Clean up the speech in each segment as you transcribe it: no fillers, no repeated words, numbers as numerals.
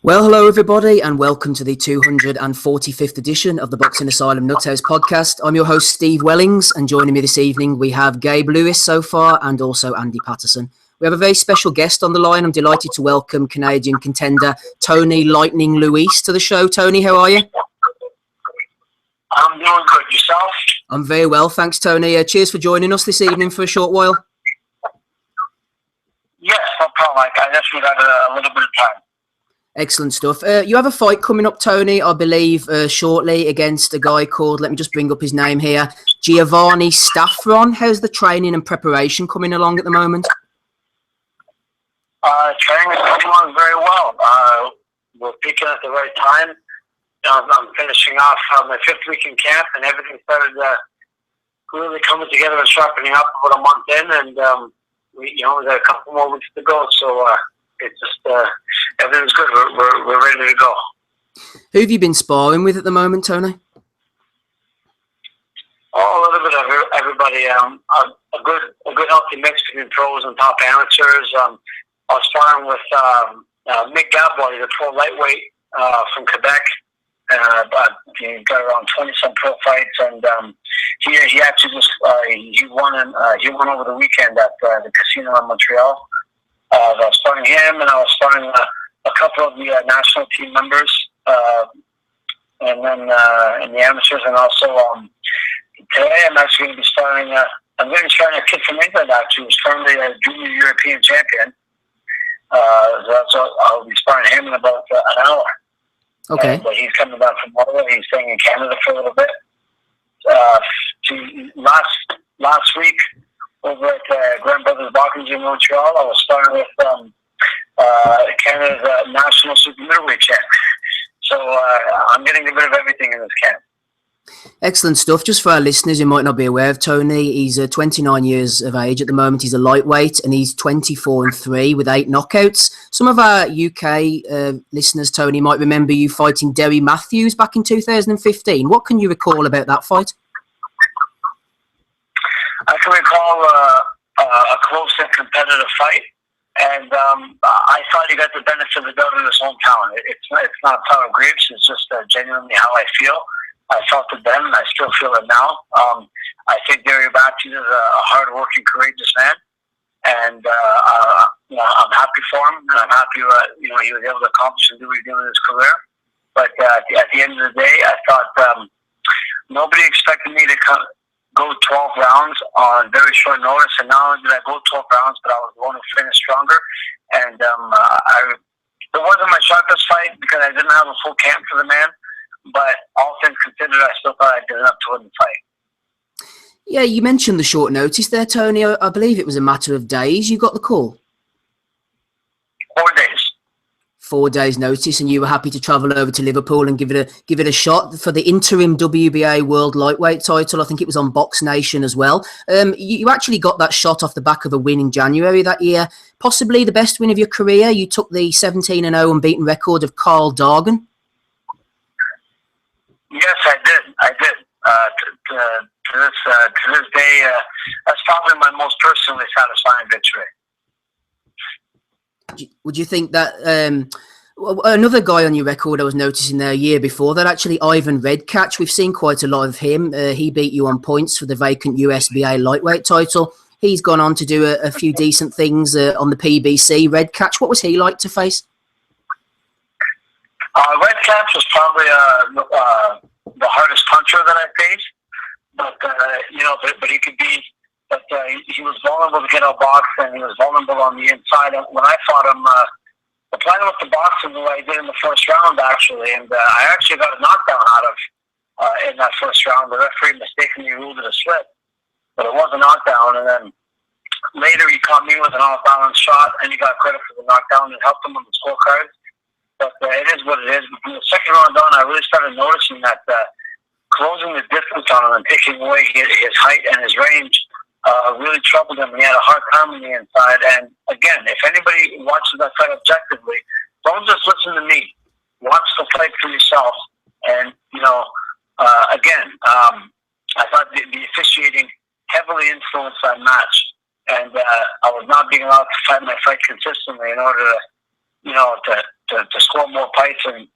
Well, hello everybody, and welcome to the 245th edition of the Boxing Asylum Nuthouse podcast. I'm your host, Steve Wellings, and joining me this evening we have Gabe Lewis so far, and also Andy Patterson. We have a very special guest on the line. I'm delighted to welcome Canadian contender Tony Lightning Luis to the show. Tony, how are you? I'm doing good. Yourself? I'm very well, thanks, Tony. Cheers for joining us this evening for a short while. Yes, no problem. I guess we got a little bit of time. Excellent stuff. You have a fight coming up, Tony, I believe, shortly against a guy called, let me just bring up his name here, Giovanni Staffron. How's the training and preparation coming along at the moment? Training is going on very well. We're peaking at the right time. I'm finishing off my 5th week in camp, and everything started really coming together and sharpening up about a month in, and we got a couple more weeks to go, so it's just everything's good. We're ready to go. Who have you been sparring with at the moment, Tony? Oh, a little bit of everybody. A good healthy mix between pros and top amateurs. I was sparring with Mick Gaboy, the pro lightweight from Quebec. But he got around 20-some pro fights, and he actually just he won over the weekend at the casino in Montreal. I was sparring him, and I was sparring a couple of the national team members, and then in the amateurs, and also today I'm actually going to be sparring. I'm going to be sparring a kid from England, actually, who's currently a junior European champion. So I'll be sparring him in about an hour. Okay. But he's coming back from Ottawa. He's staying in Canada for a little bit. Last week, over at Grand Brothers Boxing in Montreal, I was sparring with Canada's national super middleweight champ. So I'm getting a bit of everything in this camp. Excellent stuff. Just for our listeners who might not be aware of Tony, he's 29 years of age at the moment. He's a lightweight, and he's 24-3 with 8 knockouts. Some of our UK listeners, Tony, might remember you fighting Derry Matthews back in 2015. What can you recall about that fight? I can recall a close and competitive fight, and I thought he got the benefit of the doubt in his hometown. It's not sour grapes. It's just genuinely how I feel. I felt it then, and I still feel it now. I think Derry Matthews is a hard-working, courageous man, and I'm happy for him, and I'm happy he was able to accomplish and do what he did in his career. But at the end of the day, I thought nobody expected me to go 12 rounds on very short notice, and not only did I go 12 rounds, but I was going to finish stronger. And it wasn't my sharpest fight because I didn't have a full camp for the man. But all things considered, I still thought I did enough to win the fight. Yeah, you mentioned the short notice there, Tony. I believe it was a matter of days. You got the call. 4 days. 4 days' notice, and you were happy to travel over to Liverpool and give it a shot for the interim WBA World Lightweight title. I think it was on Box Nation as well. You actually got that shot off the back of a win in January that year, possibly the best win of your career. You took the 17-0 unbeaten record of Carl Dargan. Yes, I did. To this day, that's probably my most personally satisfying victory. Would you think that another guy on your record I was noticing there a year before that, actually Ivan Redkach, we've seen quite a lot of him. He beat you on points for the vacant USBA lightweight title. He's gone on to do a few decent things on the PBC. Redkach, what was he like to face? Redkach was probably the hardest puncher that I faced, but he could be. But he was vulnerable to get outboxed, and he was vulnerable on the inside. And when I fought him, the plan with the boxing the way I did in the first round, actually, and I actually got a knockdown out of in that first round. The referee mistakenly ruled it a slip, but it was a knockdown. And then later he caught me with an off-balance shot, and he got credit for the knockdown and helped him on the scorecards. But it is what it is. But from the second round on, I really started noticing that closing the distance on him and taking away his height and his range really troubled him. He had a hard time on the inside. And again, if anybody watches that fight objectively, don't just listen to me. Watch the fight for yourself. And, again, I thought the officiating heavily influenced that match. And I was not being allowed to fight my fight consistently in order to to score more points, and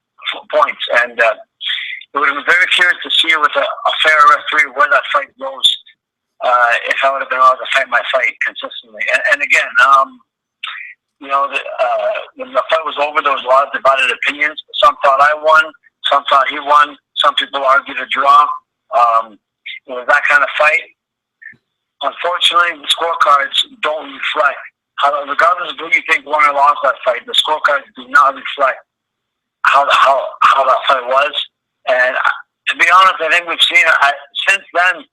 it would have been very curious to see with a fair referee where that fight goes. If I would have been allowed to fight my fight consistently, and again, when the fight was over, there was a lot of divided opinions. Some thought I won, some thought he won, some people argued a draw. It was that kind of fight. Unfortunately, the scorecards don't reflect regardless of who you think won or lost that fight. The scorecards do not reflect how that fight was. And to be honest, I think we've seen since then.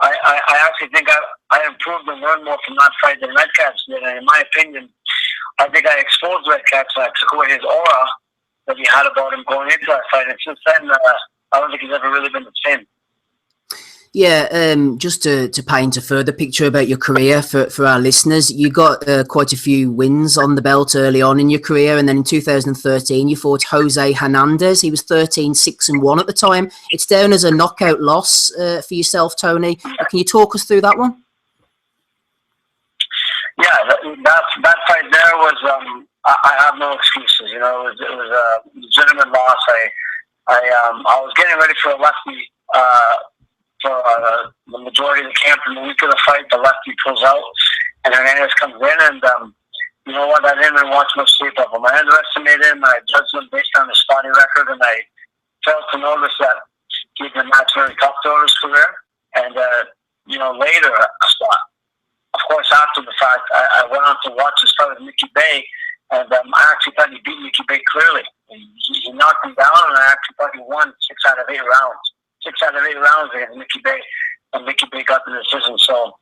I actually think I improved and learned more from that fight than Red Cat's did. And in my opinion, I think I exposed Red Cat's and I took away his aura that he had about him going into that fight. And since then, I don't think he's ever really been the same. Yeah, just to paint a further picture about your career for our listeners, you got quite a few wins on the belt early on in your career, and then in 2013 you fought Jose Hernandez. He was 13-6-1 at the time. It's down as a knockout loss for yourself, Tony. Can you talk us through that one? Yeah, that fight there was I have no excuses. It was a legitimate loss. I was getting ready for a lefty. For the majority of the camp in the week of the fight, the lefty pulls out, and Hernandez comes in, and you know what? I didn't even watch much tape of him. I underestimated him. I judged him based on his spotty record, and I failed to notice that he'd been matched very tough throughout his career. And later, of course, after the fact, I went on to watch his fight with Mickey Bay, and I actually thought he beat Mickey Bay clearly. He knocked him down, and I actually thought he won 6 out of 8 rounds. 6 out of 8 rounds against Mickey Bay, and Mickey Bay got the decision. So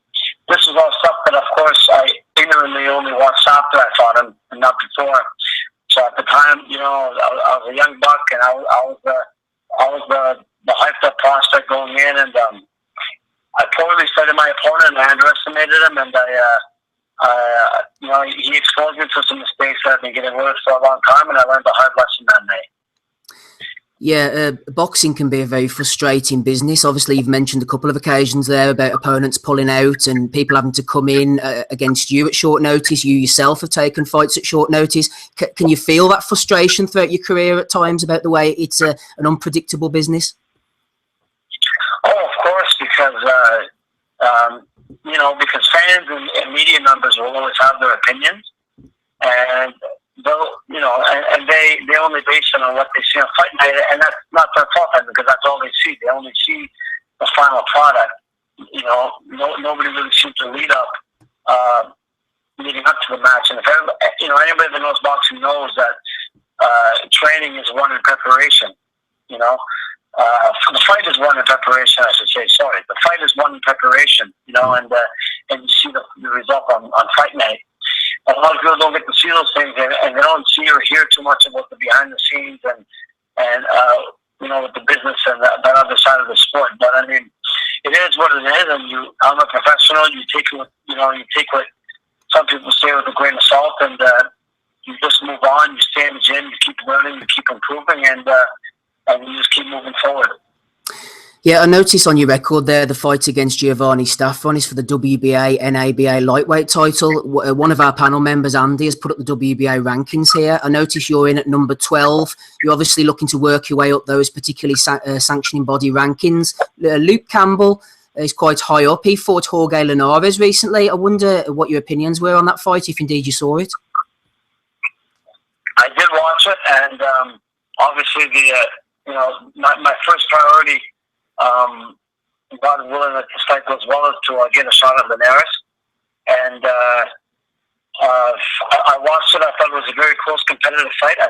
this is all stuff that, of course, I ignorantly only watched after I fought him and not before. So at the time, I was a young buck, and I was the hyped up prospect going in, and I poorly studied my opponent, and I underestimated him, and he exposed me to some mistakes that I've been getting worse for a long time, and I learned a hard lesson that night. Yeah, boxing can be a very frustrating business. Obviously, you've mentioned a couple of occasions there about opponents pulling out and people having to come in against you at short notice. You yourself have taken fights at short notice. Can you feel that frustration throughout your career at times about the way it's an unpredictable business? Oh, of course, because fans and media members will always have their opinions, and they only base it on what they see on fight night, and that's not their fault, because that's all they see. They only see the final product. Nobody really sees the leading up to the match. And if anybody that knows boxing knows that training is one in preparation. The fight is one in preparation, I should say. Sorry, the fight is one in preparation. And you see the result on fight night. A lot of people don't get to see those things, and they don't see or hear too much about the behind the scenes and with the business and that other side of the sport. But I mean, it is what it is, and I'm a professional. You take what some people say with a grain of salt, and you just move on. You stay in the gym. You keep learning. You keep improving, and you just keep moving forward. Yeah, I noticed on your record there the fight against Giovanni Staffon is for the WBA NABA lightweight title. One of our panel members, Andy, has put up the WBA rankings here. I noticed you're in at number 12. You're obviously looking to work your way up those particularly sanctioning body rankings. Luke Campbell is quite high up. He fought Jorge Linares recently. I wonder what your opinions were on that fight, if indeed you saw it. I did watch it, and obviously my first priority, God willing that this fight goes well, is to get a shot at Linares. And I watched it. I thought it was a very close, competitive fight. I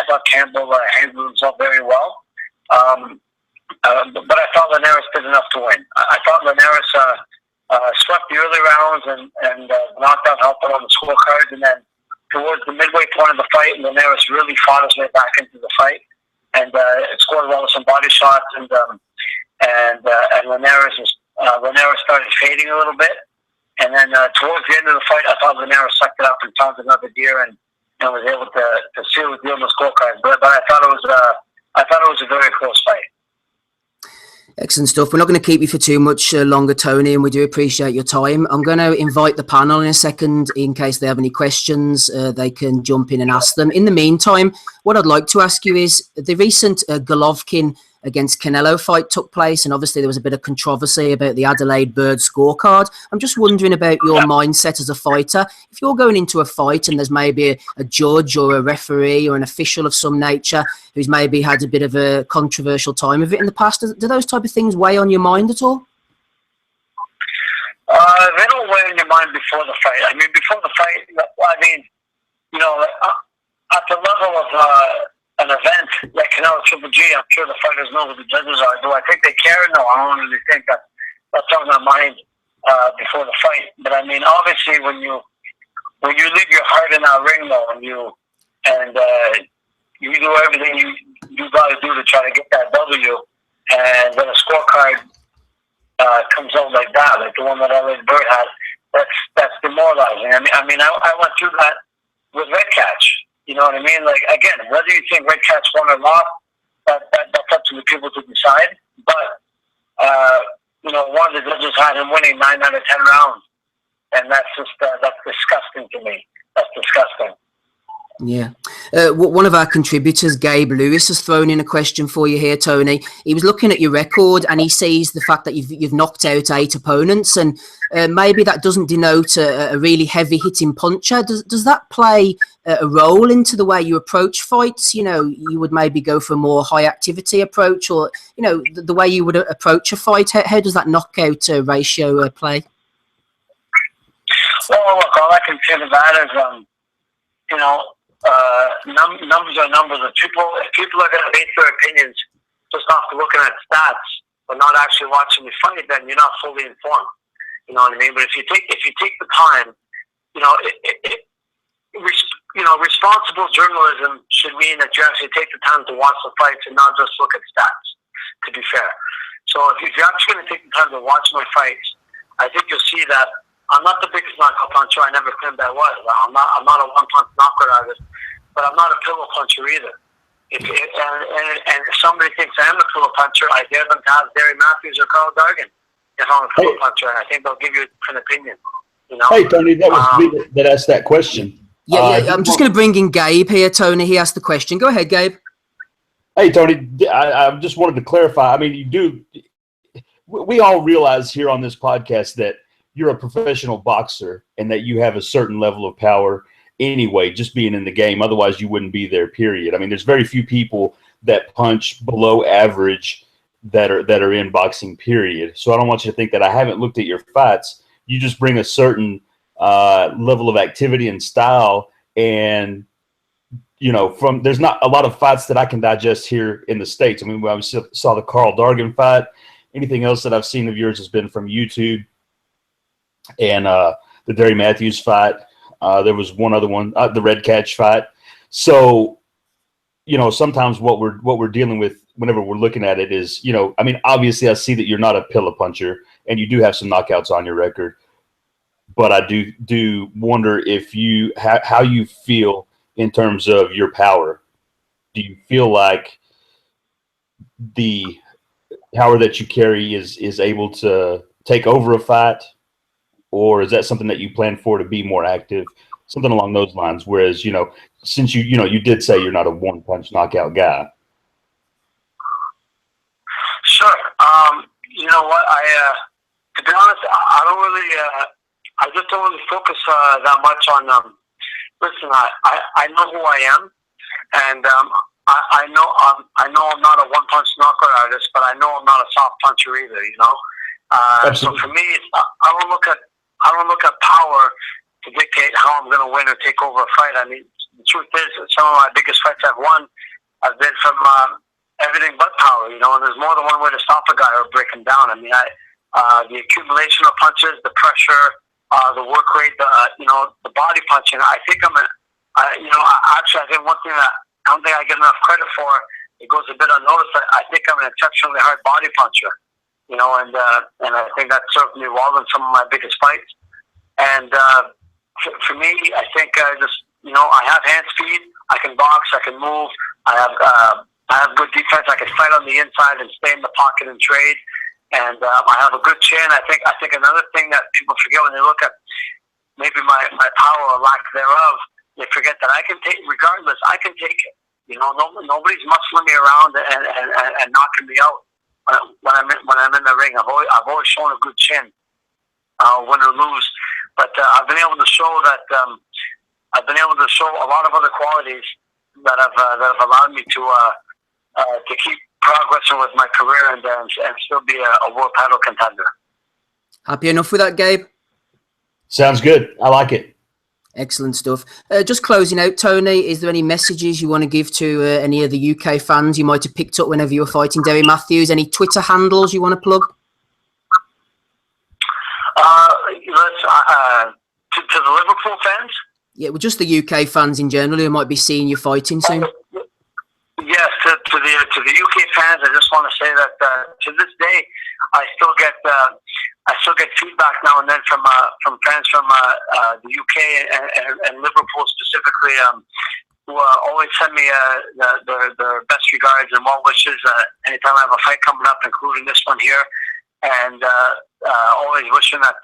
thought Campbell handled himself very well. But I thought Linares did enough to win. I thought Linares swept the early rounds and knocked out helped on the scorecards. And then towards the midway point of the fight, Linares really fought his way back into the fight and scored well with some body shots. And Linares started fading a little bit, and then towards the end of the fight, I thought Linares sucked it up and found another deer and was able to seal the deal in the scorecards. But I thought it was a very close fight. Excellent stuff. We're not going to keep you for too much longer, Tony, and we do appreciate your time. I'm going to invite the panel in a second in case they have any questions. They can jump in and ask them. In the meantime, what I'd like to ask you is the recent Golovkin against Canelo fight took place, and obviously there was a bit of controversy about the Adelaide Bird scorecard. I'm just wondering about your mindset as a fighter. If you're going into a fight and there's maybe a judge or a referee or an official of some nature who's maybe had a bit of a controversial time of it in the past, do those type of things weigh on your mind at all? They don't weigh on your mind before the fight. I mean, before the fight, I mean, you know, at the level of an event like Canelo Triple G, I'm sure the fighters know who the judges are. Do I think they care? No, I don't really think that's on their mind before the fight. But I mean, obviously, when you leave your heart in that ring, though, and you do everything you got to do to try to get that W, and when a scorecard comes out like that, like the one that LA Bird had, that's demoralizing. I mean, I went through that with Red Catch. You know what I mean? Like, again, whether you think Red Catch won or not, that's up to the people to decide. But you know, one of the judges had him winning 9 out of 10 rounds, and that's just that's disgusting to me. That's disgusting. Yeah. One of our contributors, Gabe Lewis, has thrown in a question for you here, Tony. He was looking at your record and he sees the fact that you've knocked out 8 opponents, and maybe that doesn't denote a really heavy hitting puncher. Does that play a role into the way you approach fights? You know, you would maybe go for a more high activity approach, or, you know, the way you would approach a fight. How does that knockout ratio play? Well, look, all I can say to that is, you know, numbers are numbers. If people are going to base their opinions just off looking at stats, but not actually watching the fight, then you're not fully informed. You know what I mean? But if you take the time, you know, responsible journalism should mean that you actually take the time to watch the fights and not just look at stats. To be fair, so if you're actually going to take the time to watch my fights, I think you'll see that I'm not the biggest knockout puncher. I never claimed I was. I'm not a one-punch knockout artist, but I'm not a pillow puncher either. And if somebody thinks I am a pillow puncher, I dare them to ask Darren Matthews or Carl Dargan if I'm a pillow puncher, and I think they'll give you an opinion. You know? Hey, Tony, that was me that asked that question. Yeah, I'm just going to bring in Gabe here, Tony. He asked the question. Go ahead, Gabe. Hey, Tony, I just wanted to clarify. I mean, we all realize here on this podcast that you're a professional boxer and that you have a certain level of power anyway, just being in the game. Otherwise, you wouldn't be there, period. I mean, there's very few people that punch below average that are in boxing, period. So I don't want you to think that I haven't looked at your fights. You just bring a certain level of activity and style, and you know, there's not a lot of fights that I can digest here in the States. I mean, I saw the Carl Dargan fight. Anything else that I've seen of yours has been from YouTube. And the Darren Matthews fight. There was one other one, the Red Catch fight. So, you know, sometimes what we're dealing with whenever we're looking at it is, you know, I mean, obviously I see that you're not a pillow puncher and you do have some knockouts on your record, but I do wonder if how you feel in terms of your power. Do you feel like the power that you carry is able to take over a fight? Or is that something that you plan for to be more active, something along those lines? Whereas, you know, since you did say you're not a one-punch knockout guy. Sure. You know what? To be honest, I don't really. I just don't really focus that much on. Listen, I know who I am, and I know I'm not a one-punch knockout artist, but I know I'm not a soft puncher either. You know. So for me, I don't look at power to dictate how I'm going to win or take over a fight. I mean, the truth is, some of my biggest fights I've won have been from everything but power, you know, and there's more than one way to stop a guy or break him down. I mean, the accumulation of punches, the pressure, the work rate, the body punching. I think actually, I think one thing that I don't think I get enough credit for, it goes a bit unnoticed. I think I'm an exceptionally hard body puncher. You know, and I think that served me well in some of my biggest fights. And for me, I think I have hand speed. I can box. I can move. I have I have good defense. I can fight on the inside and stay in the pocket and trade. And I have a good chin. I think another thing that people forget when they look at maybe my power or lack thereof, they forget that I can take, regardless, I can take it. You know, nobody's muscling me around and knocking me out when I'm in the ring. I've always shown a good chin, win or lose. But I've been able to show that I've been able to show a lot of other qualities that have allowed me to keep progressing with my career and still be a world title contender. Happy enough with that, Gabe? Sounds good. I like it. Excellent stuff. Just closing out, Tony, is there any messages you want to give to any of the UK fans you might have picked up whenever you were fighting Derry Matthews? Any Twitter handles you want to plug? To the Liverpool fans? Yeah, well, just the UK fans in general who might be seeing you fighting soon. Yes, to the UK fans, I just want to say that to this day, I still get feedback now and then from fans from the UK and Liverpool specifically, who always send me their best regards and well wishes anytime I have a fight coming up, including this one here, and always wishing that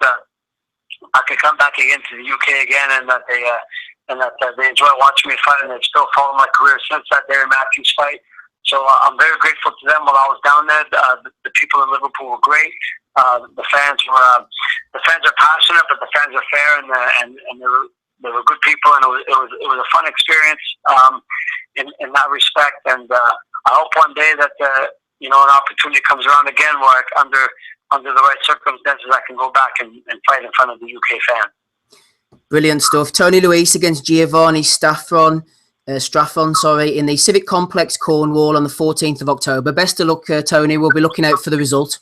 I could come back again to the UK again, and that they enjoy watching me fight, and they've still followed my career since that Darren Matthews fight. So I'm very grateful to them while I was down there. The people in Liverpool were great. The fans are passionate, but the fans are fair, and they were good people, and it was a fun experience in that respect. And I hope one day that an opportunity comes around again where under the right circumstances I can go back and fight in front of the UK fan. Brilliant stuff. Tony Luis against Giovanni Straffon, in the Civic Complex, Cornwall on the 14th of October. Best of luck, Tony. We'll be looking out for the result.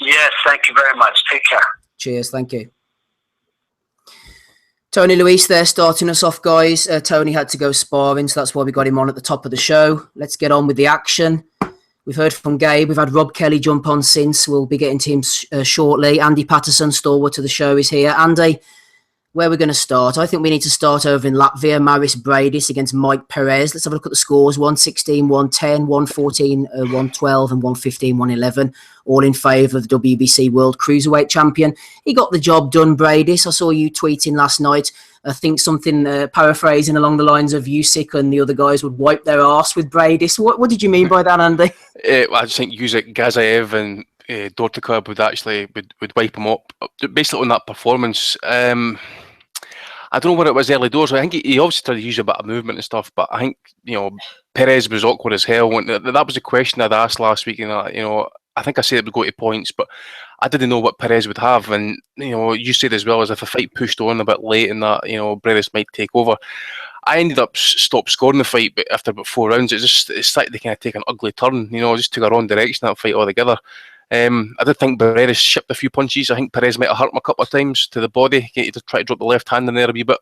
Yes, thank you very much. Take care. Cheers, thank you. Tony Luis there starting us off, guys. Tony had to go sparring, so that's why we got him on at the top of the show. Let's get on with the action. We've heard from Gabe. We've had Rob Kelly jump on since. We'll be getting to him shortly. Andy Patterson, stalwart to the show, is here. Andy, where we're going to start? I think we need to start over in Latvia. Maris Breidis against Mike Perez. Let's have a look at the scores. 116, 110, 114, 112 and 115, 111. All in favour of the WBC World Cruiserweight Champion. He got the job done, Breidis. I saw you tweeting last night. I think something paraphrasing along the lines of Usyk and the other guys would wipe their arse with Breidis. What did you mean by that, Andy? I just think Usyk, Gazaev and Dortikov would wipe him up. Basically on that performance, I don't know what it was early doors. I think he obviously tried to use a bit of movement and stuff, but I think, Perez was awkward as hell. That was a question I'd asked last week, and I think I said it would go to points, but I didn't know what Perez would have. And, you said as well, as if a fight pushed on a bit late and that, Breidis might take over. I ended up stopped scoring the fight, but after about 4 rounds, it started to kind of take an ugly turn. Just took a wrong direction, that fight altogether. I did think Breidis shipped a few punches. I think Perez might have hurt him a couple of times to the body. He to try to drop the left hand in there a wee bit.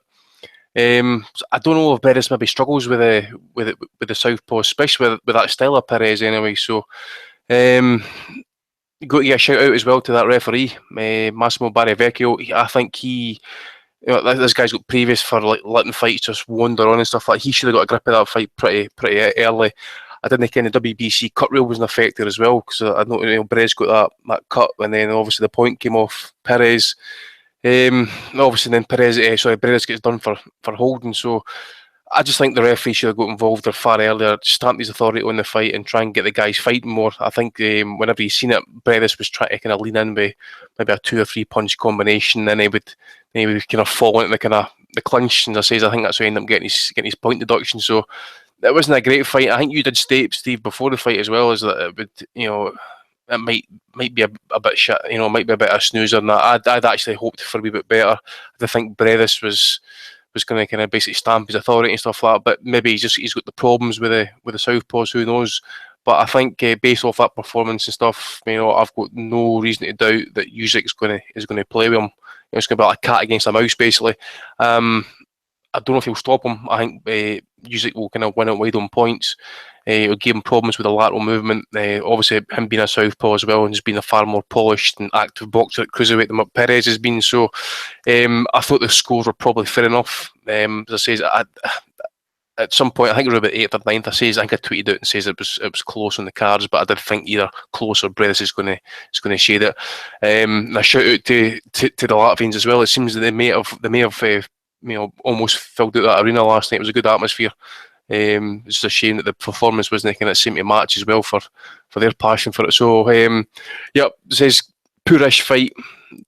I don't know if Breidis maybe struggles with the southpaw, especially with that style of Perez anyway. So, got to get a shout out as well to that referee, Massimo Barrivecchio. I think this guy's got previous for letting fights just wander on and stuff like that. He should have got a grip of that fight pretty early. I didn't think the WBC cut rule was an affected as well, because I know Perez got that cut, and then obviously the point came off Perez. Obviously then Breidis gets done for holding. So I just think the referee should have got involved there far earlier, stamp his authority on the fight and try and get the guys fighting more. I think whenever you seen it, Breidis was trying to kind of lean in with maybe a 2 or 3 punch combination, then he would kind of fall into the clinch. And I think that's how he ended up getting his point deduction. So it wasn't a great fight. I think you did state, Steve, before the fight as well, is that it would, it might be a bit shit, might be a bit of a snoozer. And I'd actually hoped for a wee bit better. I think Breidis was going to kind of basically stamp his authority and stuff like that. But maybe he's got the problems with the southpaws. Who knows? But I think based off that performance and stuff, I've got no reason to doubt that Usyk is going to play with him. It's going to be like a cat against a mouse, basically. I don't know if he'll stop him. I think Usyk will kind of win it wide on points. It'll give him problems with the lateral movement. Obviously, him being a southpaw as well, and he's been a far more polished and active boxer at cruiserweight than what Perez has been. So I thought the scores were probably fair enough. As I say, at some point, I think it was about 8th or 9th, I think I tweeted out and says it was close on the cards, but I did think either close or Breidis is going to shade it. And a shout out to the Latvians as well. It seems that they may have almost filled out that arena last night. It was a good atmosphere. It's just a shame that the performance wasn't kind of seem to match as well for their passion for it. So yeah, it says poorish fight.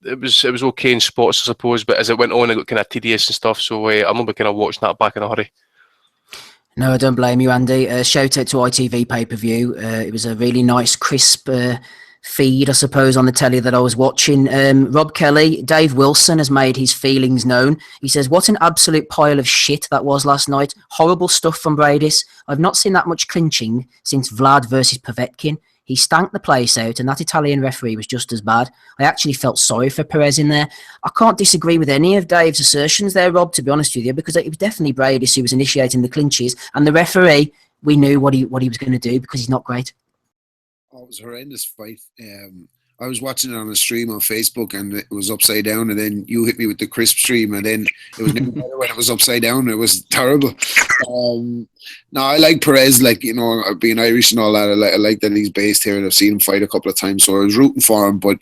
It was okay in spots, I suppose, but as it went on, it got kind of tedious and stuff. So I'm not kind of watching that back in a hurry. No, I don't blame you, Andy. Shout out to ITV pay-per-view. It was a really nice, crisp feed, I suppose, on the telly that I was watching. Rob Kelly, Dave Wilson has made his feelings known. He says, what an absolute pile of shit that was last night. Horrible stuff from Breidis. I've not seen that much clinching since Vlad versus Povetkin. He stank the place out, and that Italian referee was just as bad. I actually felt sorry for Perez in there. I can't disagree with any of Dave's assertions there, Rob, to be honest with you, because it was definitely Breidis who was initiating the clinches, and the referee, we knew what he was going to do because he's not great. Oh, it was a horrendous fight. I was watching it on a stream on Facebook, and it was upside down, and then you hit me with the crisp stream, and then it was never better when it was upside down. It was terrible. No, I like Perez, like, you know, being Irish and all that. I like that he's based here, and I've seen him fight a couple of times, so I was rooting for him. But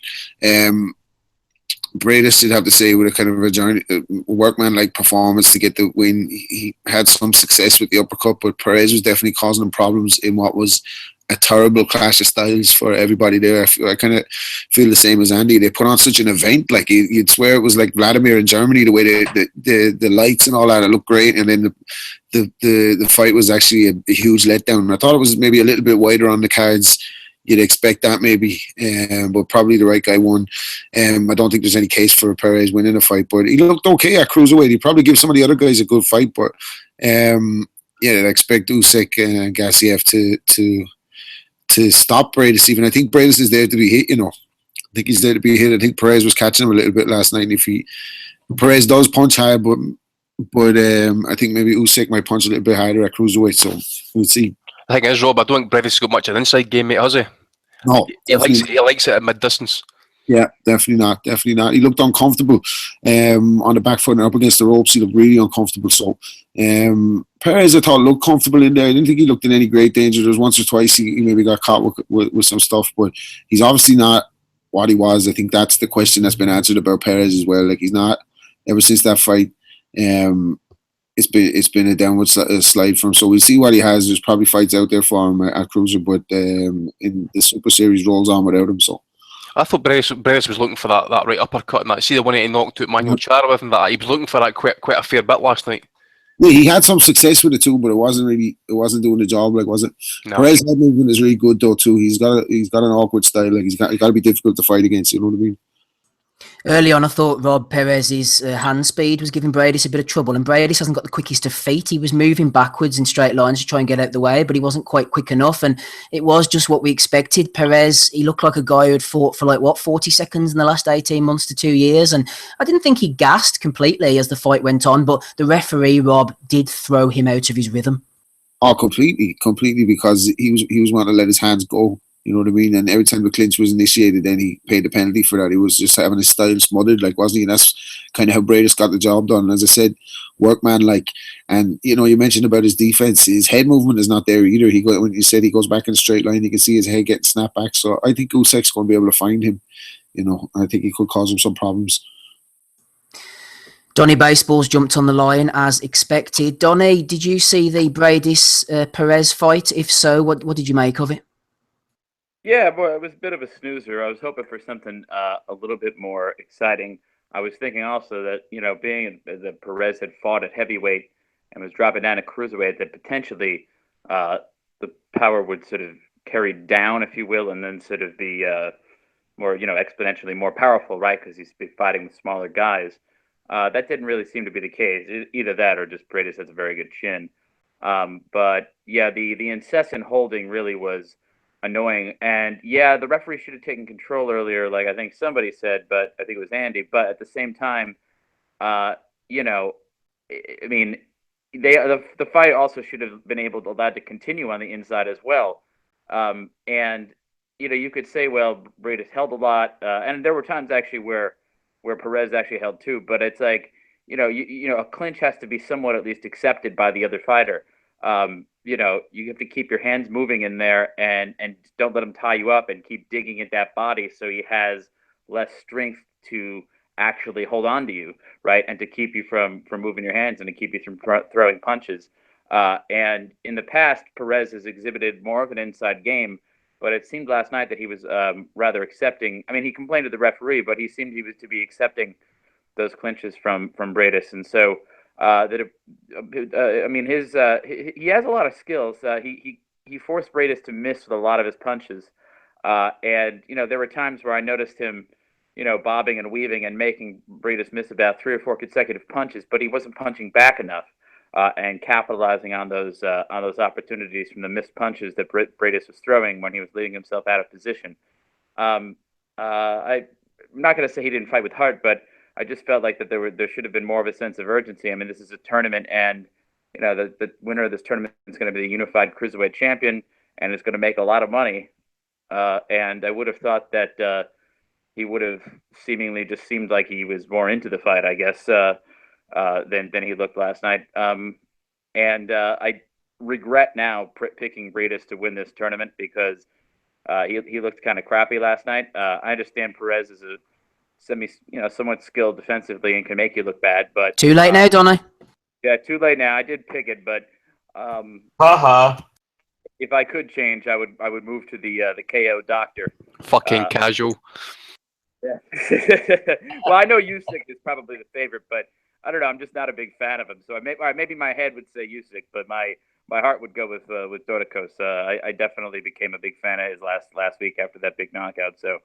Breidis, you'd have to say, with a kind of a workman-like performance to get the win. He had some success with the uppercut, but Perez was definitely causing him problems in what was a terrible clash of styles for everybody there. I kind of feel the same as Andy. They put on such an event, like you'd swear it was like Vladimir in Germany, the way the lights and all that. It looked great, and then the fight was actually a huge letdown. I thought it was maybe a little bit wider on the cards. You'd expect that maybe, but probably the right guy won. I don't think there's any case for Perez winning a fight, but he looked okay at cruiserweight. He'd probably give some of the other guys a good fight, but yeah, I'd expect Usyk and Gassiev to stop Breidis even. I think Breidis is there to be hit, you know. I think he's there to be hit. I think Perez was catching him a little bit last night. And Perez does punch hard, but I think maybe Usyk might punch a little bit harder at cruiserweight, so we'll see. I think it is, Rob. I don't think Breidis has got much of an inside game, mate, has he? No. He likes it at mid-distance. Yeah, definitely not. Definitely not. He looked uncomfortable on the back foot and up against the ropes. He looked really uncomfortable. So Perez, I thought, looked comfortable in there. I didn't think he looked in any great danger. There was once or twice he maybe got caught with some stuff, but he's obviously not what he was. I think that's the question that's been answered about Perez as well. Like, he's not, ever since that fight, it's been a downward slide for him. So we'll see what he has. There's probably fights out there for him at cruiser, but in the Super Series rolls on without him. So I thought Breidis was looking for that right uppercut, and that. See the one he knocked out Manuel Chara with, and that he was looking for that quite a fair bit last night. Yeah, he had some success with it too, but it wasn't doing the job. Like, was it? No. Perez head movement is really good though too. He's got an awkward style. Like, he's got to be difficult to fight against. You know what I mean? Early on, I thought Rob Perez's hand speed was giving Breidis a bit of trouble, and Breidis hasn't got the quickest of feet. He was moving backwards in straight lines to try and get out the way, but he wasn't quite quick enough, and it was just what we expected. Perez, he looked like a guy who had fought for 40 seconds in the last 18 months to 2 years, and I didn't think he gassed completely as the fight went on, but the referee, Rob, did throw him out of his rhythm. Oh, completely, because he was wanting to let his hands go. You know what I mean? And every time the clinch was initiated, then he paid the penalty for that. He was just having his style smothered, like, wasn't he? And that's kind of how Breidis got the job done. And as I said, workman-like. And, you know, you mentioned about his defense. His head movement is not there either. When you said he goes back in a straight line, you can see his head getting snapped back. So I think Usyk's going to be able to find him. You know, I think he could cause him some problems. Donny Baseballs jumped on the line as expected. Donny, did you see the Breidis-Perez fight? If so, what did you make of it? Yeah, boy, it was a bit of a snoozer. I was hoping for something a little bit more exciting. I was thinking also that, you know, being that Perez had fought at heavyweight and was dropping down to cruiserweight, that potentially the power would sort of carry down, if you will, and then sort of be more, you know, exponentially more powerful, right? Because he's fighting with smaller guys. That didn't really seem to be the case. Either that or just Breidis has a very good chin. But yeah, the incessant holding really was annoying. And yeah, the referee should have taken control earlier, like I think somebody said, but I think it was Andy. But at the same time, you know, I mean, the fight also should have been allowed to continue on the inside as well. And you know, you could say, well, Breidis held a lot, and there were times actually where Perez actually held too. But it's like, you know, a clinch has to be somewhat at least accepted by the other fighter. you have to keep your hands moving in there and don't let him tie you up and keep digging at that body so he has less strength to actually hold on to you, right? And to keep you from moving your hands and to keep you from throwing punches. And in the past, Perez has exhibited more of an inside game, but it seemed last night that he was rather accepting. I mean, he complained to the referee, but he seemed to be accepting those clinches from Breidis. And so he has a lot of skills. He forced Breidis to miss with a lot of his punches. And there were times where I noticed him, bobbing and weaving and making Breidis miss about 3 or 4 consecutive punches, but he wasn't punching back enough and capitalizing on those opportunities from the missed punches that Breidis was throwing when he was leading himself out of position. I'm not going to say he didn't fight with heart, but I just felt like that there should have been more of a sense of urgency. I mean, this is a tournament, and the winner of this tournament is going to be the unified cruiserweight champion, and is going to make a lot of money. And I would have thought that he would have seemingly just seemed like he was more into the fight, I guess, than he looked last night. And I regret now picking Breidis to win this tournament because he looked kind of crappy last night. I understand Perez is a somewhat skilled defensively and can make you look bad, but too late now, Donny. Yeah, too late now. I did pick it, but if I could change, I would move to the KO doctor. Fucking casual. Yeah. Well, I know Usyk is probably the favorite, but I don't know. I'm just not a big fan of him. So maybe my head would say Usyk, but my heart would go with Dodikos. I definitely became a big fan of his last week after that big knockout. So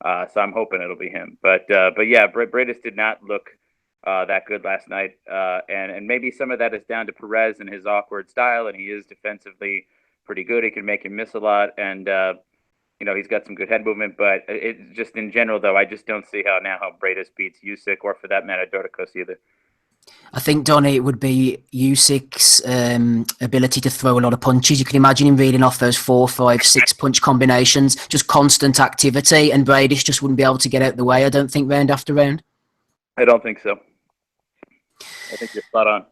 I'm hoping it'll be him. But yeah, Breidis did not look that good last night, and maybe some of that is down to Perez and his awkward style, and he is defensively pretty good. He can make him miss a lot, and he's got some good head movement. But it just in general, though, I just don't see how Breidis beats Usyk, or for that matter, Dodikos either. I think, Donny, it would be Usyk's ability to throw a lot of punches. You can imagine him reading off those 4, 5, 6 punch combinations, just constant activity, and Breidis just wouldn't be able to get out the way, I don't think, round after round. I don't think so. I think you're spot on.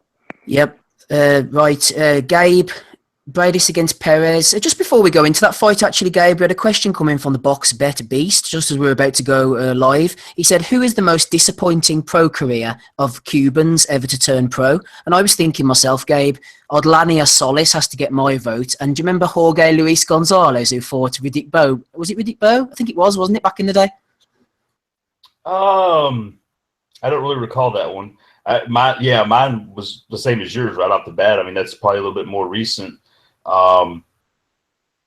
Yep. Right. Gabe, Breidis against Perez. Just before we go into that fight, actually, Gabe, we had a question coming from the box bet Beast, just as we were about to go live. He said, who is the most disappointing pro career of Cubans ever to turn pro? And I was thinking myself, Gabe, Odlania Solis has to get my vote. And do you remember Jorge Luis Gonzalez, who fought Riddick Bowe? Was it Riddick Bowe? I think it was, wasn't it, back in the day? I don't really recall that one. Mine was the same as yours right off the bat. I mean, that's probably a little bit more recent. I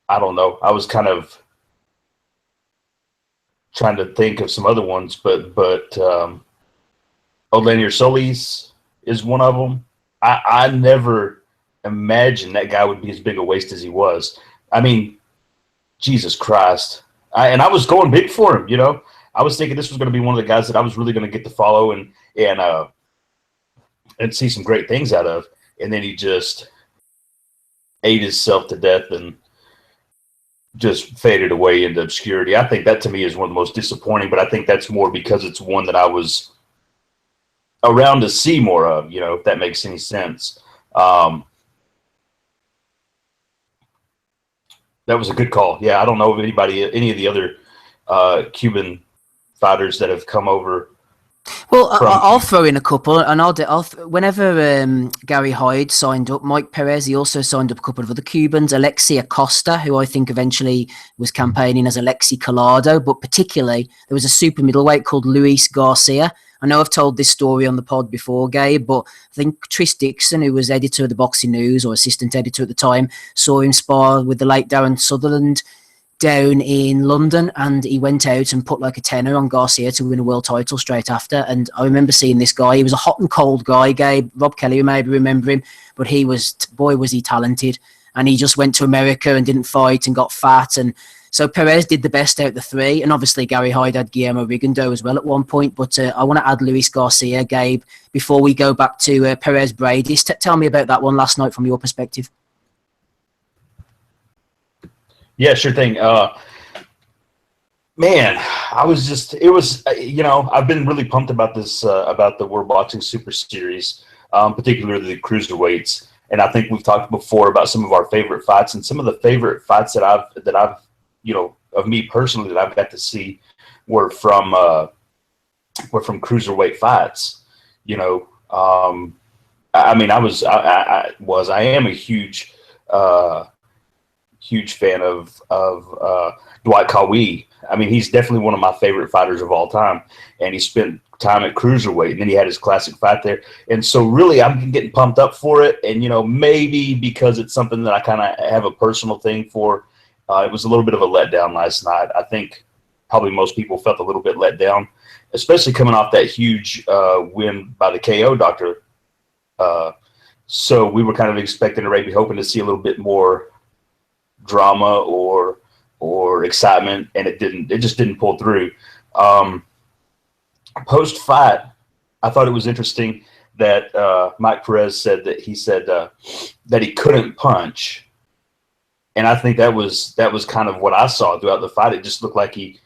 don't know. I was kind of trying to think of some other ones, but Odlanier Solis is one of them. I never imagined that guy would be as big a waste as he was. I mean, Jesus Christ. I was going big for him, I was thinking this was going to be one of the guys that I was really going to get to follow and see some great things out of. And then he just ate himself to death and just faded away into obscurity. I think that to me is one of the most disappointing, but I think that's more because it's one that I was around to see more of, if that makes any sense. That was a good call. Yeah, I don't know of any of the other Cuban fighters that have come over. Well, I'll throw in a couple, and whenever Gary Hyde signed up, Mike Perez, he also signed up a couple of other Cubans, Alexi Acosta, who I think eventually was campaigning as Alexi Collado, but particularly there was a super middleweight called Luis Garcia. I know I've told this story on the pod before, Gabe, but I think Tris Dixon, who was editor of the Boxing News or assistant editor at the time, saw him spar with the late Darren Sutherland down in London, and he went out and put like a tenner on Garcia to win a world title straight after. And I remember seeing this guy. He was a hot and cold guy, Gabe. Rob Kelly, you maybe remember him, but he was, boy, was he talented. And he just went to America and didn't fight and got fat. And so Perez did the best out of the three. And obviously Gary Hyde had Guillermo Rigondeaux as well at one point. But I want to add Luis Garcia, Gabe, before we go back to Perez Breidis. Tell me about that one last night from your perspective. Yeah, sure thing. Man, I've been really pumped about this, about the World Boxing Super Series, particularly the cruiserweights. And I think we've talked before about some of our favorite fights, and some of the favorite fights that I've of me personally that I've got to see were from cruiserweight fights. I am a huge fan of Dwight Kawhi. I mean, he's definitely one of my favorite fighters of all time, and he spent time at cruiserweight, and then he had his classic fight there. And so really I'm getting pumped up for it, and maybe because it's something that I kind of have a personal thing for, it was a little bit of a letdown last night. I think probably most people felt a little bit let down, especially coming off that huge win by the KO doctor. So we were kind of expecting, or maybe hoping to see a little bit more drama or excitement, and it just didn't pull through. Post fight, I thought it was interesting that Mike Perez said that he couldn't punch, and I think that was kind of what I saw throughout the fight. It just looked like he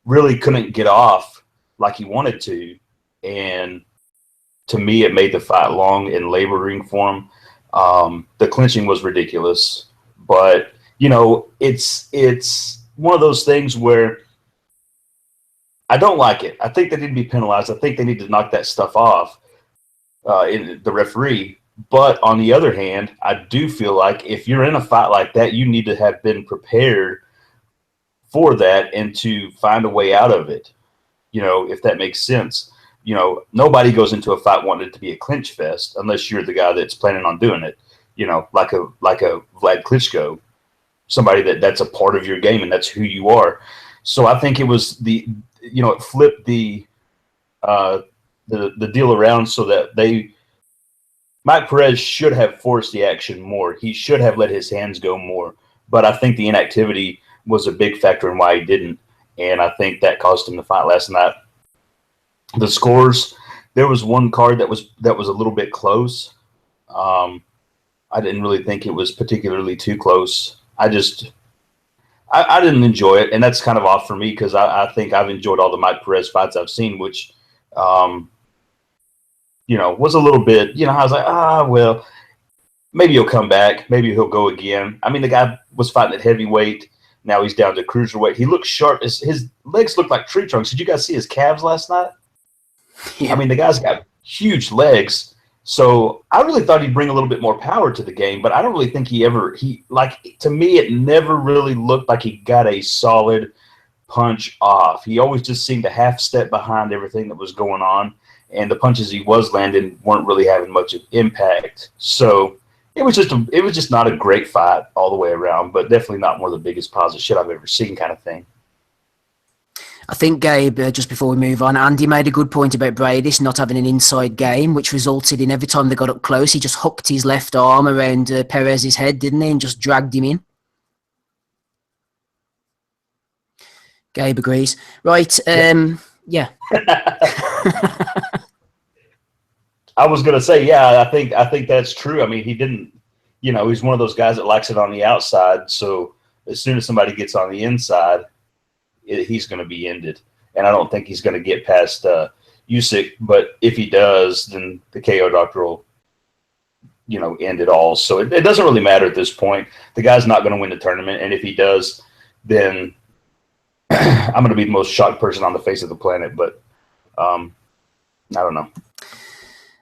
really couldn't get off like he wanted to, and to me, it made the fight long and laboring for him. The clinching was ridiculous, but it's one of those things where I don't like it. I think they need to be penalized. I think they need to knock that stuff off in the referee. But on the other hand, I do feel like if you're in a fight like that, you need to have been prepared for that and to find a way out of it, if that makes sense. Nobody goes into a fight wanting it to be a clinch fest unless you're the guy that's planning on doing it, like a Vlad Klitschko, somebody that's a part of your game and that's who you are. So I think it was it flipped the deal around so that Mike Perez should have forced the action more. He should have let his hands go more. But I think the inactivity was a big factor in why he didn't. And I think that caused him to fight last night. The scores, there was one card that was a little bit close. I didn't really think it was particularly too close. I didn't enjoy it, and that's kind of off for me because I think I've enjoyed all the Mike Perez fights I've seen, which, was a little bit, I was like, well, maybe he'll come back. Maybe he'll go again. I mean, the guy was fighting at heavyweight. Now he's down to cruiserweight. He looks sharp. His legs look like tree trunks. Did you guys see his calves last night? Yeah. I mean, the guy's got huge legs. So I really thought he'd bring a little bit more power to the game, but I don't really think to me, it never really looked like he got a solid punch off. He always just seemed to half step behind everything that was going on, and the punches he was landing weren't really having much impact. So it was just not a great fight all the way around, but definitely not one of the biggest piles of shit I've ever seen kind of thing. I think, Gabe, just before we move on, Andy made a good point about Breidis not having an inside game, which resulted in every time they got up close, he just hooked his left arm around Perez's head, didn't he, and just dragged him in. Gabe agrees. Right, yeah. I was going to say, yeah, I think that's true. I mean, he didn't, he's one of those guys that likes it on the outside, so as soon as somebody gets on the inside, he's going to be ended. And I don't think he's going to get past Usyk, but if he does, then the KO doctor will, end it all. So it doesn't really matter at this point. The guy's not going to win the tournament, and if he does, then I'm going to be the most shocked person on the face of the planet, but I don't know.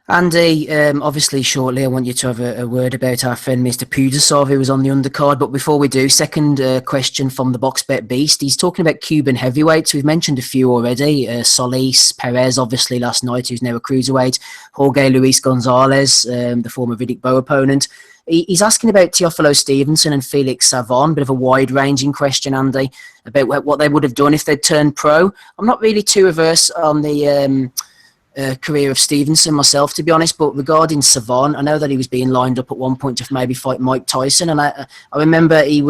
Andy, obviously shortly I want you to have a word about our friend Mr. Pudasov, who was on the undercard, but before we do, second question from the BoxBet Beast. He's talking about Cuban heavyweights. We've mentioned a few already. Solis, Perez, obviously last night, who's now a cruiserweight, Jorge Luis Gonzalez, the former Riddick Bowe opponent. He's asking about Teofilo Stevenson and Felix Savon, bit of a wide-ranging question, Andy, about what they would have done if they'd turned pro. I'm not really too averse on the career of Stevenson myself, to be honest, but regarding Savon, I know that he was being lined up at one point to maybe fight Mike Tyson, and I remember he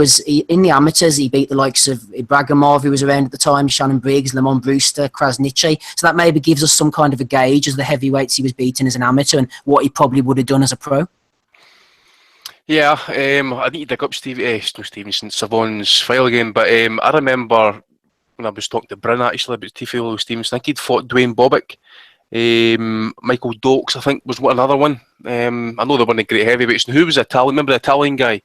in the amateurs, he beat the likes of Ibragimov, who was around at the time, Shannon Briggs, Lamont Brewster, Krasniqi, so that maybe gives us some kind of a gauge as the heavyweights he was beating as an amateur and what he probably would have done as a pro. Yeah, I need to dig up Stevenson, Savon's file again, but I remember when I was talking to Bryn actually about Teofilo Stevenson, I think he'd fought Dwayne Bobbick. Michael Dokes, I think, was another one. I know they won the great heavyweights. And who was the Italian? Remember the Italian guy?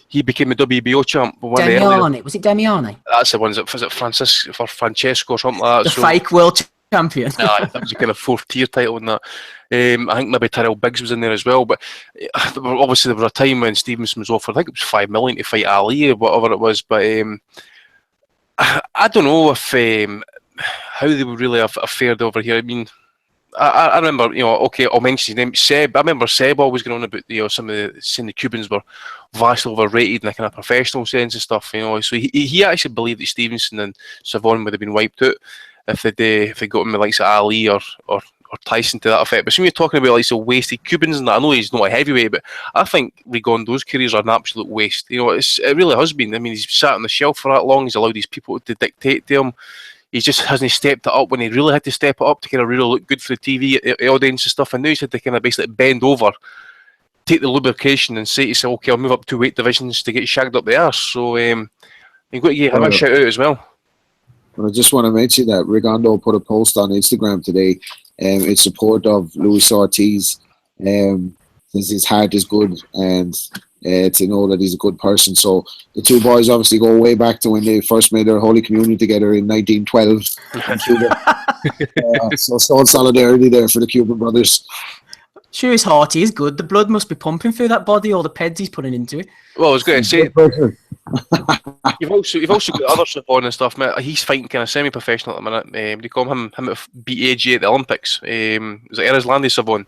He became a WBO champ. Damiani. Was it Damiani? That's the one. Was it Francesco or something like that? The fake world champion. Nah, that was a kind of fourth tier title in that. I think maybe Tyrell Biggs was in there as well. But obviously there was a time when Stevenson was offered, I think it was $5 million to fight Ali or whatever it was. But I don't know if how they would really have fared over here. I mean, I remember, okay, I'll mention his name, Seb. I remember Seb always going on about, some of saying the Cubans were vastly overrated in a kind of professional sense and stuff, So he actually believed that Stevenson and Savon would have been wiped out if they got him with likes of Ali or Tyson to that effect. But when you're talking about like some wasted Cubans and that, I know he's not a heavyweight, but I think Rigondeaux's careers are an absolute waste. It really has been. I mean, he's sat on the shelf for that long. He's allowed these people to dictate to him. He just hasn't stepped it up when he really had to step it up to kind of really look good for the TV audience and stuff. And now he's had to kind of basically bend over, take the lubrication, and say to himself, okay, I'll move up 2 weight divisions to get shagged up the arse. So you've got to give him a shout out as well. I just want to mention that Rigondeaux put a post on Instagram today in support of Luis Ortiz, since his heart is good and to know that he's a good person. So the two boys obviously go way back to when they first made their Holy Communion together in 1912 in Cuba. So solidarity there for the Cuban brothers. Sure, his heart is good. The blood must be pumping through that body, all the peds he's putting into it. Well, I was going to say, you've also got other Savon and stuff, mate. He's fighting kind of semi-professional at the minute. They call him beat AJ at the Olympics. Was it Erislandy Savon?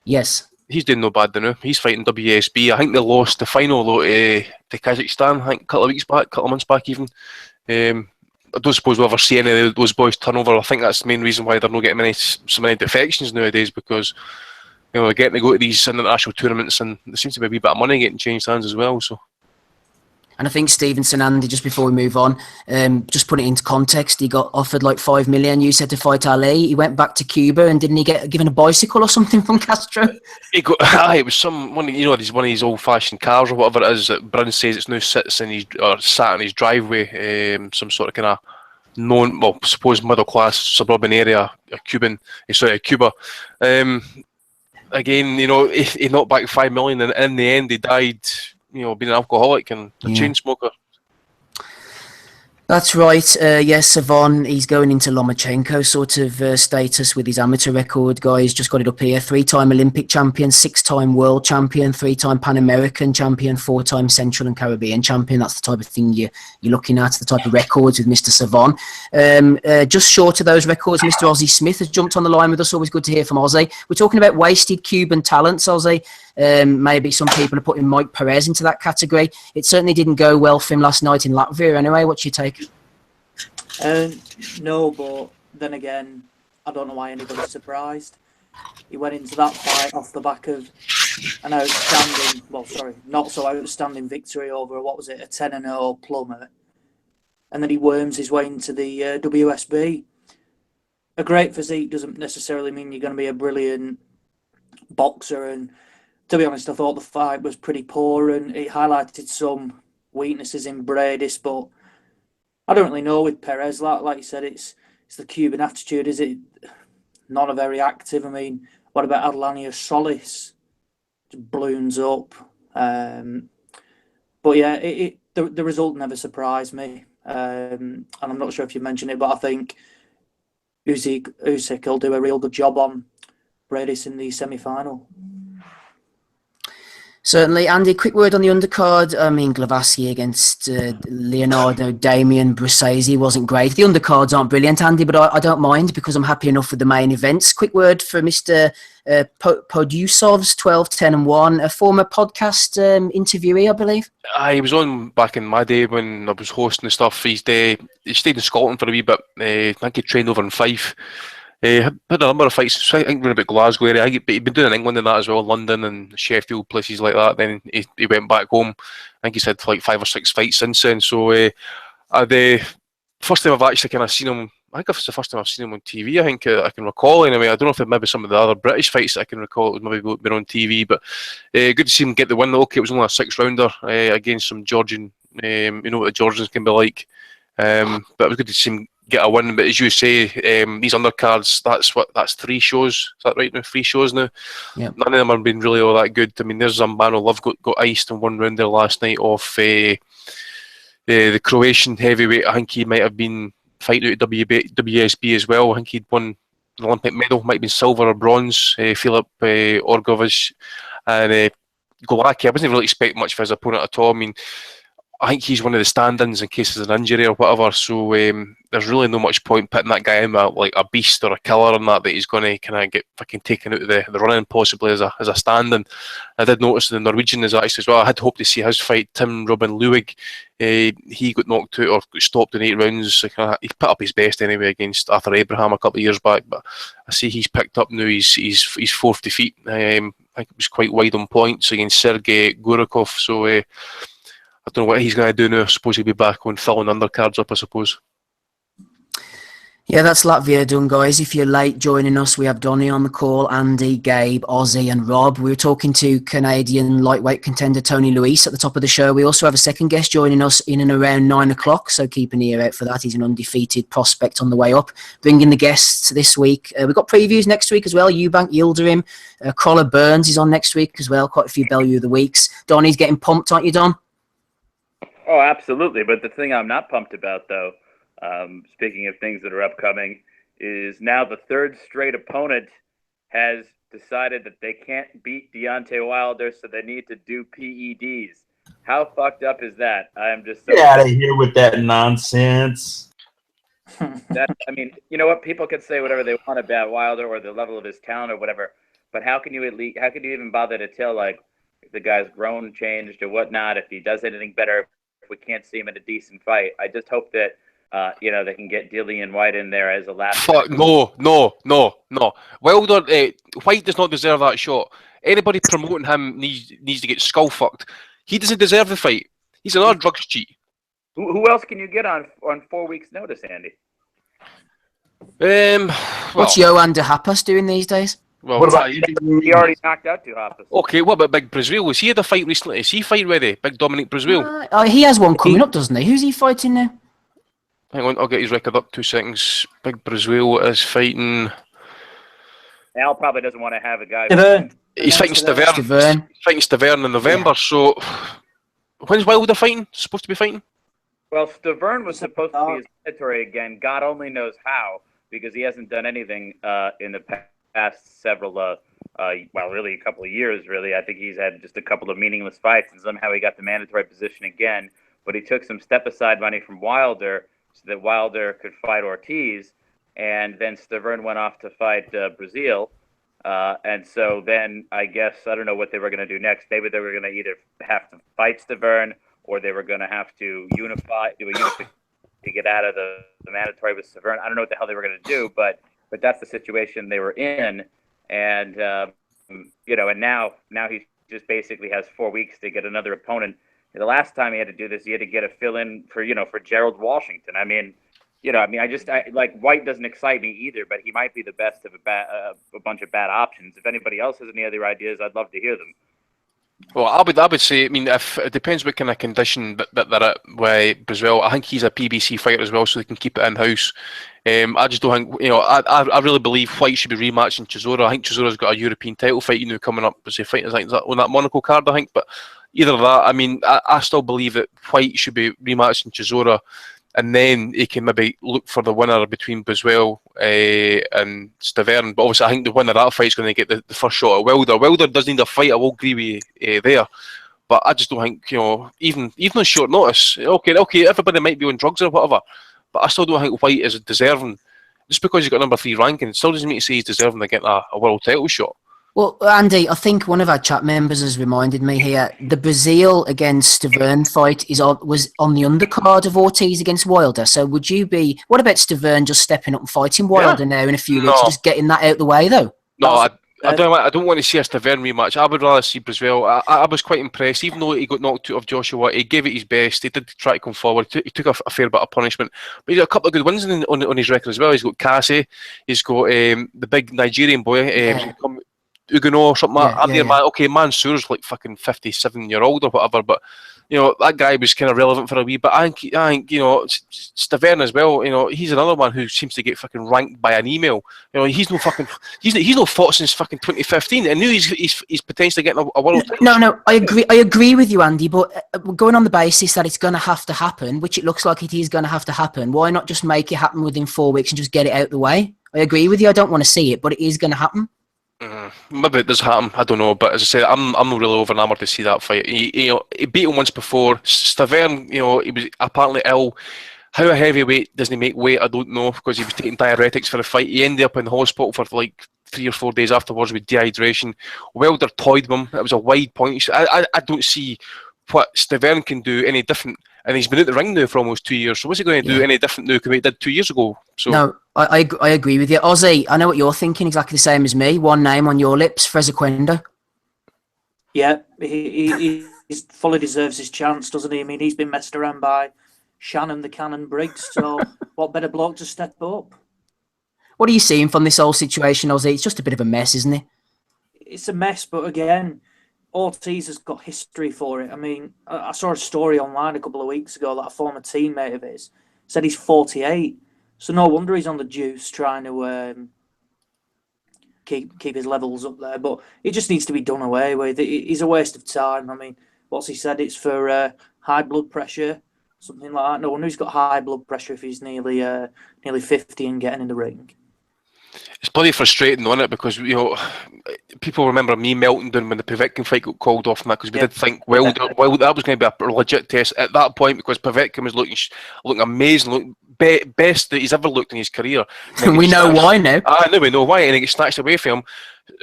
Yes. He's doing no bad now. He's fighting WSB. I think they lost the final though to Kazakhstan. I think a couple of months back even. I don't suppose we'll ever see any of those boys turn over. I think that's the main reason why they're not getting so many defections nowadays, because they're getting to go to these international tournaments and there seems to be a wee bit of money getting changed hands as well. So. And I think Stevenson, Andy, just before we move on, just put it into context, he got offered like $5 million, you said, to fight Ali. He went back to Cuba and didn't he get given a bicycle or something from Castro? It was one of these old-fashioned cars or whatever it is that Brun says it's now sat in his driveway, some sort of kind of known, well, supposed middle-class suburban area, Cuba. Again, he knocked back $5 million, and in the end, he died, being an alcoholic and a chain smoker. That's right. Yes, Savon, he's going into Lomachenko sort of status with his amateur record, guys. Just got it up here. 3-time Olympic champion, 6-time world champion, 3-time Pan American champion, 4-time Central and Caribbean champion. That's the type of thing you're looking at, the type of records with Mr. Savon. Just short of those records, Mr. Ozzie Smith has jumped on the line with us. Always good to hear from Ozzie. We're talking about wasted Cuban talents, Ozzie. Maybe some people are putting Mike Perez into that category. It certainly didn't go well for him last night in Latvia anyway. What's your take? No, but then again, I don't know why anybody's surprised. He went into that fight off the back of an not so outstanding victory over, a 10-0 plummet. And then he worms his way into the WSB. A great physique doesn't necessarily mean you're going to be a brilliant boxer, and to be honest, I thought the fight was pretty poor and it highlighted some weaknesses in Breidis, but I don't really know with Perez. Like you said, it's the Cuban attitude. Is it not very active? I mean, what about Adlania Solis? Just balloons up. But yeah, the result never surprised me. And I'm not sure if you mentioned it, but I think Usyk will do a real good job on Breidis in the semi-final. Certainly. Andy, quick word on the undercard. I mean, Glavasi against Leonardo Damian Brusese wasn't great. The undercards aren't brilliant, Andy, but I don't mind because I'm happy enough with the main events. Quick word for Mr. Podusov's 12-10-1, a former podcast interviewee, I believe. He was on back in my day when I was hosting and stuff. He stayed in Scotland for a wee bit. I think he trained over in Fife. Had a number of fights, I think, about Glasgow area. He'd been doing in England and that as well, London and Sheffield, places like that. Then he went back home. I think he's had like 5 or 6 fights since then. So the first time I've actually kind of seen him, I think it's the first time I've seen him on TV, I think I can recall anyway. I don't know if it maybe some of the other British fights that I can recall it was maybe been on TV, but good to see him get the win. Okay, it was only a 6-rounder against some Georgian, you know what the Georgians can be like. But it was good to see him get a win. But as you say, these undercards, that's 3 shows. Is that right now? 3 shows now. Yep. None of them have been really all that good. I mean, there's Zambano Love got iced in 1 round there last night off the Croatian heavyweight. I think he might have been fighting out at WSB as well. I think he'd won an Olympic medal, might have been silver or bronze. Filip Orgovic and Golaki. I wasn't really expecting much for his opponent at all. I mean, I think he's one of the stand-ins in case there's an injury or whatever. So there's really no much point putting that guy in like a beast or a killer on that he's going to kind of get fucking taken out of the running possibly as a stand-in. I did notice the Norwegian is actually as well. I had hoped to see his fight. Tim Robin Lewig, he got knocked out or got stopped in 8 rounds. So he put up his best anyway against Arthur Abraham a couple of years back. But I see he's picked up now. He's 4th defeat. I think it was quite wide on points against Sergei Gurikov. So. I don't know what he's going to do now. I suppose he'll be back on filling undercards up, I suppose. Yeah, that's Latvia done, guys. If you're late joining us, we have Donny on the call, Andy, Gabe, Ozzy and Rob. We were talking to Canadian lightweight contender Tony Luis at the top of the show. We also have a second guest joining us in and around 9 o'clock, so keep an ear out for that. He's an undefeated prospect on the way up. Bringing the guests this week. We've got previews next week as well. Eubank-Yildirim. Crawler Burns is on next week as well. Quite a few Bellew of the weeks. Donny's getting pumped, aren't you, Don? Oh, absolutely. But the thing I'm not pumped about, though, speaking of things that are upcoming, is now the 3rd straight opponent has decided that they can't beat Deontay Wilder, so they need to do PEDs. How fucked up is that? I'm just so... Get out of here with that nonsense. I mean, you know what? People can say whatever they want about Wilder or the level of his talent or whatever, but how can you even bother to tell, like, if the guy's grown, changed, or whatnot, if he does anything better, if we can't see him in a decent fight? I just hope that they can get Dillian White in there as a last. Fuck no. Wilder, White does not deserve that shot. Anybody promoting him needs to get skull fucked. He doesn't deserve the fight. He's another drugs cheat. Who else can you get on 4 weeks' notice, Andy? What's Johan de Hapas doing these days? Well, what about he already knocked out Duhaupas. Okay, what about Big Brazil? Was he had a fight recently? Is he fight ready? Big Dominic Brazil? He has one coming up, doesn't he? Who's he fighting now? Hang on, I'll get his record up 2 seconds. Big Brazil is fighting... Al probably doesn't want to have a guy... He's fighting Stavern. He's fighting Stavern in November, yeah. So... When's Wilder fighting? Supposed to be fighting? Well, Stavern was supposed to be his mandatory again. God only knows how, because he hasn't done anything in the past several, really a couple of years, really. I think he's had just a couple of meaningless fights, and somehow he got the mandatory position again. But he took some step-aside money from Wilder so that Wilder could fight Ortiz, and then Stavern went off to fight Brazil. And so then I guess, I don't know what they were going to do next. Maybe they were going to either have to fight Stavern, or they were going to have to do a unification to get out of the mandatory with Stavern. I don't know what the hell they were going to do, but that's the situation they were in. And, and now he just basically has 4 weeks to get another opponent. The last time he had to do this, he had to get a fill-in for Gerald Washington. White doesn't excite me either, but he might be the best of a bunch of bad options. If anybody else has any other ideas, I'd love to hear them. Well, I would say, if it depends what kind of condition that they're at with Brazil. I think he's a PBC fighter as well, so they can keep it in-house. I just don't think, I really believe White should be rematching Chisora. I think Chisora's got a European title fight, coming up. Was he fighting, I think, on that Monaco card, I think. But either that, I still believe that White should be rematching Chisora, and then he can maybe look for the winner between Brazil and Stavern. But obviously, I think the winner of that fight is going to get the first shot at Wilder. Wilder does need a fight, I will agree with you there. But I just don't think, even on short notice, okay, everybody might be on drugs or whatever, but I still don't think White is deserving. Just because he's got number 3 ranking, it still doesn't mean to say he's deserving to get a world title shot. Well, Andy, I think one of our chat members has reminded me here, the Brazil against Stavern fight was on the undercard of Ortiz against Wilder. So what about Stavern just stepping up and fighting Wilder now in a few weeks, just getting that out the way, though? No, I don't want to see a Stavern rematch. I would rather see Brazil. I was quite impressed, even though he got knocked out of Joshua. He gave it his best. He did try to come forward. He took a fair bit of punishment, but he's got a couple of good wins on his record as well. He's got Cassie. He's got the big Nigerian boy. Ugano or something like that. Okay, Mansour's like fucking 57-year-old or whatever, but you know, that guy was kind of relevant for a wee bit. I think you know, Stavern as well. You know, he's another one who seems to get fucking ranked by an email. You know, he's no fought since fucking 2015, and knew he's potentially getting a world. No, I agree with you, Andy. But going on the basis that it's going to have to happen, which it looks like it is going to have to happen, why not just make it happen within 4 weeks and just get it out the way? I agree with you. I don't want to see it, but it is going to happen. Maybe it does happen. I don't know, but as I said, I'm not really over enamored to see that fight. He beat him once before. Stavern, you know, he was apparently ill. How a heavyweight doesn't he make weight? I don't know, because he was taking diuretics for the fight. He ended up in the hospital for like 3 or 4 days afterwards with dehydration. Wilder toyed him. It was a wide point. I don't see what Stavern can do any different. And he's been out the ring now for almost 2 years. So what's he going to do any different now than he did 2 years ago? So no, I agree with you. Ozzy, I know what you're thinking, exactly the same as me. One name on your lips, Frezequendo. Yeah, he fully deserves his chance, doesn't he? I mean, he's been messed around by Shannon the Cannon Briggs, so what better bloke to step up? What are you seeing from this whole situation, Ozzy? It's just a bit of a mess, isn't it? It's a mess, but again, Ortiz has got history for it. I mean, I saw a story online a couple of weeks ago that a former teammate of his said he's 48. So no wonder he's on the juice trying to keep his levels up there. But it just needs to be done away with. He's a waste of time. I mean, what's he said? It's for high blood pressure, something like that. No wonder he's got high blood pressure if he's nearly 50 and getting in the ring. it's bloody frustrating, isn't it? Because, you know, people remember me melting down when the Povetkin fight got called off and that, because we did think, well, that was going to be a legit test at that point, because Povetkin was looking amazing, best that he's ever looked in his career. And we know why now. I know we know why, and he gets snatched away from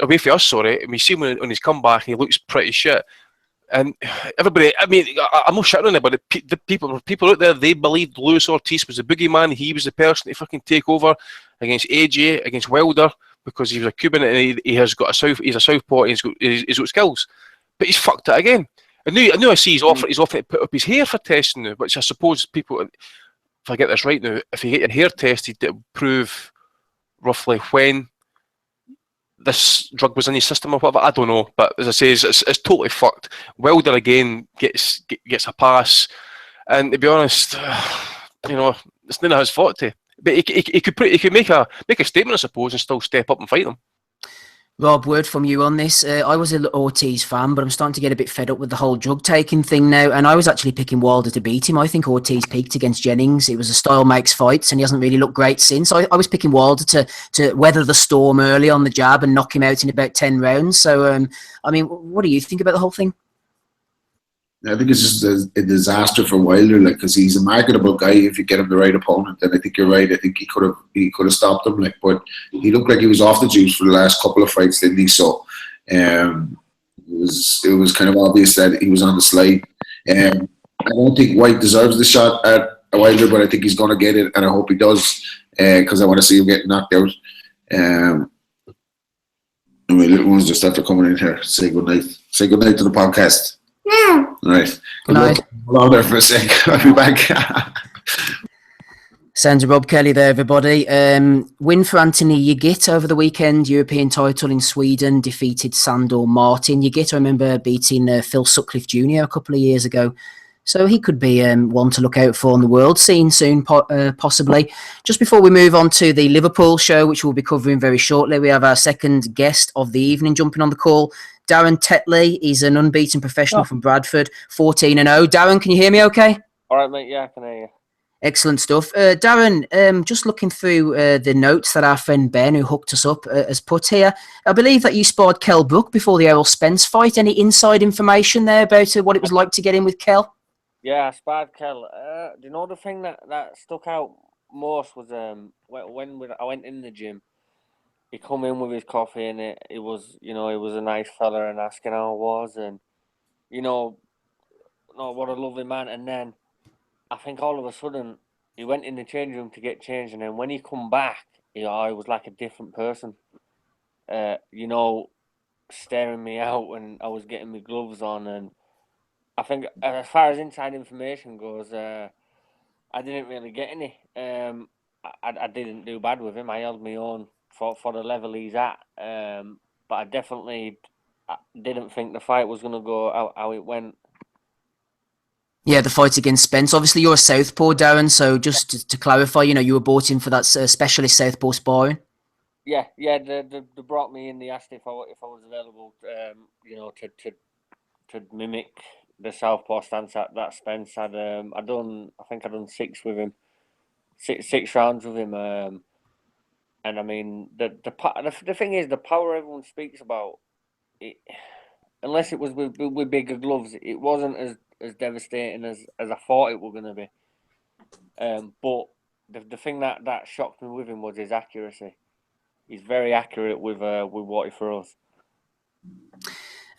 us, sorry. And we see him on his comeback, he looks pretty shit. And everybody, I mean, I'm not shitting on it, but the people out there, they believed Luis Ortiz was the boogeyman. He was the person to fucking take over against AJ, against Wilder, because he was a Cuban and he's a southpaw and he's got skills. But he's fucked it again. I knew I see he's offering to put up his hair for testing now, which I suppose people, if I get this right now, if you get your hair tested, it'll prove roughly when this drug was in his system or whatever. I don't know, but as I say, it's totally fucked. Wilder again gets a pass, and to be honest, you know, it's none of his fault. But he could make a statement, I suppose, and still step up and fight them. Rob, word from you on this. I was an Ortiz fan, but I'm starting to get a bit fed up with the whole drug taking thing now. And I was actually picking Wilder to beat him. I think Ortiz peaked against Jennings. It was a style makes fights, and he hasn't really looked great since. I was picking Wilder to weather the storm early on the jab and knock him out in about 10 rounds. So, I mean, what do you think about the whole thing? I think it's just a disaster for Wilder, like, because he's a marketable guy if you get him the right opponent. And I think you're right. I think he could have stopped him, like, but he looked like he was off the juice for the last couple of fights, didn't he? So it was kind of obvious that he was on the slide. I don't think White deserves the shot at Wilder, but I think he's going to get it, and I hope he does, because I want to see him get knocked out. My little ones just after coming in here, say good night. Say good night to the podcast. All right. Good night. Hold on there for a sec. I'll be back. Sounds of Rob Kelly there, everybody. Win for Anthony Yigit over the weekend. European title in Sweden. Defeated Sandor Martin. Yigit, I remember beating Phil Sutcliffe Jr. a couple of years ago. So he could be one to look out for on the world scene soon, possibly. Just before we move on to the Liverpool show, which we'll be covering very shortly, we have our second guest of the evening jumping on the call. Darren Tetley. He's an unbeaten professional from Bradford, 14-0. Darren, can you hear me okay? All right, mate. Yeah, I can hear you. Excellent stuff. Darren, just looking through the notes that our friend Ben, who hooked us up, has put here. I believe that you sparred Kell Brook before the Errol Spence fight. Any inside information there about what it was like to get in with Kell? Yeah, I sparred Kell. Do you know the thing that stuck out most was when I went in the gym, he come in with his coffee and it was, you know, he was a nice fella and asking how I was, and, you know, what a lovely man. And then I think all of a sudden he went in the change room to get changed, and then when he come back, he was like a different person. You know, staring me out when I was getting my gloves on, and I think as far as inside information goes, I didn't really get any. I didn't do bad with him. I held my own for the level he's at. But I definitely didn't think the fight was going to go how it went. Yeah, the fight against Spence. Obviously, you're a southpaw, Darren. So just to clarify, you were brought in for that specialist southpaw sparring. Yeah. They brought me in. They asked if I was available, to mimic the southpaw stance that Spence had. I think I done 6 with him, six rounds with him. And I mean, the thing is, the power everyone speaks about, it, unless it was with bigger gloves, it wasn't as devastating as I thought it was going to be. But the thing that shocked me with him was his accuracy. He's very accurate with what he throws.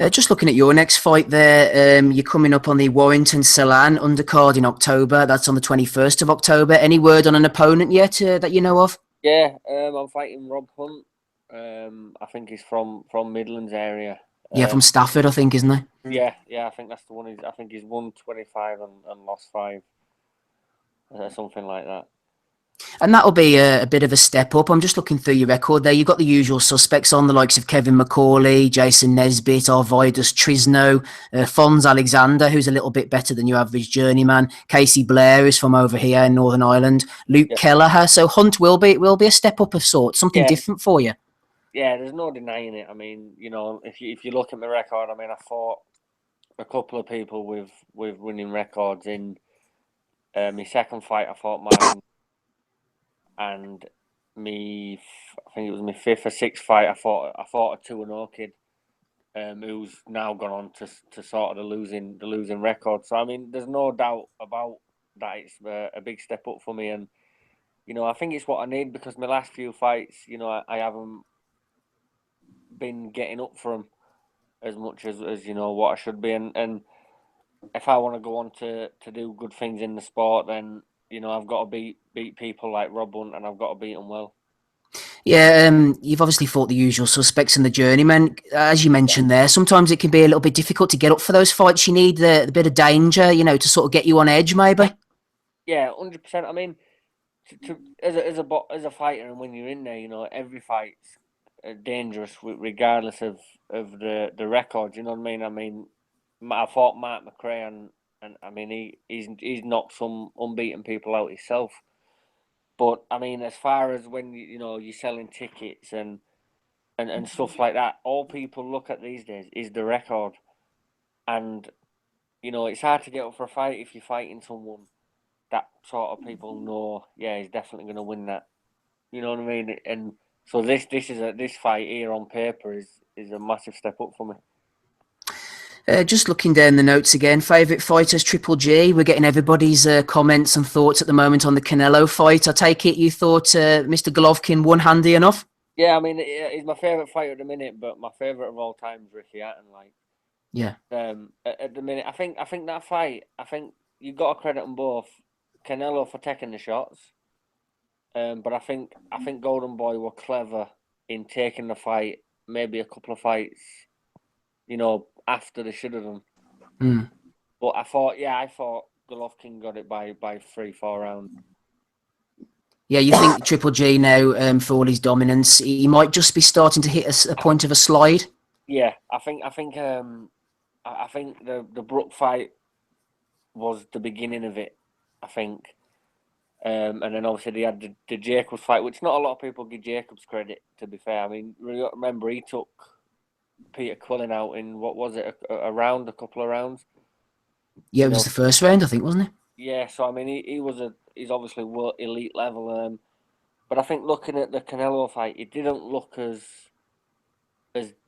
Just looking at your next fight there, you're coming up on the Warrington Salan undercard in October. That's on the 21st of October. Any word on an opponent yet that you know of? Yeah, I'm fighting Rob Hunt. I think he's from Midlands area. Yeah, from Stafford, I think, isn't he? Yeah, I think that's the one. I think he's won 25 and lost 5, something like that. And that'll be a bit of a step up. I'm just looking through your record there. You've got the usual suspects on, the likes of Kevin McCauley, Jason Nesbitt, Arvidas Trisno, Fons Alexander, who's a little bit better than your average journeyman. Casey Blair is from over here in Northern Ireland. Luke Kelleher. So Hunt will be a step up of sorts, something different for you. Yeah, there's no denying it. I mean, if you look at my record, I mean, I fought a couple of people with winning records. In my second fight, I fought mine. And I think it was my 5th or 6th fight. I fought a 2-0 kid, who's now gone on to sort of the losing record. So I mean, there's no doubt about that. It's a big step up for me, and I think it's what I need, because my last few fights, I haven't been getting up for them as much as what I should be, and if I want to go on to do good things in the sport, then I've got to beat people like Rob Hunt, and I've got to beat them well. Yeah, you've obviously fought the usual suspects in the journeyman. As you mentioned there, sometimes it can be a little bit difficult to get up for those fights. You need the bit of danger, to sort of get you on edge, maybe. Yeah, 100%. I mean, as a fighter, and when you're in there, every fight's dangerous, regardless of the record. You know what I mean? I mean, I fought Mark McRae, and I mean, he's knocked some unbeaten people out himself. But I mean, as far as when you're selling tickets and stuff like that, all people look at these days is the record, and it's hard to get up for a fight if you're fighting someone that sort of people know. Yeah, he's definitely going to win that. You know what I mean? And so this fight here on paper is a massive step up for me. Just looking down the notes again, favourite fighters, Triple G. We're getting everybody's comments and thoughts at the moment on the Canelo fight. I take it you thought Mr. Golovkin won handy enough? Yeah, I mean, he's my favourite fighter at the minute, but my favourite of all time is Ricky Hatton. Yeah. At the minute, I think that fight, I think you got to credit them both. Canelo for taking the shots, but I think Golden Boy were clever in taking the fight. Maybe a couple of fights, after they should have done. But I thought Golovkin got it by 3-4 rounds. Yeah, you think Triple G now, for all his dominance, he might just be starting to hit a point of a slide? Yeah, I think the Brook fight was the beginning of it. I think, and then obviously they had the Jacobs fight, which not a lot of people give Jacobs credit. To be fair, I mean, remember he took Peter Quillen out in, what was it, a couple of rounds? Yeah, it was the first round, I think, wasn't it? Yeah, so I mean, he's obviously elite level. But I think looking at the Canelo fight, it didn't look as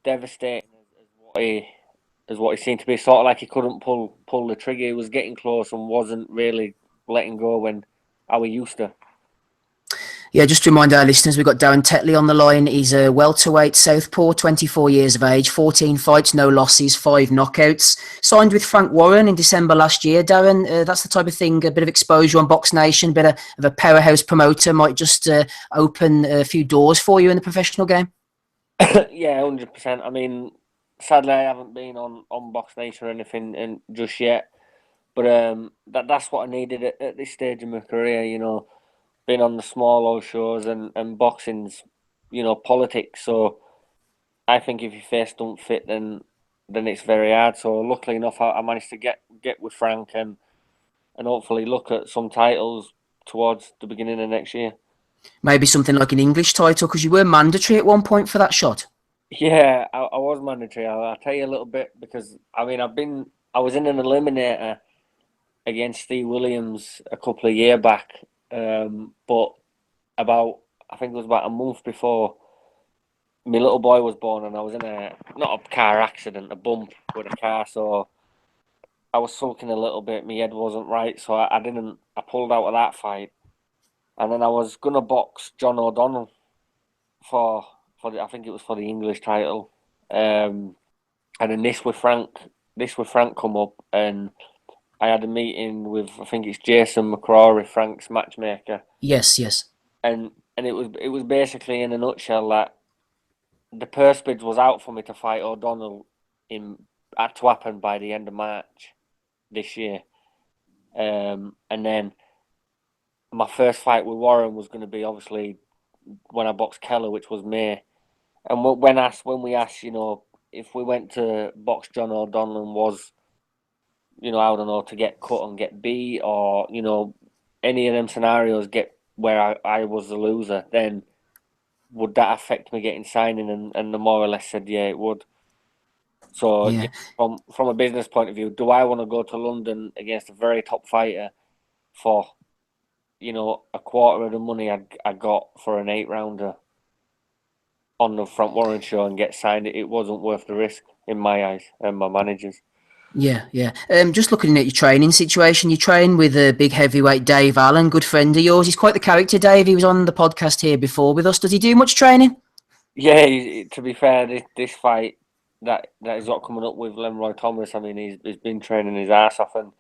devastating as what he seemed to be. Sort of like he couldn't pull the trigger. He was getting close and wasn't really letting go how he used to. Yeah, just to remind our listeners, we've got Darren Tetley on the line. He's a welterweight southpaw, 24 years of age, 14 fights, no losses, 5 knockouts. Signed with Frank Warren in December last year. Darren, that's the type of thing, a bit of exposure on Box Nation, a bit of a powerhouse promoter might just open a few doors for you in the professional game. Yeah, 100%. I mean, sadly, I haven't been on Box Nation or anything just yet. But that's what I needed at this stage of my career, been on the small old shows and boxing's, politics. So I think if your face don't fit, then it's very hard. So luckily enough, I managed to get with Frank, and and hopefully look at some titles towards the beginning of next year. Maybe something like an English title, because you were mandatory at one point for that shot. Yeah, I was mandatory. I'll tell you a little bit, because I mean I was in an eliminator against Steve Williams a couple of years back, but I think it was about a month before my little boy was born, and I was in not a car accident, a bump with a car, so I was sulking a little bit. My head wasn't right, so I pulled out of that fight, and then I was gonna box John O'Donnell for I think it was for the English title, and then this with Frank come up, and I had a meeting with, I think it's Jason McCrory, Frank's matchmaker. Yes, yes. And it was basically, in a nutshell, that the purse bid was out for me to fight O'Donnell to happen by the end of March this year. And then my first fight with Warren was going to be obviously when I boxed Keller, which was May. And when we asked, if we went to box John O'Donnell and was, I don't know, to get cut and get beat, or, any of them scenarios get where I was the loser, then would that affect me getting signing? And the more or less said, yeah, it would. So Yeah. From a business point of view, do I want to go to London against a very top fighter for, a quarter of the money I got for an 8-rounder on the Front Warren show and get signed? It wasn't worth the risk in my eyes and my managers. Yeah, yeah. Just looking at your training situation, you train with a big heavyweight Dave Allen, good friend of yours. He's quite the character, Dave. He was on the podcast here before with us. Does he do much training? Yeah, to be fair, this fight that he's got coming up with Leroy Thomas, I mean, he's been training his ass off, and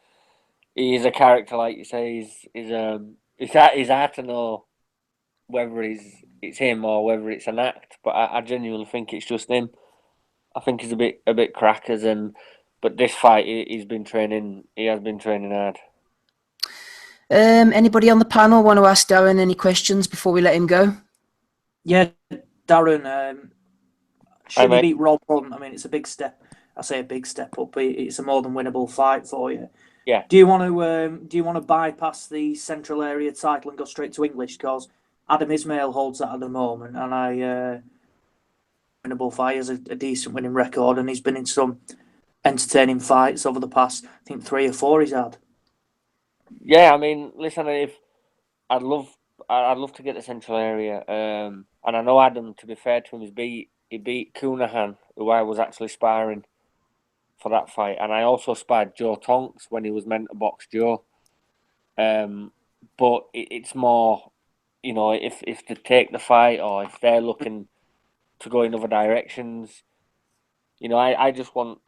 he's a character, like you say. It's hard to know whether it's him or whether it's an act, but I genuinely think it's just him. I think he's a bit crackers, but this fight he has been training hard. Anybody on the panel want to ask Darren any questions before we let him go? Yeah, Darren, should you beat Rob Hunt? I mean, it's a big step. I say a big step up, but it's a more than winnable fight for you. Yeah. Do you want to bypass the Central Area title and go straight to English? Because Adam Ismail holds that at the moment, and winnable fight has a decent winning record, and he's been in some entertaining fights over the past, I think, 3 or 4 he's had. Yeah, I mean, listen, I'd love to get the Central Area, and I know Adam, to be fair to him, he beat Cunahan, who I was actually sparring for that fight, and I also sparred Joe Tonks when he was meant to box Joe. But it's more, if to take the fight, or if they're looking to go in other directions, I just want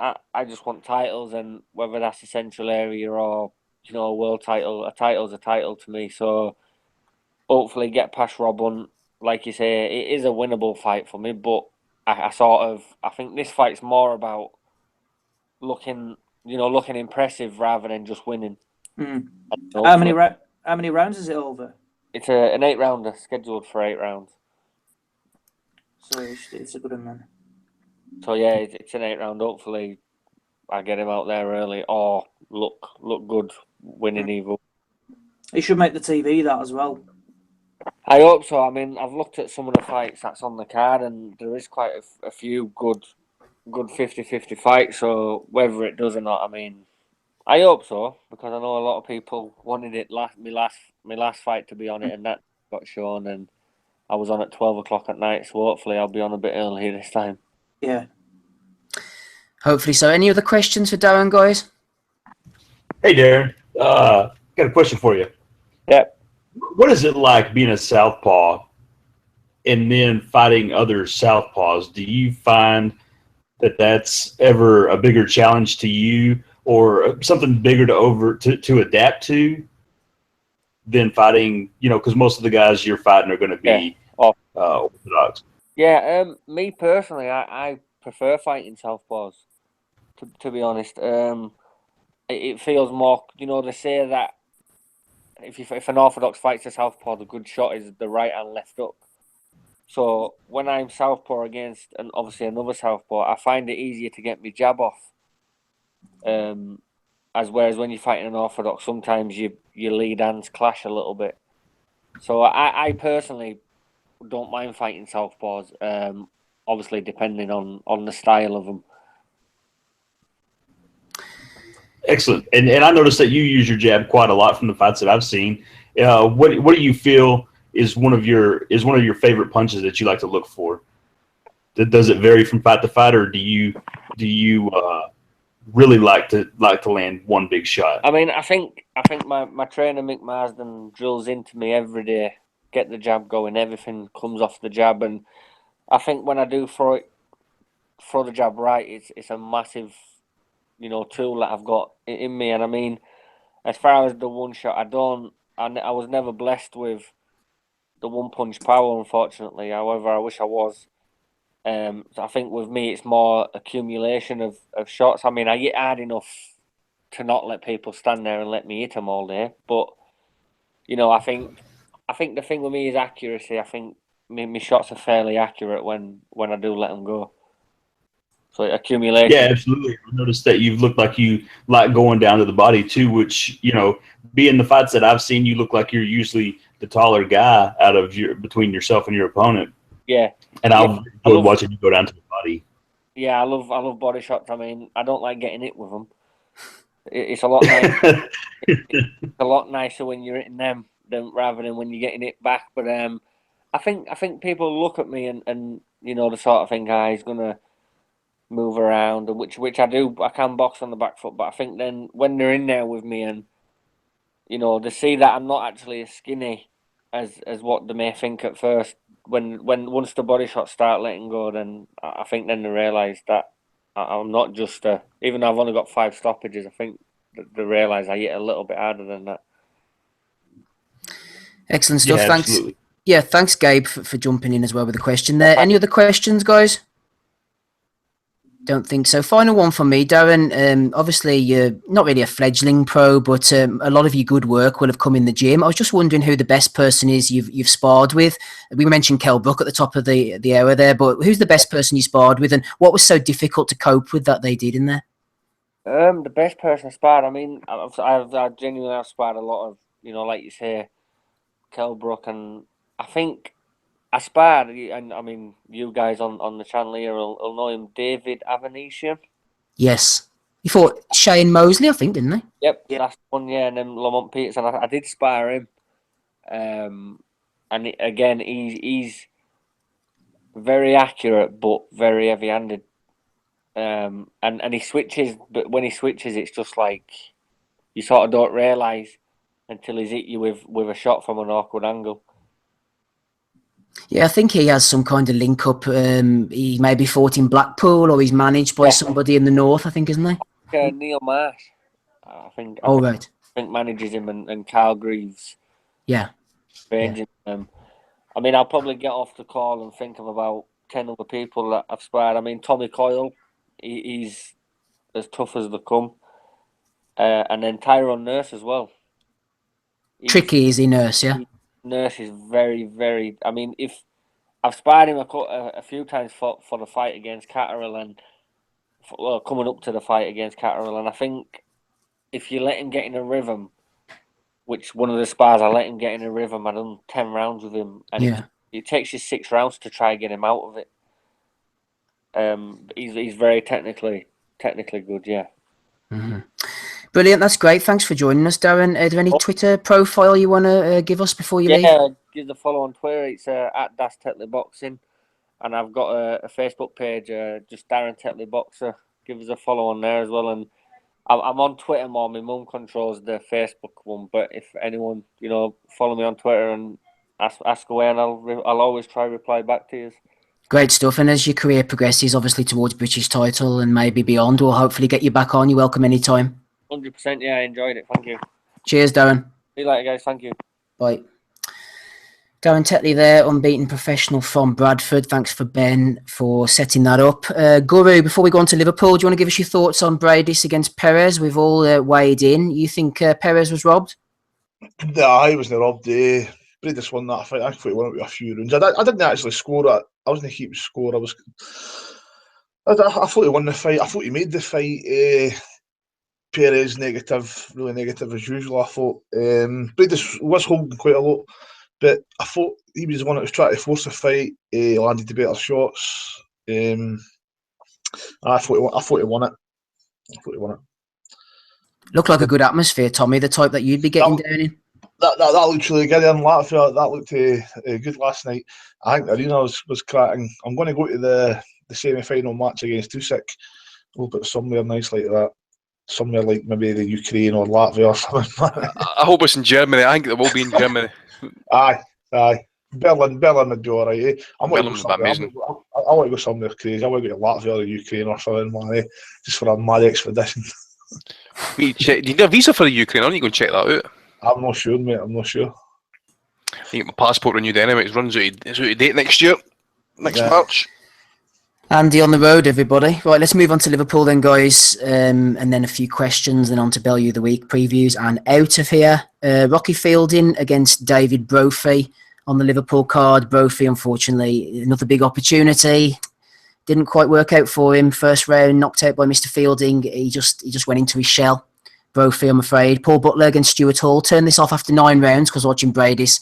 titles, and whether that's the Central Area or a world title, a title's a title to me. So hopefully get past Rob Hunt. Like you say, it is a winnable fight for me, but I think this fight's more about looking impressive rather than just winning. Mm. How many rounds is it over? It's an 8-rounder, scheduled for 8 rounds. So it's a good one then. So yeah, it's an 8-round. Hopefully, I get him out there early, or look good winning evil. He should make the TV that as well. I hope so. I mean, I've looked at some of the fights that's on the card, and there is quite a few good 50-50 fights. So whether it does or not, I mean, I hope so, because I know a lot of people wanted it my last fight to be on it, and that got shown, and I was on at 12 o'clock at night. So hopefully, I'll be on a bit earlier this time. Yeah. Hopefully so. Any other questions for Darren, guys? Hey, Darren. Got a question for you. Yeah. What is it like being a southpaw and then fighting other southpaws? Do you find that that's ever a bigger challenge to you, or something bigger to adapt to than fighting? Because most of the guys you're fighting are going to be orthodox. Yeah. Me personally, I prefer fighting southpaws. To be honest, it feels more. They say that if an orthodox fights a southpaw, the good shot is the right and left up. So when I'm southpaw against, and obviously another southpaw, I find it easier to get my jab off. whereas when you're fighting an orthodox, sometimes your lead hands clash a little bit. So I personally don't mind fighting southpaws. Obviously, depending on the style of them. Excellent. And I noticed that you use your jab quite a lot from the fights that I've seen. What do you feel is one of your favorite punches that you like to look for? Does it vary from fight to fight, or do you really like to land one big shot? I mean, I think my trainer Mick Marsden drills into me every day. Get the jab going. Everything comes off the jab, and I think when I do throw the jab right, it's a massive, tool that I've got in me. And I mean, as far as the one shot, I was never blessed with the one punch power, unfortunately. However, I wish I was. So I think with me, it's more accumulation of shots. I mean, I hit hard enough to not let people stand there and let me hit them all day. But I think the thing with me is accuracy. I think my shots are fairly accurate when I do let them go. So accumulation. Yeah, absolutely. I noticed that you've looked like you like going down to the body too, which, being the fights that I've seen, you look like you're usually the taller guy between yourself and your opponent. Yeah. And I love watching you go down to the body. Yeah, I love body shots. I mean, I don't like getting hit with them. It's a lot nicer. It's a lot nicer when you're hitting them rather than when you're getting hit back. But I think people look at me and they sort of think, he's gonna move around, which I do. I can box on the back foot, but I think then when they're in there with me and they see that I'm not actually as skinny as what they may think at first. Once the body shots start letting go, then I think then they realise that I'm not just even though I've only got 5 stoppages, I think they realise I hit a little bit harder than that. Excellent stuff. Yeah, thanks. absolutely. Yeah, thanks, Gabe, for jumping in as well with the question there. Any other questions, guys? Don't think so. Final one for me, Darren. Obviously, you're not really a fledgling pro, but a lot of your good work will have come in the gym. I was just wondering who the best person is you've sparred with. We mentioned Kell Brook at the top of the hour there, but who's the best person you sparred with, and what was so difficult to cope with that they did in there? The best person I sparred, I mean, I've genuinely sparred a lot of, like you say, Kell Brook, and I think I sparred, and I mean, you guys on the channel here will know him, David Avanesian. Yes. He fought Shane Mosley, I think, didn't he? Yep, that's one, yeah, and then Lamont Peterson. I did spar him. And again, he's very accurate, but very heavy-handed. And he switches, but when he switches, it's just like you sort of don't realise until he's hit you with a shot from an awkward angle. Yeah, I think he has some kind of link up. He maybe fought in Blackpool, or he's managed by somebody in the north, I think, isn't he? Neil Marsh, I think. Right. I think manages him, and Carl Greaves. Yeah. Ranging them. I mean, I'll probably get off the call and think of about 10 other people that I've sparred. I mean, Tommy Coyle, he's as tough as they come. And then Tyrone Nurse as well. Tricky, is he, Nurse, yeah? Nurse is very, very... I mean, if I've sparred him a few times for the fight against Catterall, and coming up to the fight against Catterall, and I think if you let him get in a rhythm, which one of the spars I let him get in a rhythm, I done 10 rounds with him, and it takes you 6 rounds to try and get him out of it. He's very technically good, yeah. Mm-hmm. Brilliant, that's great. Thanks for joining us, Darren. Are there any Twitter profile you want to give us before you leave? Yeah, give the follow on Twitter. It's at Darren Tetley Boxing, and I've got a Facebook page, just Darren Tetley Boxer. Give us a follow on there as well, and I'm on Twitter more. My mum controls the Facebook one, but if anyone, follow me on Twitter and ask away, and I'll always try to reply back to you. Great stuff. And as your career progresses, obviously towards British title and maybe beyond, we'll hopefully get you back on. You're welcome anytime. 100%. Yeah, I enjoyed it. Thank you. Cheers, Darren. See you later, guys. Thank you. Bye. Darren Tetley there, unbeaten professional from Bradford. Thanks for Ben for setting that up. Guru, before we go on to Liverpool, do you want to give us your thoughts on Breidis against Perez? We've all weighed in. You think Perez was robbed? No, he wasn't robbed. Breidis won that fight. I thought he won it with a few rounds. I didn't actually score it. I wasn't keeping score. I thought he won the fight. I thought he made the fight. Perez negative, really negative as usual. I thought Breidis was holding quite a lot, but I thought he was the one that was trying to force the fight. He landed the better shots. I thought he won it. Looked like a good atmosphere, Tommy, the type that you'd be getting down in. That looked really good in Latvia. That looked good last night. I think the arena was cracking. I'm going to go to the semi-final match against Usyk. We'll put somewhere nice like that. Somewhere like maybe the Ukraine or Latvia or something. I hope it's in Germany. I think it will be in Germany. Aye. Berlin would be alright. Eh? I want to go somewhere crazy. I want to go to Latvia or Ukraine or something, man. Just for a mad expedition. Do you need a visa for the Ukraine? I need to go and check that out. I'm not sure, mate. I'm not sure. I get my passport renewed anyway. It runs out of date next year. Next March. Andy on the road, everybody. Right, let's move on to Liverpool then, guys. And then a few questions, then on to Bellew of the Week previews and out of here. Rocky Fielding against David Brophy on the Liverpool card. Brophy, unfortunately, another big opportunity. Didn't quite work out for him. First round, knocked out by Mr. Fielding. He just went into his shell. Brophy, I'm afraid. Paul Butler against Stuart Hall. Turned this off after 9 rounds because watching Breidis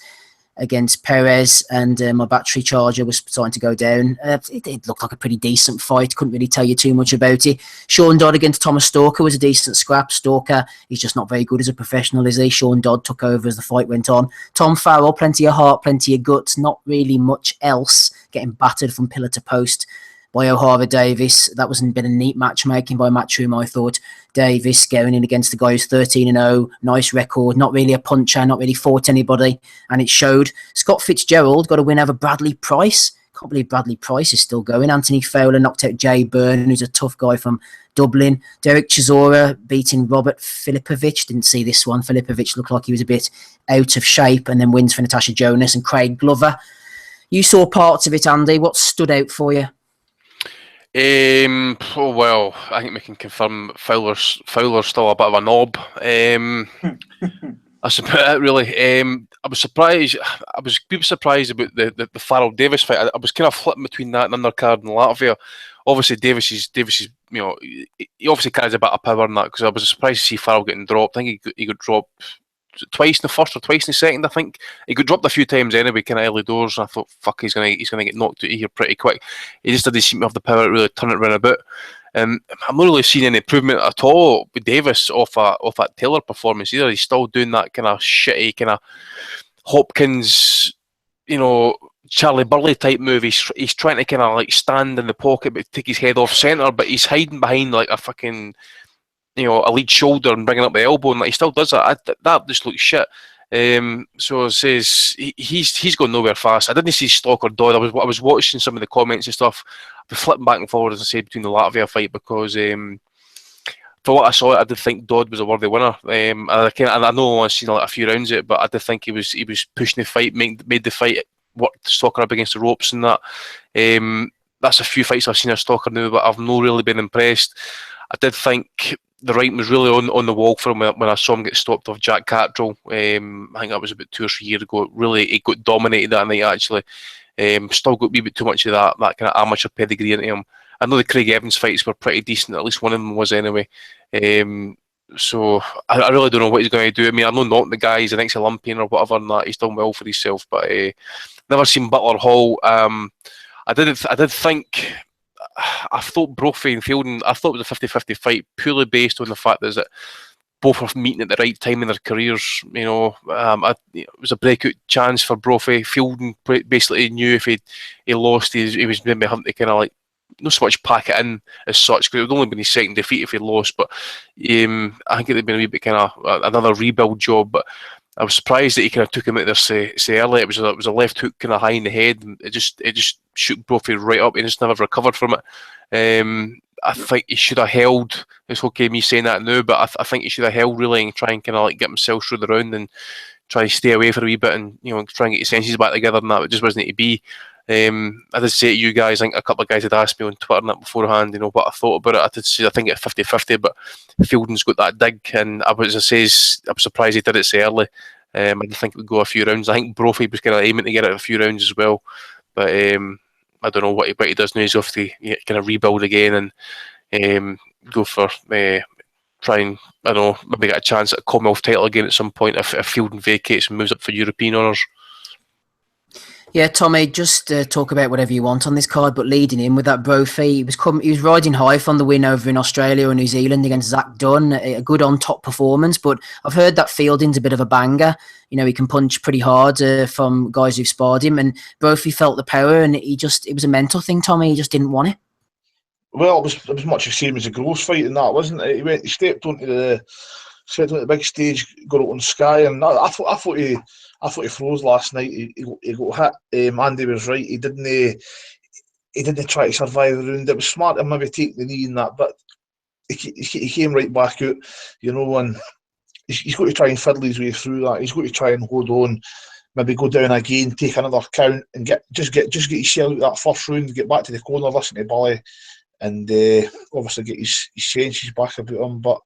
against Perez, and my battery charger was starting to go down. It looked like a pretty decent fight. Couldn't really tell you too much about it. Sean Dodd against Thomas Stalker was a decent scrap. Stalker, he's just not very good as a professional, is he? Sean Dodd took over as the fight went on. Tom Farrell, plenty of heart, plenty of guts, not really much else. Getting battered from pillar to post by O'Hara Davis. That wasn't been a neat matchmaking by Matchroom, I thought. Davis going in against the guy who's 13-0, nice record, not really a puncher, not really fought anybody, and it showed. Scott Fitzgerald got a win over Bradley Price. Can't believe Bradley Price is still going. Anthony Fowler knocked out Jay Byrne, who's a tough guy from Dublin. Derek Chisora beating Robert Filipovic. Didn't see this one. Filipovic looked like he was a bit out of shape, and then wins for Natasha Jonas and Craig Glover. You saw parts of it, Andy. What stood out for you? Well, I think we can confirm Fowler's still a bit of a knob. That's about it, really. I was surprised. I was surprised about the Farrell Davis fight. I was kind of flipping between that and undercard in Latvia. Obviously, Davis is he obviously carries a bit of power in that, because I was surprised to see Farrell getting dropped. I think he got dropped twice in the first or twice in the second. I think he got dropped a few times anyway, kind of early doors, and I thought, fuck, he's gonna get knocked out of here pretty quick. He just didn't seem to have the power to really turn it around a bit. I'm not really seeing any improvement at all with Davis off that Taylor performance either. He's still doing that kind of shitty kind of Hopkins, Charlie Burley type move. He's trying to kind of like stand in the pocket but take his head off centre, but he's hiding behind like a fucking a lead shoulder and bringing up the elbow, and like he still does that. That just looks shit. So it says he's going nowhere fast. I didn't see Stalker Dodd. I was watching some of the comments and stuff. I've been flipping back and forward, as I say, between the Latvia fight, because for what I saw, I did think Dodd was a worthy winner. And I know I've seen a few rounds of it, but I did think he was pushing the fight, made the fight work Stalker up against the ropes and that. That's a few fights I've seen of Stalker now, but I've not really been impressed. I did think the writing was really on the wall for him when I saw him get stopped off Jack Cattrall. I think that was about 2 or 3 years ago. Really, he got dominated that night, actually. Still got a wee bit too much of that kind of amateur pedigree into him. I know the Craig Evans fights were pretty decent. At least one of them was anyway. So I really don't know what he's going to do. I mean, I know not the guy. He's an ex-Olympian or whatever, and that he's done well for himself. But never seen Butler Hall. I did think. I thought Brophy and Fielding, I thought it was a 50-50 fight, purely based on the fact that both were meeting at the right time in their careers. It was a breakout chance for Brophy. Fielding basically knew if he lost, he was maybe having to kind of like, not so much pack it in as such, because it would only been his second defeat if he lost, but I think it would have been a wee bit kind of another rebuild job. But I was surprised that he kind of took him out there so early. It was a left hook kind of high in the head, and it just shook Brophy right up. He just never recovered from it. I think he should have held. It's okay me saying that now, but I think he should have held really and try and kind of like get himself through the round and try to stay away for a wee bit and try and get his senses back together. And that it just wasn't to be. I did say to you guys, I think a couple of guys had asked me on Twitter and that beforehand, what I thought about it. I did say I think it's 50-50, but Fielding's got that dig, and I was surprised he did it so early. I did think it would go a few rounds. I think Brophy was kind of aiming to get it a few rounds as well, but I don't know what he does now. He's off to kind of rebuild again and go for try and, I don't know, maybe get a chance at a Commonwealth title again at some point if Fielding vacates and moves up for European honours. Yeah, Tommy, just talk about whatever you want on this card, but leading in with that Brophy, he was riding high from the win over in Australia and New Zealand against Zach Dunn, a good on-top performance, but I've heard that Fielding's a bit of a banger. You know, he can punch pretty hard from guys who've sparred him, and Brophy felt the power, and it was a mental thing, Tommy, he just didn't want it. Well, it was much the same as the Groves fight in that, wasn't it? He stepped onto the big stage, got it on Sky, and I thought he froze last night. He got hit. Andy was right. He didn't try to survive the round. It was smart to maybe take the knee in that, but he came right back out, you know, and he's got to try and fiddle his way through that. He's got to try and hold on, maybe go down again, take another count, and get his shell out that first round, get back to the corner, listen to Billy, and obviously get his senses back about him. But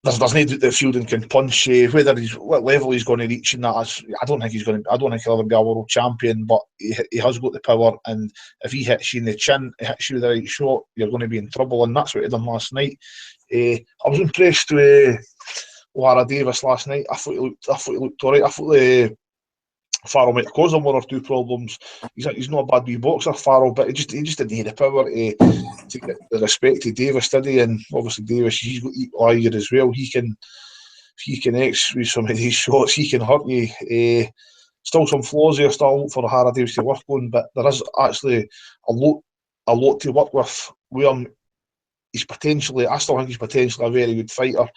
there's no doubt that Fielding can punch. What level he's going to reach in that, I don't think he'll ever be a world champion. But he has got the power, and if he hits you in the chin, he hits you with the right shot, you're going to be in trouble, and that's what he done last night. I was impressed with O'Hara Davis last night. I thought he looked alright. I thought Farrell might cause him one or two problems. He's not a bad wee boxer, Farrell, but he just didn't have the power to get the respect to Davis, did he? And obviously Davis, he's got equaliser as well. He can X with some of these shots. He can hurt you. Still some flaws there, still for O'Hara Davis to work on, but there is actually a lot to work with him. I still think he's potentially a very good fighter.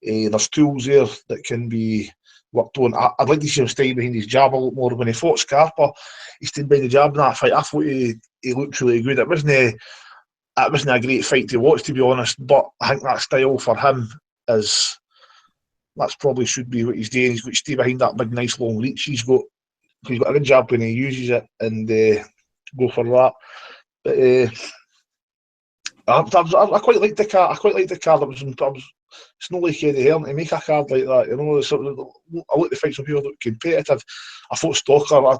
There's tools there that can be worked on. I'd like to see him stay behind his jab a lot more. When he fought Scarpa, he stayed behind the jab in that fight. I thought he looked really good. It wasn't a great fight to watch, to be honest, but I think that style for him that's probably should be what he's doing. He's got to stay behind that big, nice, long reach. He's got a good jab when he uses it, and go for that. But I quite like the card. It's not like Eddie Hearn to make a card like that, you know. I like the fight some people that are competitive. I thought Stalker, I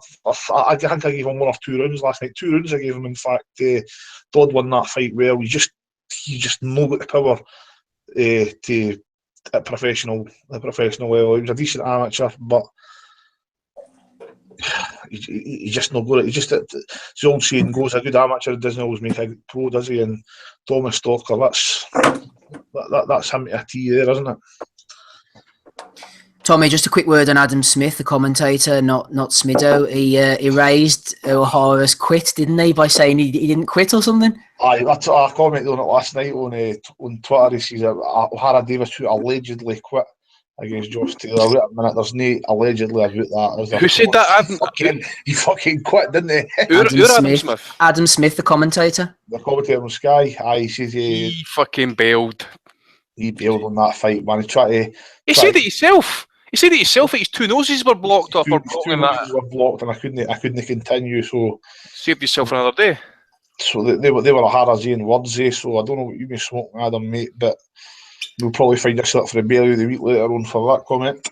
think I gave him 1 or 2 rounds last night. 2 rounds I gave him, in fact. Dodd won that fight well. He just no got the power to at professional level. He was a decent amateur, but he just not good. He just, the old saying goes, a good amateur doesn't always make a good pro, does he? And Thomas Stalker, that's him to a T there, isn't it? Tommy, just a quick word on Adam Smith, the commentator, not Smido. He raised O'Hara's quit, didn't he, by saying he didn't quit or something? I commented on it last night on Twitter. He says O'Hara Davis, who allegedly quit against Josh Taylor. Wait a minute, there's no allegedly about that. Who said that? He fucking quit, didn't he? Adam Smith. Adam Smith, the commentator. The commentator on Sky. He says he fucking bailed. He bailed on that fight, man. He tried to. He said it himself. He said it himself that his 2 noses were blocked off. His 2 noses were blocked, and I couldn't continue. So saved yourself another day. So they were O'Hara's own words, so I don't know what you've been smoking, Adam, mate, but we'll probably find yourself for a belly the week later on for that comment.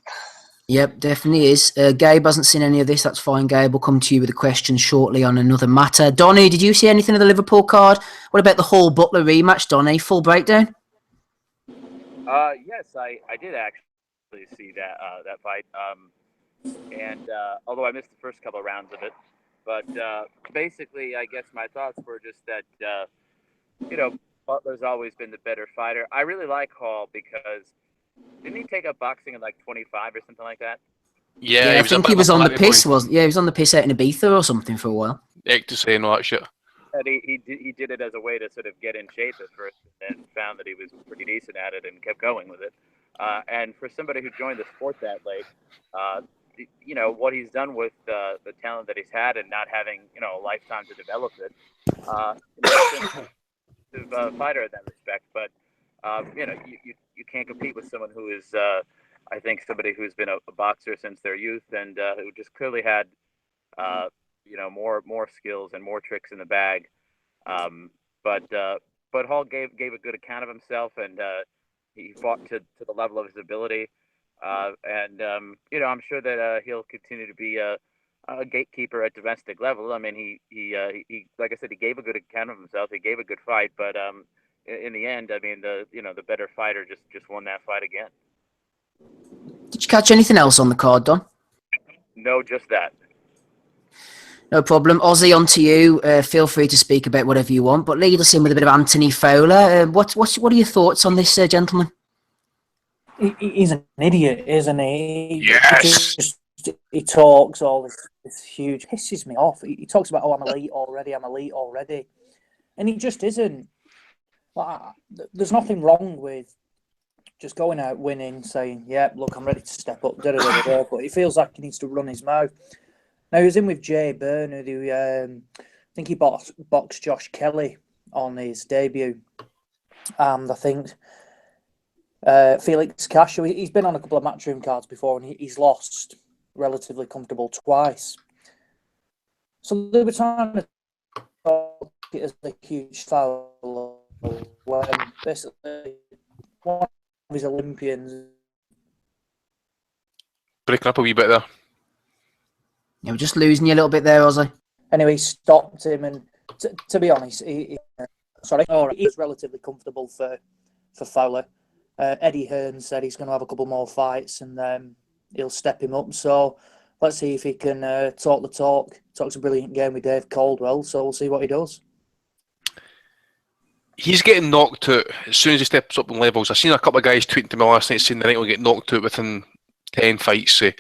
Yep, definitely is. Gabe hasn't seen any of this. That's fine, Gabe. We'll come to you with a question shortly on another matter. Donny, did you see anything of the Liverpool card? What about the Hall-Butler rematch, Donny? Full breakdown? Yes, I did actually see that fight. And although I missed the first couple of rounds of it, but basically, I guess my thoughts were just that, Butler's always been the better fighter. I really like Hall because didn't he take up boxing at like 25 or something like that? Yeah, I think he was on the piss. He was on the piss out in Ibiza or something for a while. Ecstasy and all that shit. And he did it as a way to sort of get in shape at first, and then found that he was pretty decent at it and kept going with it. And for somebody who joined the sport that late, what he's done with the talent that he's had and not having a lifetime to develop it, a fighter in that respect. But you can't compete with someone who is I think somebody who's been a boxer since their youth and who just clearly had more skills and more tricks in the bag. But Hall gave a good account of himself, and he fought to the level of his ability. I'm sure that he'll continue to be a gatekeeper at domestic level. I mean, he like I said, he gave a good account of himself. He gave a good fight, but in the end, I mean, the better fighter just won that fight again. Did you catch anything else on the card, Don? No, just that. No problem. Ozzy, on to you. Feel free to speak about whatever you want, but lead us in with a bit of Anthony Fowler. What are your thoughts on this gentleman? He's an idiot, isn't he? Yes. He talks all this huge, pisses me off. He talks about, oh, I'm elite already. And he just isn't. Like, there's nothing wrong with just going out winning, saying, yeah, look, I'm ready to step up, but he feels like he needs to run his mouth. Now, he was in with Jay Byrne, who I think he boxed Josh Kelly on his debut. And I think Felix Cascio, he's been on a couple of matchroom cards before, and he's lost relatively comfortable twice. So they were trying to talk it as a huge foul when basically one of his Olympians. Breaking up a wee bit there. Yeah, we're just losing you a little bit there, Ozzy. Anyway, stopped him, and to be honest, he was relatively comfortable for Fowler. Eddie Hearn said he's going to have a couple more fights, and he'll step him up. So let's see if he can talk the talk. Talks a brilliant game with Dave Caldwell, so we'll see what he does. He's getting knocked out as soon as he steps up in levels. I've seen a couple of guys tweeting to me last night saying that he'll get knocked out within 10 fights. So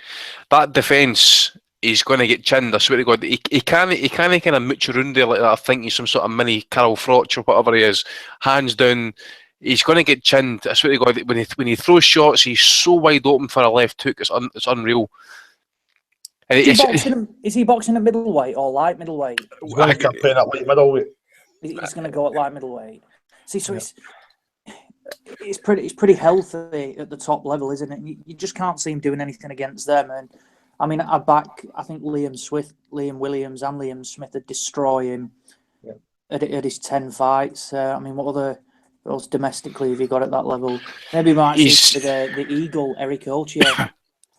that defence is going to get chinned. I swear to God, he can't kind of mooch around there like that. I think he's some sort of mini Carol Froch or whatever he is. Hands down, he's going to get chinned. I swear to God, when he throws shots, he's so wide open for a left hook. It's unreal. And Is he boxing at middleweight or light middleweight? He's going to campaign at light middleweight. He's going to go at light middleweight. See, so it's pretty healthy at the top level, isn't it? You just can't see him doing anything against them. And I mean, I think Liam Williams and Liam Smith would destroy him at his 10 fights. I mean, what other else domestically have you got at that level? Maybe might see the Eagle, Eric Ochier.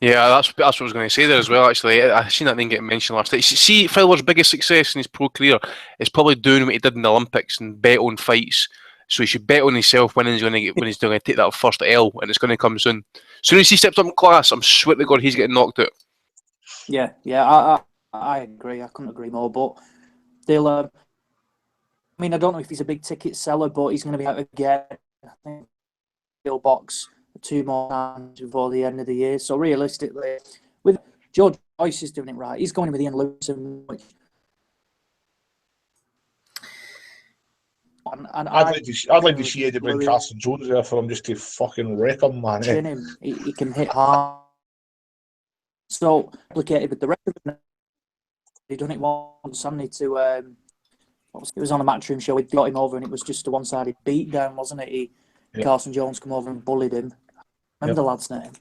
Yeah, that's what I was going to say there as well, actually. I seen that name get mentioned last night. See, Fowler's biggest success in his pro career is probably doing what he did in the Olympics and bet on fights. So he should bet on himself when he's going to take that first L, and it's going to come soon. As soon as he steps up in class, I'm swear to God he's getting knocked out. Yeah, I agree. I couldn't agree more. But they'll. I mean, I don't know if he's a big ticket seller, but he's going to be out again. I think he'll box 2 more times before the end of the year. So realistically, with George Joyce is doing it right. He's going with Ian Lewison. I'd like to see Eddie bring Carson Jones there for him just to fucking wreck him, man. Chin him. He can hit hard. So complicated with the rest of them. He done it once, hadn't he? It was on a matchroom show. He got him over, and it was just a one-sided beatdown, wasn't it? Carson Jones come over and bullied him. Remember the lad's name?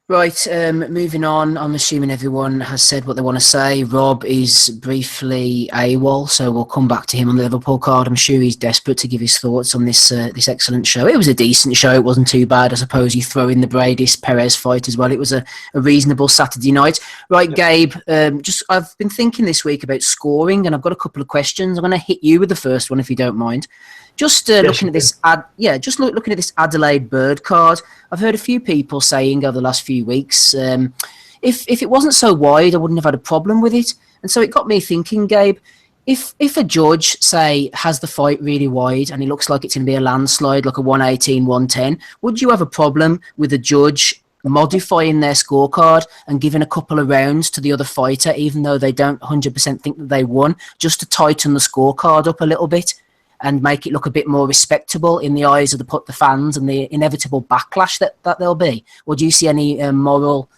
Right, moving on. I'm assuming everyone has said what they want to say. Rob is briefly AWOL, so we'll come back to him on the Liverpool card. I'm sure he's desperate to give his thoughts on this excellent show. It was a decent show. It wasn't too bad. I suppose you throw in the Briedis-PEREZ fight as well. It was a reasonable Saturday night. Right, Gabe, I've been thinking this week about scoring, and I've got a couple of questions. I'm going to hit you with the first one, if you don't mind. Just looking at this, looking at this Adelaide Bird card, I've heard a few people saying over the last few weeks, if it wasn't so wide, I wouldn't have had a problem with it. And so it got me thinking, Gabe, if a judge, say, has the fight really wide and it looks like it's going to be a landslide, like a 118, 110, would you have a problem with a judge modifying their scorecard and giving a couple of rounds to the other fighter, even though they don't 100% think that they won, just to tighten the scorecard up a little bit and make it look a bit more respectable in the eyes of the fans and the inevitable backlash that there'll be? Or do you see any moral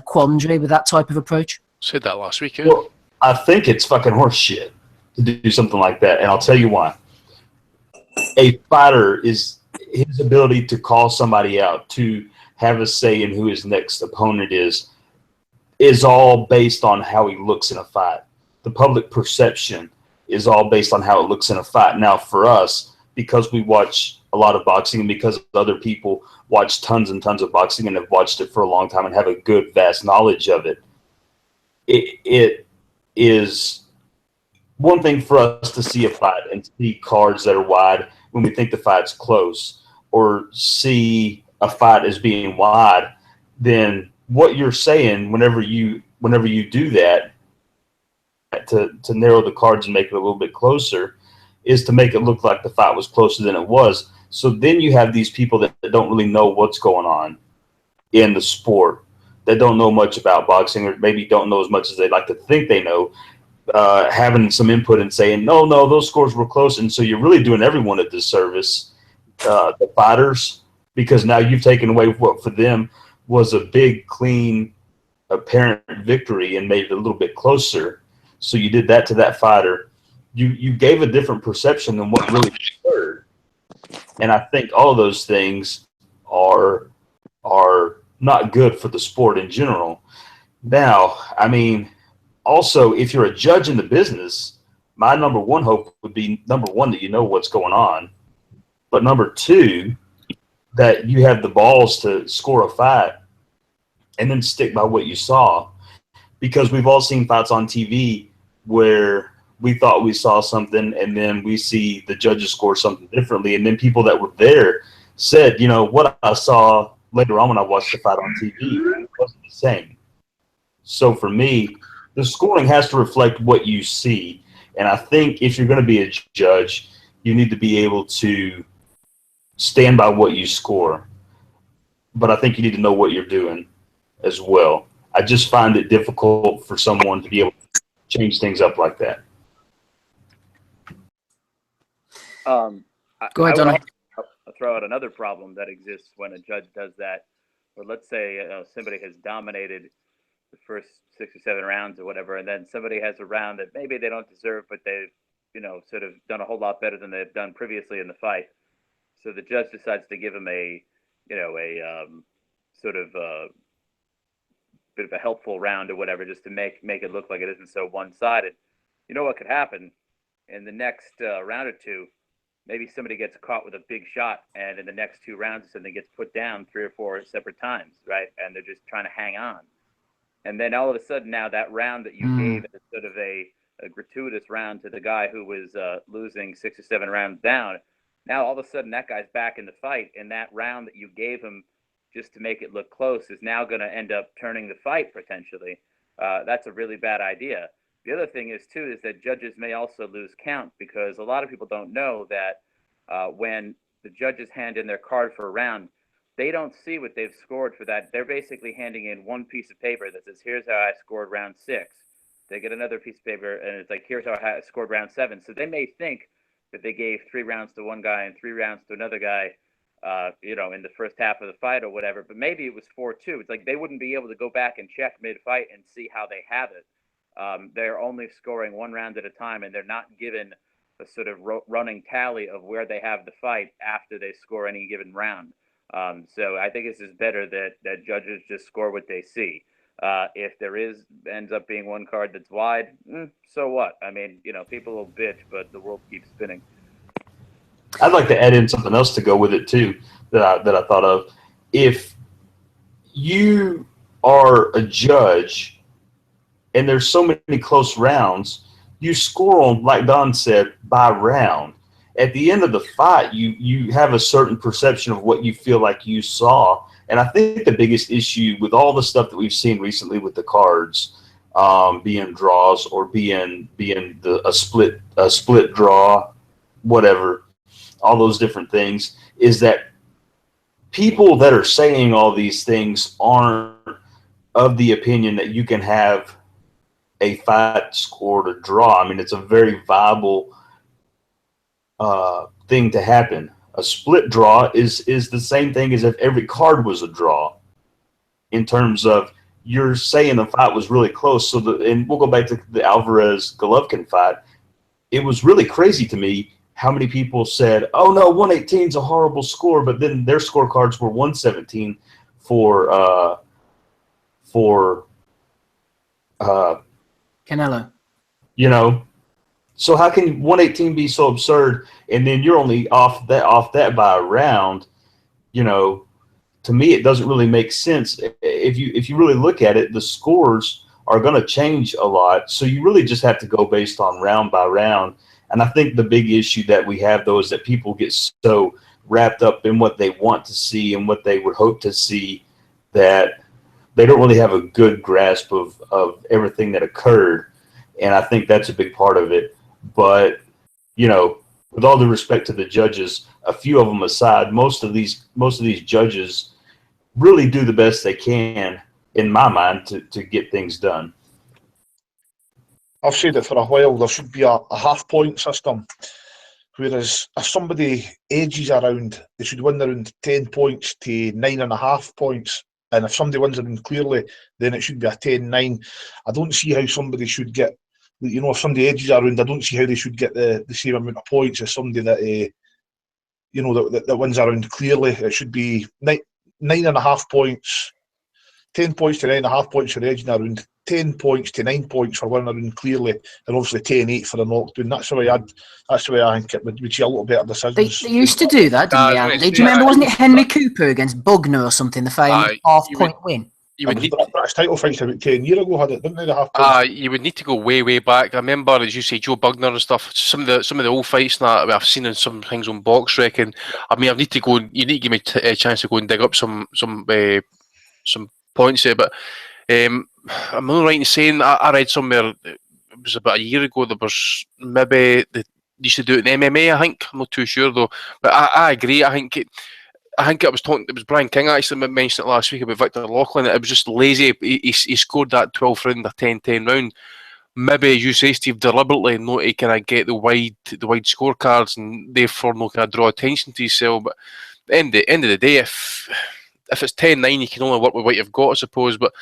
quandary with that type of approach? Said that last week, Well, I think it's fucking horse shit to do something like that, and I'll tell you why. A fighter is his ability to call somebody out, to have a say in who his next opponent is all based on how he looks in a fight. The public perception is all based on how it looks in a fight. Now, for us, because we watch a lot of boxing and because other people watch tons and tons of boxing and have watched it for a long time and have a good, vast knowledge of it, it is one thing for us to see a fight and see cards that are wide when we think the fight's close, or see a fight as being wide, then what you're saying whenever you do that to narrow the cards and make it a little bit closer is to make it look like the fight was closer than it was. So then you have these people that don't really know what's going on in the sport, that don't know much about boxing, or maybe don't know as much as they'd like to think they know, having some input and saying, no, those scores were close. And so you're really doing everyone a disservice, the fighters, because now you've taken away what for them was a big, clean, apparent victory and made it a little bit closer. So you did that to that fighter. You gave a different perception than what really occurred. And I think all of those things are not good for the sport in general. Now, I mean, also, if you're a judge in the business, my number one hope would be, number one, that you know what's going on. But number two, that you have the balls to score a fight and then stick by what you saw. Because we've all seen fights on TV where we thought we saw something and then we see the judges score something differently. And then people that were there said, what I saw later on when I watched the fight on TV wasn't the same. So for me, the scoring has to reflect what you see. And I think if you're going to be a judge, you need to be able to stand by what you score. But I think you need to know what you're doing as well. I just find it difficult for someone to be able to change things up like that. Go ahead, Donnie. I'll throw out another problem that exists when a judge does that. Or let's say somebody has dominated the first 6 or 7 rounds or whatever, and then somebody has a round that maybe they don't deserve, but they've sort of done a whole lot better than they've done previously in the fight. So the judge decides to give them a sort of bit of a helpful round or whatever, just to make it look like it isn't so one-sided. You know what could happen in the next round or two? Maybe somebody gets caught with a big shot, and in the next 2 rounds, something gets put down 3 or 4 separate times, right? And they're just trying to hang on. And then all of a sudden, now that round that you gave as sort of a gratuitous round to the guy who was losing 6 or 7 rounds down, now all of a sudden that guy's back in the fight, and that round that you gave him just to make it look close is now going to end up turning the fight potentially. That's a really bad idea. The other thing is that judges may also lose count, because a lot of people don't know that when the judges hand in their card for a round, they don't see what they've scored for that. They're basically handing in one piece of paper that says, here's how I scored round 6. They get another piece of paper and it's like, here's how I scored round 7. So they may think that they gave 3 rounds to one guy and 3 rounds to another guy, in the first half of the fight or whatever, but maybe it was 4-2. It's like they wouldn't be able to go back and check mid-fight and see how they have it. They're only scoring 1 round at a time, and they're not given a sort of running tally of where they have the fight after they score any given round. So I think it's just better that judges just score what they see. If there ends up being one card that's wide, so what? I mean, people will bitch, but the world keeps spinning. I'd like to add in something else to go with it too that I thought of. If you are a judge and there's so many close rounds, you score them, like Don said, by round. At the end of the fight, you have a certain perception of what you feel like you saw. And I think the biggest issue with all the stuff that we've seen recently with the cards being draws or being a split draw, whatever, all those different things, is that people that are saying all these things aren't of the opinion that you can have a fight scored a draw. I mean, it's a very viable thing to happen. A split draw is the same thing as if every card was a draw, in terms of you're saying the fight was really close. And we'll go back to the Alvarez-Golovkin fight. It was really crazy to me how many people said, oh no, 118 is a horrible score, but then their scorecards were 117 for Canelo. So how can 118 be so absurd, and then you're only off that by a round? To me, it doesn't really make sense. If you really look at it, the scores are going to change a lot. So you really just have to go based on round by round. And I think the big issue that we have, though, is that people get so wrapped up in what they want to see and what they would hope to see that they don't really have a good grasp of everything that occurred. And I think that's a big part of it. But, you know, with all due respect to the judges, a few of them aside, most of these judges really do the best they can, in my mind, to get things done. I've said it for a while, there should be a half-point system, whereas if somebody edges around, they should win around 10 points to 9.5 points. And if somebody wins around clearly, then it should be a 10-9. I don't see how somebody should get, you know, if somebody edges around, I don't see how they should get the same amount of points as somebody that, you know, that wins around clearly. It should be 9.5 points, 10 points to 9.5 points for edging around, 10 points to 9 points for winning around clearly, and obviously 10-8 for the knockdown. That's the way I think it would see a little better decisions. They used to do that, didn't they, Andy? Do you remember, wasn't it Henry Cooper against Bugner or something, the famous half-point win? British title fights about 10 years ago had it, didn't they? The half points. You would need to go way back. I remember, as you say, Joe Bugner and stuff. Some of the old fights that I've seen in some things on Box Rec, and I mean, I need to go. You need to give me a chance to go and dig up some points there. But I'm not right in saying I read somewhere it was about a year ago. There was maybe they used to do it in MMA. I think I'm not too sure though. But I agree. I think it was Brian King actually mentioned it last week about Victor Loughlin. It was just lazy. He scored that 12th round, a 10-10 round. Maybe, as you say, Steve, deliberately not to kind of get the wide scorecards and therefore not kind of draw attention to himself. But at the end of the day, if it's 10-9, you can only work with what you've got, I suppose. But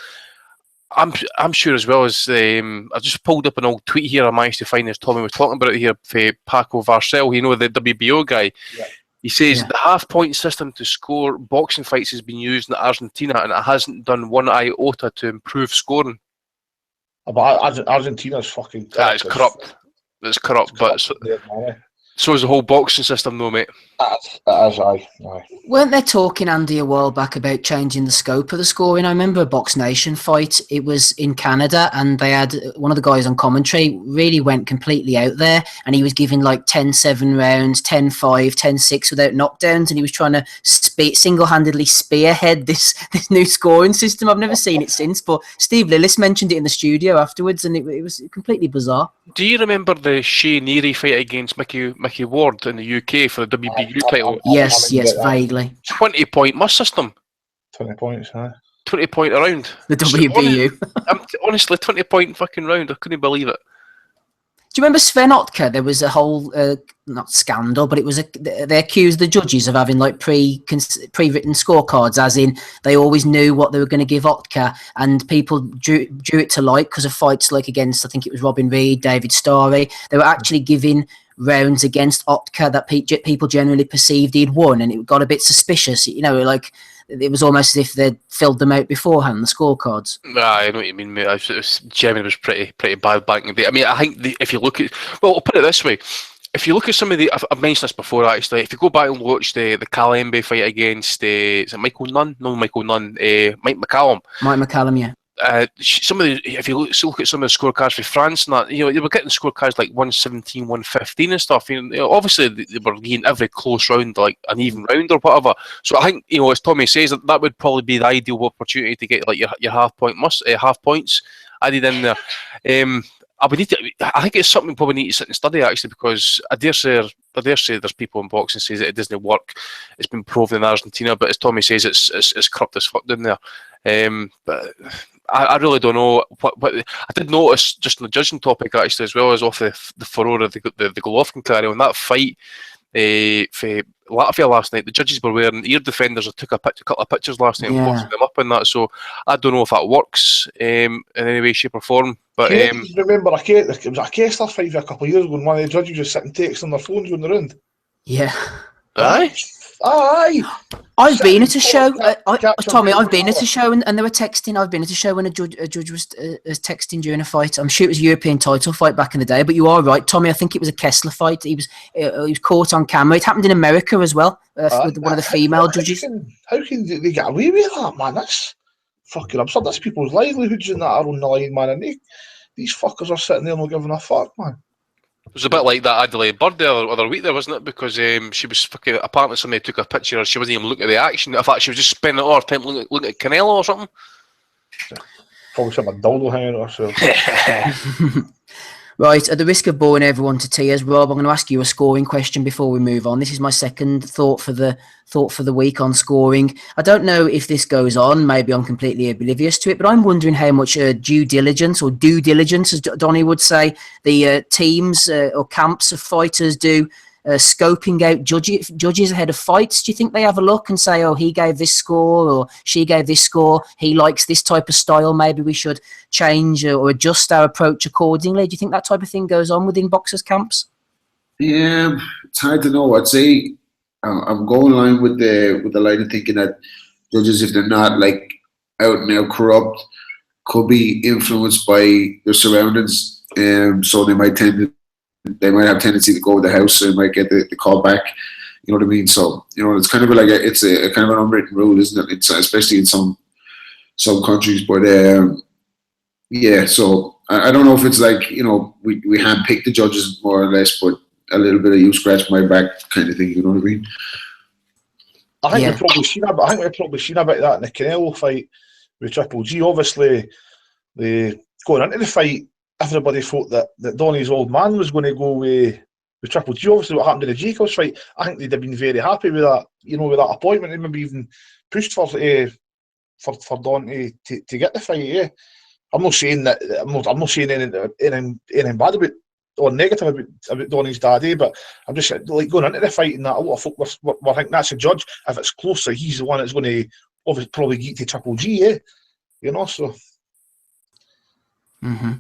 I'm sure as well as I just pulled up an old tweet here. I managed to find this. Tommy was talking about it here for Paco Varcel. You know, the WBO guy. Yeah. He says the half-point system to score boxing fights has been used in Argentina and it hasn't done one iota to improve scoring. But Argentina's fucking corrupt. It's corrupt. It's corrupt, but so is the whole boxing system, though, mate. That is, aye. Weren't they talking, Andy, a while back about changing the scope of the scoring? I remember a Box Nation fight. It was in Canada, and they had one of the guys on commentary really went completely out there, and he was giving like 10-7 rounds, 10-5, 10-6 without knockdowns, and he was trying to single-handedly spearhead this new scoring system. I've never seen it since, but Steve Lillis mentioned it in the studio afterwards, and it was completely bizarre. Do you remember the Shea Neary fight against Mickey Ward in the UK for the WBU title? Yes, vaguely. 20-point must system. 20 points, huh? 20-point round. The WBU. Honestly, 20-point fucking round. I couldn't believe it. Do you remember Sven Otka? There was a whole, not scandal, but it was they accused the judges of having like pre-written scorecards, as in they always knew what they were going to give Otka, and people drew it to light because of fights like against, I think it was Robin Reed, David Starry. They were actually giving rounds against Otka that people generally perceived he'd won, and it got a bit suspicious. You know, like it was almost as if they'd filled them out beforehand, the scorecards. I know what you mean, mate. Germany was pretty bad back in the day. I mean, I think if you look at, well, I'll put it this way. If you look at some of the, I've mentioned this before actually, if you go back and watch the Kalembe fight against, is it Michael Nunn? No, Michael Nunn, Mike McCallum. Mike McCallum, yeah. Some of the, if you look at some of the scorecards for France and that, you know, they were getting scorecards like 117, 115 and stuff. You know, obviously they were getting every close round like an even round or whatever. So I think, you know, as Tommy says, that would probably be the ideal opportunity to get like your half points added in there. I think it's something we probably need to sit and study actually, because I dare say there's people in boxing says that it doesn't work. It's been proven in Argentina, but as Tommy says, it's corrupt as fuck down there. But I really don't know what I did notice just on the judging topic actually, as well as off the furore of the Golovkin carry on that fight for Latvia last night. The judges were wearing ear defenders. I took a couple of pictures last night and posted them up in that. So I don't know if that works in any way, shape or form. But remember, it was a Kessler fight a couple of years ago, and one of the judges was sitting texting their phones when they're in. Yeah. Aye. I've been at a show, Tommy. I've been at a show and they were texting. I've been at a show when a judge was texting during a fight. I'm sure it was a European title fight back in the day. But you are right, Tommy. I think it was a Kessler fight. He was caught on camera. It happened in America as well with one of the female judges. How can they get away with that, man? fucking absurd. That's people's livelihoods and that are on the line, man. And these fuckers are sitting there not giving a fuck, man. It was a bit like that Adelaide Bird the other week there, wasn't it? Because she was fucking, apparently somebody took a picture, she wasn't even looking at the action. In fact, she was just spending all her time looking at Canelo or something. Probably something a dildo hanging out herself. Right, at the risk of boring everyone to tears, Rob, I'm going to ask you a scoring question before we move on. This is my second thought for the week on scoring. I don't know if this goes on. Maybe I'm completely oblivious to it, but I'm wondering how much due diligence, as Donny would say, the teams or camps of fighters do. Scoping out judges ahead of fights. Do you think they have a look and say, oh, he gave this score or she gave this score, he likes this type of style, maybe we should change or adjust our approach accordingly? Do you think that type of thing goes on within boxers' camps? Yeah, it's hard to know. I'd say I'm going along with the line of thinking that judges, if they're not like out and out corrupt, could be influenced by their surroundings, so they might have tendency to go with the house and might get the call back. You know what I mean? So it's kind of like it's a kind of an unwritten rule, isn't it? It's especially in some countries. But yeah, so I don't know if it's like we handpick the judges more or less, but a little bit of you scratch my back kind of thing. You know what I mean? I think we've probably seen a bit of that in the Canelo fight with Triple G. Obviously, going into the fight, everybody thought that Donny's old man was going to go with Triple G. Obviously, what happened in the Jacobs fight, I think they'd have been very happy with that. With that appointment, they maybe even pushed for Donny to get the fight. Yeah, I'm not saying that. I'm not saying anything bad about or negative about Donny's daddy, but I'm just like going into the fight and that. A lot of folk were thinking that's a judge. If it's closer, he's the one that's going to obviously probably get to Triple G. Yeah, so. Mm-hmm.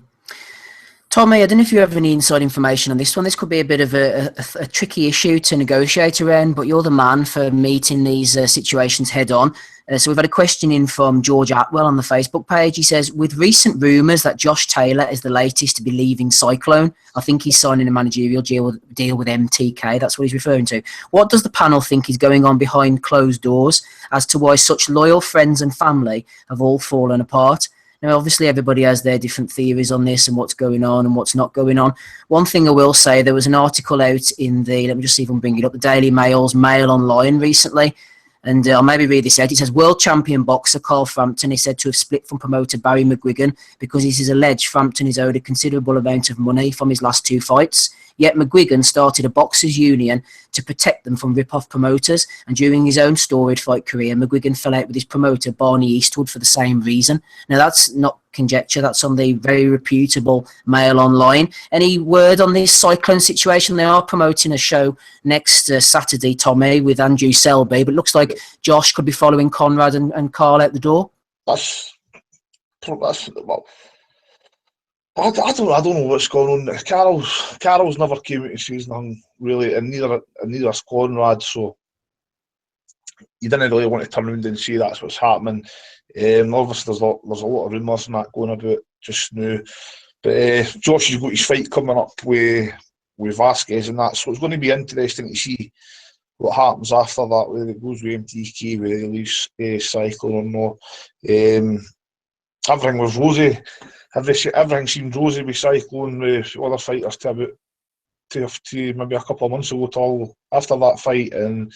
Tommy, I don't know if you have any inside information on this one. This could be a bit of a tricky issue to negotiate around, but you're the man for meeting these situations head on. So we've had a question in from George Atwell on the Facebook page. He says, with recent rumours that Josh Taylor is the latest to be leaving Cyclone, I think he's signing a managerial deal with MTK. That's what he's referring to. What does the panel think is going on behind closed doors as to why such loyal friends and family have all fallen apart? Now, obviously, everybody has their different theories on this and what's going on and what's not going on. One thing I will say, there was an article out in let me just see if I can bring it up, the Daily Mail's Mail Online recently, and I'll maybe read this out. It says, world champion boxer Carl Frampton is said to have split from promoter Barry McGuigan because it is alleged Frampton is owed a considerable amount of money from his last two fights. Yet McGuigan started a boxers' union to protect them from rip-off promoters, and during his own storied fight career, McGuigan fell out with his promoter Barney Eastwood for the same reason. Now, that's not conjecture, that's on the very reputable Mail Online. Any word on this Cyclone situation? They are promoting a show next Saturday, Tommy, with Andrew Selby, but it looks like Josh could be following Conrad and Carl out the door. Well, I don't know what's going on. Carol's never came out and says nothing really, and neither has Conrad. So you didn't really want to turn around and say that's what's happening. Obviously, there's a lot of rumours and that going about just now. But Josh has got his fight coming up with Vasquez and that, so it's going to be interesting to see what happens after that, whether it goes with MTK, whether they leave Cyclone or not. Everything was rosy. Everything seemed rosy with Cyclone with other fighters to maybe a couple of months ago till after that fight, and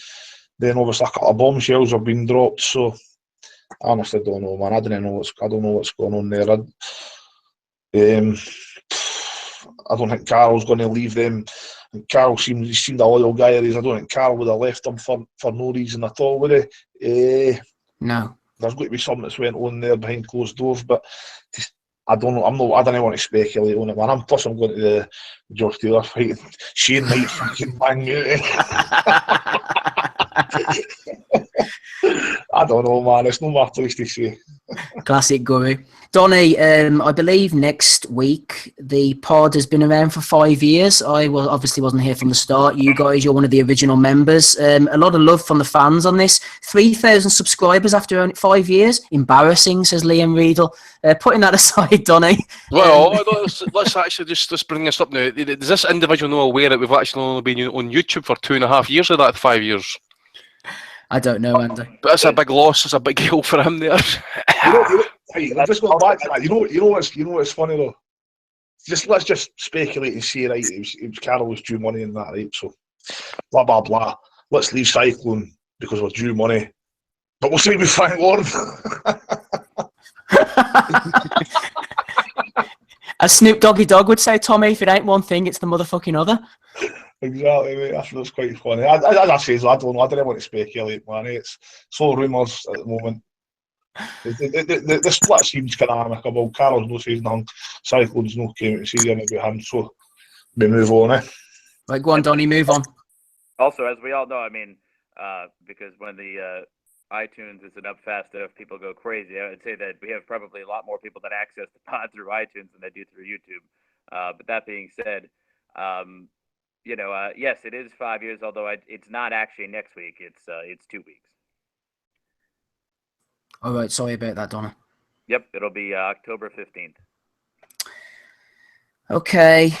then obviously a couple of bombshells have been dropped. So I honestly don't know, man. I don't know what's going on there. I don't think Carl's going to leave them. Carl seemed a loyal guy. I don't think Carl would have left them for no reason at all, would he? No. There's got to be something that's went on there behind closed doors, but I don't know. I don't want to speculate on it, man. I'm going to the Josh Taylor fight. Shane might fucking bang me. I don't know, man. It's not my place to say. Classic Guru. Donny, I believe next week the pod has been around for 5 years. I obviously wasn't here from the start. You guys, you're one of the original members. A lot of love from the fans on this. 3,000 subscribers after only 5 years. Embarrassing, says Liam Riedel. Putting that aside, Donny. Well, let's actually just bring this up now. Does this individual know aware that we've actually only been on YouTube for 2.5 years of that 5 years? I don't know, Andy. But that's a big loss. It's a big deal for him there. Hey, let's go back to that. You know what's funny though. Let's just speculate and see, right? It was Carroll was due money in that, right? So, blah blah blah. Let's leave cycling because we're due money, but we'll see with Frank Warren. As Snoop Doggy Dogg would say, Tommy, if it ain't one thing, it's the motherfucking other. Exactly, mate. That's quite funny. As I say, I don't know. I don't want to speculate, man. It's all rumours at the moment. The split seems kind of amicable. Carroll's no saying nothing. Cyclone's no came to see anything about him, so we move on, eh? Right, go on, Donny, move on. Also, as we all know, I mean, because when the iTunes isn't up fast enough, people go crazy. I would say that we have probably a lot more people that access the pod through iTunes than they do through YouTube. But that being said, yes, it is 5 years, although it's not actually next week. It's 2 weeks. All right, sorry about that, Donna. Yep, it'll be October 15th. Okay,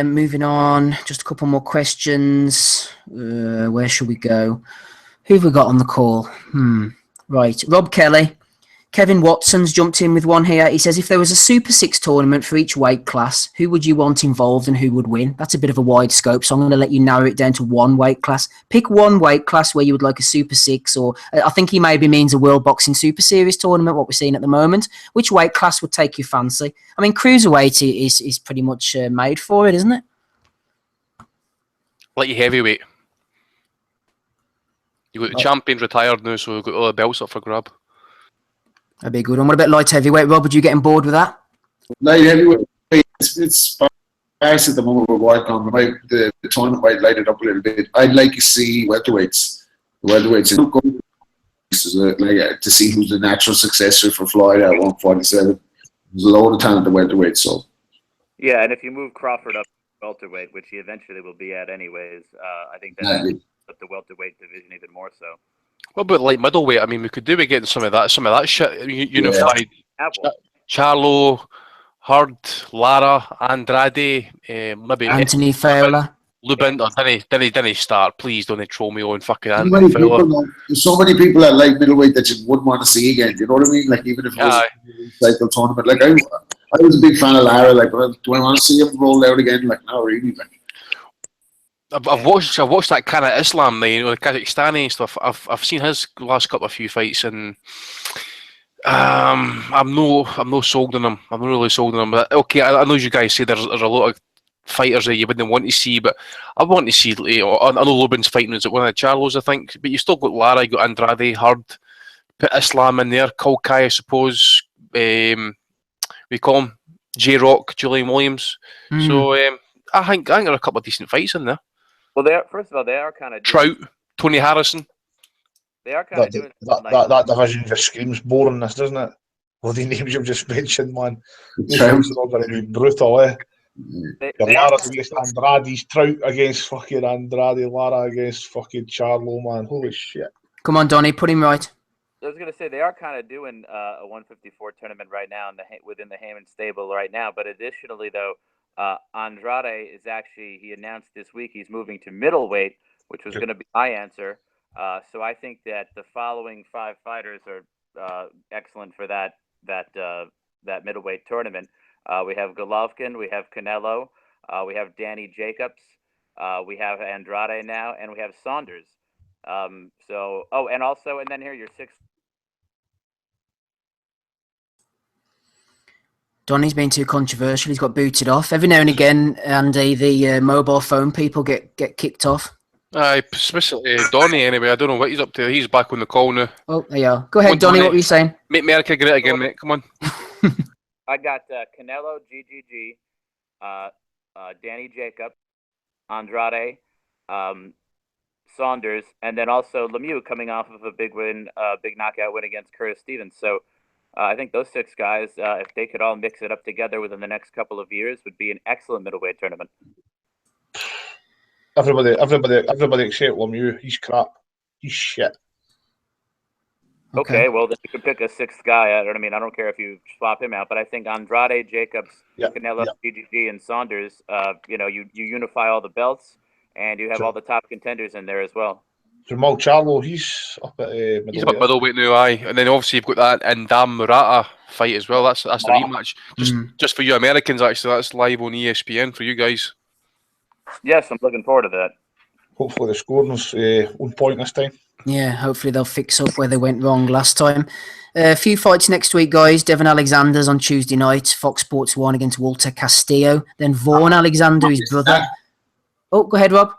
moving on. Just a couple more questions. Where should we go? Who have we got on the call? Right, Rob Kelly. Kevin Watson's jumped in with one here. He says, if there was a Super 6 tournament for each weight class, who would you want involved and who would win? That's a bit of a wide scope, so I'm going to let you narrow it down to one weight class. Pick one weight class where you would like a Super 6, or I think he maybe means a World Boxing Super Series tournament, what we're seeing at the moment. Which weight class would take your fancy? I mean, cruiserweight is pretty much made for it, isn't it? Like your heavyweight. You got the champions retired now, so we've got all the belts up for grab. That'd be a good one. What about light heavyweight, Rob? Would you get on board with that? Light heavyweight, it's sparse at the moment we're working on. The tournament might light it up a little bit. I'd like to see welterweights. The welterweights to see who's the natural successor for Floyd at 147. There's a load of talent at welterweight, so. Yeah, and if you move Crawford up to welterweight, which he eventually will be at anyways, I think that's the welterweight division even more so. What about light middleweight? I mean, we could do with getting some of that shit unified. Yeah. Charlo, Hurd, Lara, Andrade, maybe Anthony Fowler. Lubin, or didn't he start? Please don't troll me on fucking So Anthony Fowler. there's so many people that like middleweight that you wouldn't want to see again. You know what I mean? Like even if it was a cycle tournament, like I was a big fan of Lara. Like, do I want to see him roll out again? Like, no, really. Like, I've watched that kind of Islam, the Kazakhstani and stuff. I've seen his last couple of few fights, and I'm no sold on him. I'm not really sold on him. But okay, I know you guys say there's a lot of fighters that you wouldn't want to see, but I want to see. I know Lubin's fighting is at one of the Charlos, I think, but you still got Lara, you got Andrade, Hurd, put Islam in there, Kulkai, I suppose. We call him J-Rock, Julian Williams. So I think there are a couple of decent fights in there. Well, first of all, they are kind of Trout, Tony Harrison. They are kind of doing that division just screams boringness, doesn't it? Well, the names you've just mentioned, man. These fights are all going to be brutal, eh? Lara against Andrade's, Trout against fucking Andrade, Lara against fucking Charlo, man. Holy shit. Come on, Donny, put him right. I was going to say, they are kind of doing a 154 tournament right now within the Heyman stable right now. But additionally, though, Andrade is actually, he announced this week he's moving to middleweight, which was going to be my answer. So I think that the following 5 fighters are excellent for that middleweight tournament. We have Golovkin, we have Canelo, we have Danny Jacobs, we have Andrade now, and we have Saunders. And then here your 6. Donny's been too controversial. He's got booted off. Every now and again, Andy, the mobile phone people get kicked off. Especially Donny anyway. I don't know what he's up to. He's back on the call now. Oh, there you are. Go ahead, Donny. What were you saying? Make America great again, mate. Come on. I got Canelo, GGG, Danny Jacobs, Andrade, Saunders, and then also Lemieux coming off of a big knockout win against Curtis Stevens. So I think those 6 guys, if they could all mix it up together within the next couple of years, would be an excellent middleweight tournament. Everybody except Lemieux. He's crap. He's shit. Okay, well, then you could pick a 6th guy. I don't care if you swap him out, but I think Andrade, Jacobs, Canelo, GGG, and Saunders, you unify all the belts, and you have all the top contenders in there as well. Jamal Charlo, he's up at He's about middleweight. middleweight now, aye. And then obviously you've got that and Dam Murata fight as well. That's the rematch. Just for you Americans, actually, that's live on ESPN for you guys. Yes, I'm looking forward to that. Hopefully the scoring's on point this time. Yeah, hopefully they'll fix up where they went wrong last time. A few fights next week, guys. Devon Alexander's on Tuesday night. Fox Sports 1 against Walter Castillo. Then Vaughan Alexander, his brother. Oh, go ahead, Rob.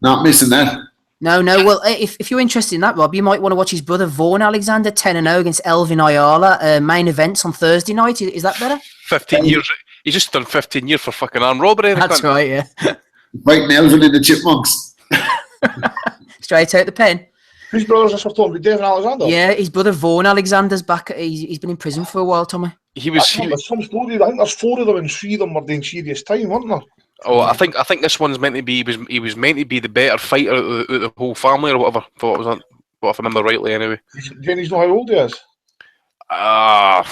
Not missing that. No. Well, if you're interested in that, Rob, you might want to watch his brother Vaughan Alexander 10-0 against Elvin Ayala. Main events on Thursday night. Is that better? 15 years. He's just done 15 years for fucking armed robbery. That's right, yeah. Fighting Elvin and the Chipmunks. Straight out the pen. Whose brother's this we're talking about? Devon Alexander? Yeah, his brother Vaughan Alexander's back. He's been in prison for a while, Tommy. There's some story. I think there's 4 of them and 3 of them were doing serious time, weren't there? Oh, I think this one's meant to be. He was meant to be the better fighter out of the whole family or whatever. For what if I remember rightly, anyway. Do you know how old he is? I've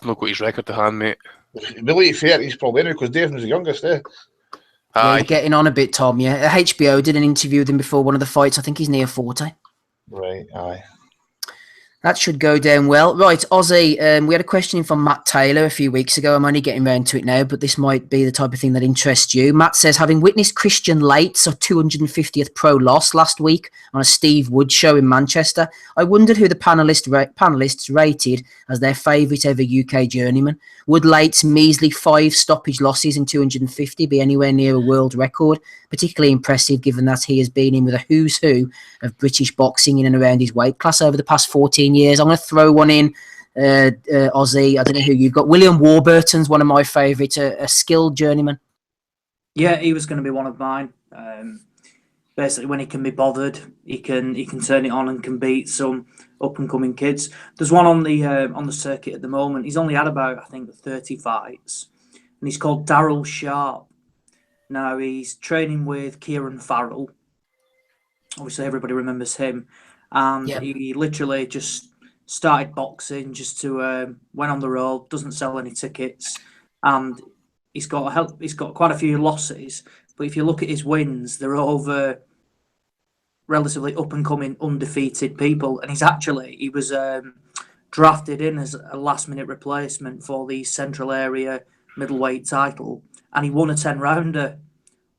not got his record to hand, mate. The late 30s probably anyway, because Devon's the youngest, eh? Yeah, he's getting on a bit, Tom. Yeah, HBO did an interview with him before one of the fights. I think he's near 40. Right, aye. That should go down well. Right, Ozzy, we had a question from Matt Taylor a few weeks ago. I'm only getting round to it now, but this might be the type of thing that interests you. Matt says, having witnessed Christian Late's 250th pro loss last week on a Steve Wood show in Manchester, I wondered who the panellists rated as their favourite ever UK journeyman. Would Late's measly 5 stoppage losses in 250 be anywhere near a world record? Particularly impressive given that he has been in with a who's who of British boxing in and around his weight class over the past 14 years. I'm going to throw one in, Ozzy. I don't know who you've got. William Warburton's one of my favourites, a skilled journeyman. Yeah, he was going to be one of mine. Basically, when he can be bothered, he can turn it on and can beat some up and coming kids. There's one on the circuit at the moment. He's only had about, I think, 30 fights, and he's called Daryl Sharp. Now he's training with Kieran Farrell. Obviously, everybody remembers him, and he literally just started boxing just to went on the road. Doesn't sell any tickets, and he's got quite a few losses. But if you look at his wins, they're over relatively up and coming undefeated people, and he was drafted in as a last minute replacement for the Central Area middleweight title, and he won a 10-rounder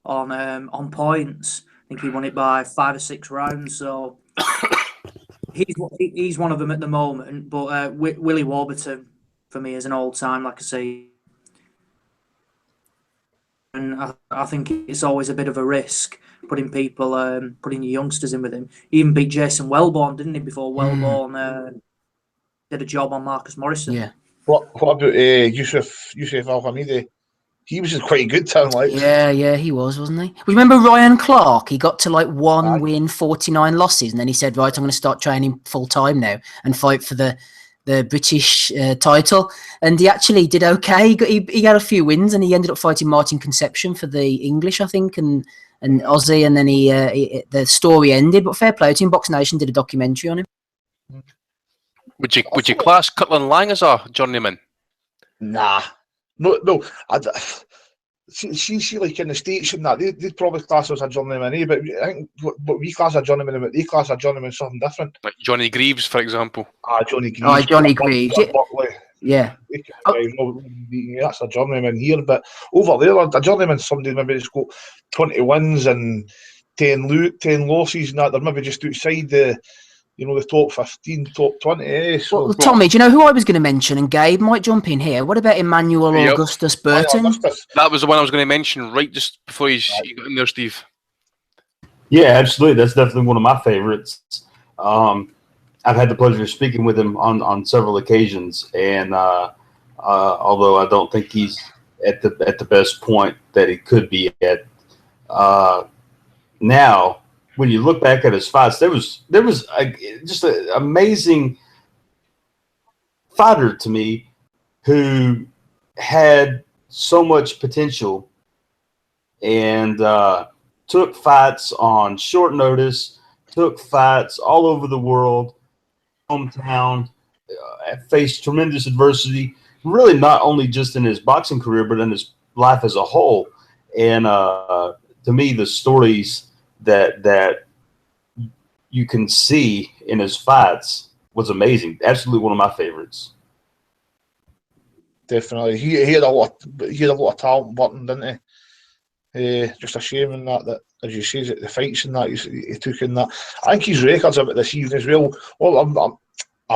on points. I think he won it by 5 or 6 rounds. So he's one of them at the moment. But Willie Warburton for me is an old time, like I say, and I think it's always a bit of a risk putting your youngsters in with him. He even beat Jason Wellborn, didn't he? Before Wellborn did a job on Marcus Morrison. Yeah. What about Yusuf Al-Hamidi? He was quite a good town, like. Yeah, he wasn't he? Remember Ryan Clark? He got to 1 win, 49 losses, and then he said, "Right, I'm going to start training full time now and fight for the British title." And he actually did okay. He had a few wins, and he ended up fighting Martin Conception for the English, I think, and Aussie. And then the story ended. But fair play to him. Box Nation did a documentary on him. Would you class Cutland Lang as a journeyman? Nah. No. See, like in the States and that, they'd probably class us a journeyman, but I think what we class a journeyman and what they class a journeyman is something different. Like Johnny Greaves, for example. Johnny Greaves. Johnny Greaves. Yeah. That's a journeyman here, but over there, a journeyman's somebody maybe that's got 20 wins and 10 losses and that. They're maybe just outside the top 15, top 20. So. Well, Tommy, do you know who I was going to mention? And Gabe might jump in here. What about Emmanuel Augustus Burton? That was the one I was going to mention right just before you got in there, Steve. Yeah, absolutely. That's definitely one of my favorites. I've had the pleasure of speaking with him on several occasions, and although I don't think he's at the best point that he could be at now. When you look back at his fights, there was just an amazing fighter to me who had so much potential and took fights on short notice, took fights all over the world, hometown, faced tremendous adversity, really not only just in his boxing career, but in his life as a whole. And to me, the stories that you can see in his fights was amazing. Absolutely one of my favorites. Definitely, he had a lot of talent, Burton, didn't he? Just a shame in that as you say, the fights and that he took in that. I think his records about this evening as well. Well, I'm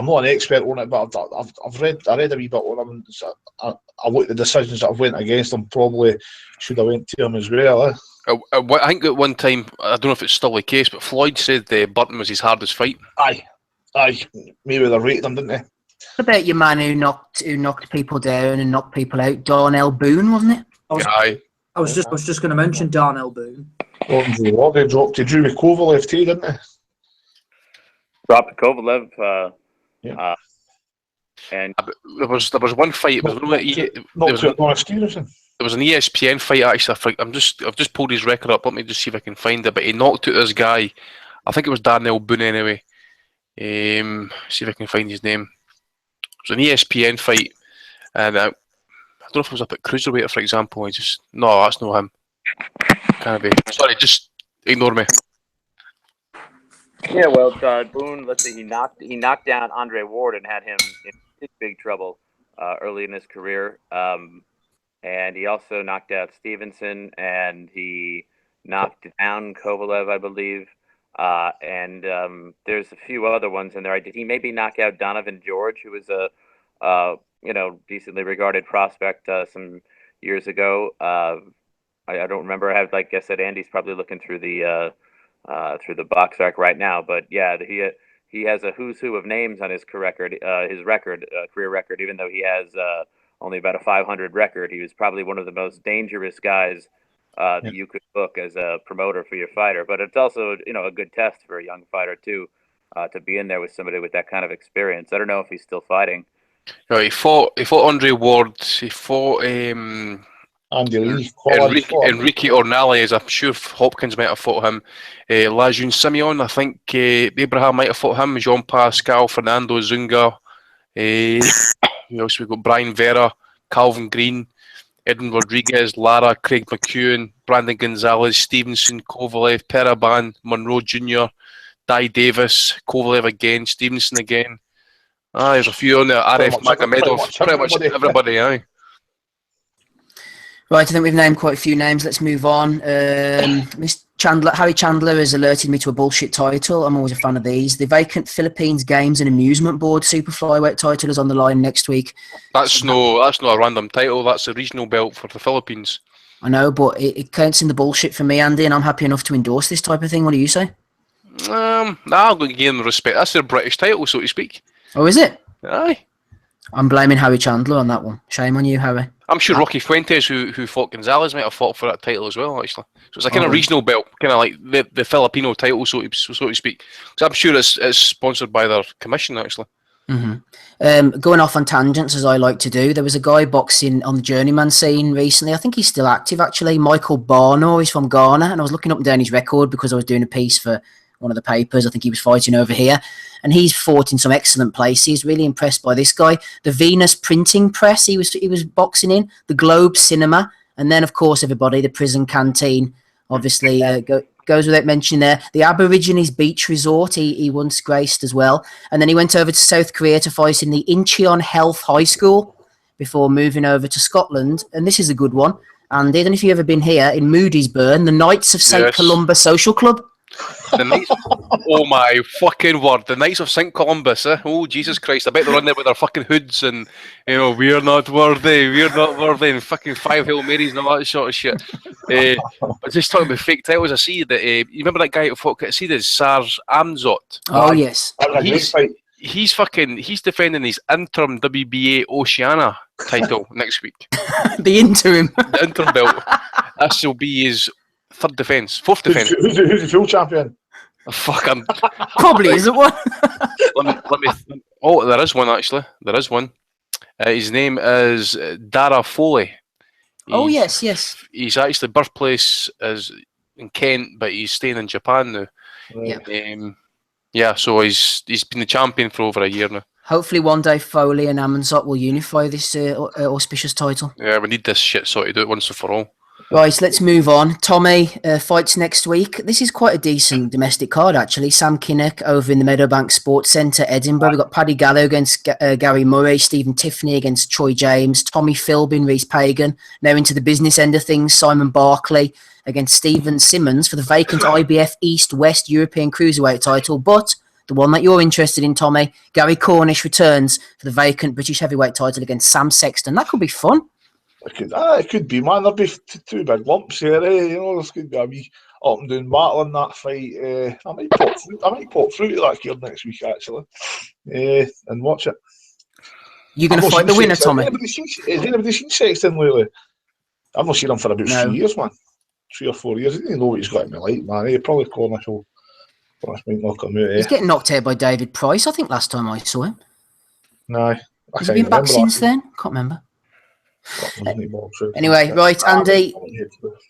not an expert on it, but I read a wee bit on him. So I looked at the decisions that I've went against him. Probably should have went to him as well. I think at one time, I don't know if it's still the case, but Floyd said Burton was his hardest fight. Aye, maybe they rated him, didn't they? What about your man who knocked people down and knocked people out? Darnell Boone, wasn't it? Aye. I was just going to mention Darnell Boone. They dropped to Drew Kovalev too, didn't they? Dropped Kovalev. And there was one fight. There was an ESPN fight actually. I've just pulled his record up. Let me just see if I can find it. But he knocked out this guy. I think it was Darnell Boone anyway. See if I can find his name. It was an ESPN fight, and I don't know if it was up at cruiserweight, for example. No, that's not him. Can't be. Sorry, just ignore me. Yeah, well, Boone. Let's see. He knocked down Andre Ward and had him in big trouble early in his career. And he also knocked out Stevenson, and he knocked down Kovalev, I believe. And there's a few other ones in there. Did he maybe knock out Donovan George, who was a decently regarded prospect some years ago? I don't remember. I guess that Andy's probably looking through the box rack right now. But yeah, he has a who's who of names on his career record. Even though he has only about a 500 record, he was probably one of the most dangerous guys that you could book as a promoter for your fighter. But it's also, a good test for a young fighter too, to be in there with somebody with that kind of experience. I don't know if he's still fighting. No, he fought Andre Ward. He fought Andy Lee. Enrique Ornali, as I'm sure Hopkins might have fought him. Lajun Simeon, I think Abraham might have fought him. Jean Pascal, Fernando Zunga. Who else we got? Brian Vera, Calvin Green, Edwin Rodriguez, Lara, Craig McEwen, Brandon Gonzalez, Stevenson, Kovalev, Paraban, Monroe Jr., Di Davis, Kovalev again, Stevenson again. There's a few on there. Aref Magomedov, pretty much everybody, aye. Right, I think we've named quite a few names. Let's move on. Harry Chandler has alerted me to a bullshit title. I'm always a fan of these. The vacant Philippines Games and Amusement Board Super Flyweight title is on the line next week. That's not a random title. That's a regional belt for the Philippines. I know, but it counts in the bullshit for me, Andy, and I'm happy enough to endorse this type of thing. What do you say? I'm going to give them respect. That's their British title, so to speak. Oh, is it? Aye. I'm blaming Harry Chandler on that one. Shame on you, Harry. I'm sure Rocky Fuentes, who fought Gonzalez, might have fought for that title as well, actually. So it's a kind of regional belt, kind of like the Filipino title, so to speak. So I'm sure it's sponsored by their commission, actually. Mm-hmm. Going off on tangents, as I like to do, there was a guy boxing on the journeyman scene recently. I think he's still active, actually. Michael Barnor, he's from Ghana, and I was looking up and down his record because I was doing a piece for one of the papers. I think he was fighting over here, and he's fought in some excellent places. Really impressed by this guy. The Venus Printing Press he was boxing in, the Globe Cinema, and then of course everybody, the Prison Canteen, obviously goes without mentioning there. The Aborigines Beach Resort he once graced as well, and then he went over to South Korea to fight in the Incheon Health High School before moving over to Scotland. And this is a good one, and I don't know if you've ever been here in Moodiesburn, the Knights of St. Columba Social Club. The Knights, oh my fucking word, the Knights of St. Columbus, eh? Oh Jesus Christ, I bet they're on there with their fucking hoods and, we're not worthy, and fucking 5 Hail Marys and all that sort of shit. But just talking about fake titles, I see that, you remember that guy who fought, I see this Sars Amzot. Oh yes. He's defending his interim WBA Oceania title next week. The interim belt. This will be his fourth defence. Who's the full champion? Fuck, probably isn't one. let me. Oh, there is one actually. There is one. His name is Dara Foley. Yes. He's actually birthplace is in Kent, but he's staying in Japan now. Yeah. So he's been the champion for over a year now. Hopefully one day Foley and Amazot will unify this auspicious title. Yeah, we need this shit sorted out once and for all. Right, let's move on. Tommy fights next week. This is quite a decent domestic card, actually. Sam Kinnock over in the Meadowbank Sports Centre, Edinburgh. We've got Paddy Gallo against Gary Murray, Stephen Tiffany against Troy James, Tommy Philbin, Reece Pagan. Now into the business end of things, Simon Barkley against Stephen Simmons for the vacant IBF East-West European Cruiserweight title. But the one that you're interested in, Tommy, Gary Cornish returns for the vacant British Heavyweight title against Sam Sexton. That could be fun. It could be, man. There'll be two big lumps here, You know, there's going to be a wee up and down battle in that fight. I might pop through to that here next week, actually, and watch it. You're going to fight the winner, Tommy? Has anybody seen Sexton lately? I've not seen him for about 3 years, man. 3 or 4 years. I didn't know what he's got in me like, man. He probably Cornish might knock him out. He's getting knocked out by David Price, I think, last time I saw him. No. Has he been back since then? Can't remember. Anyway, right, Andy.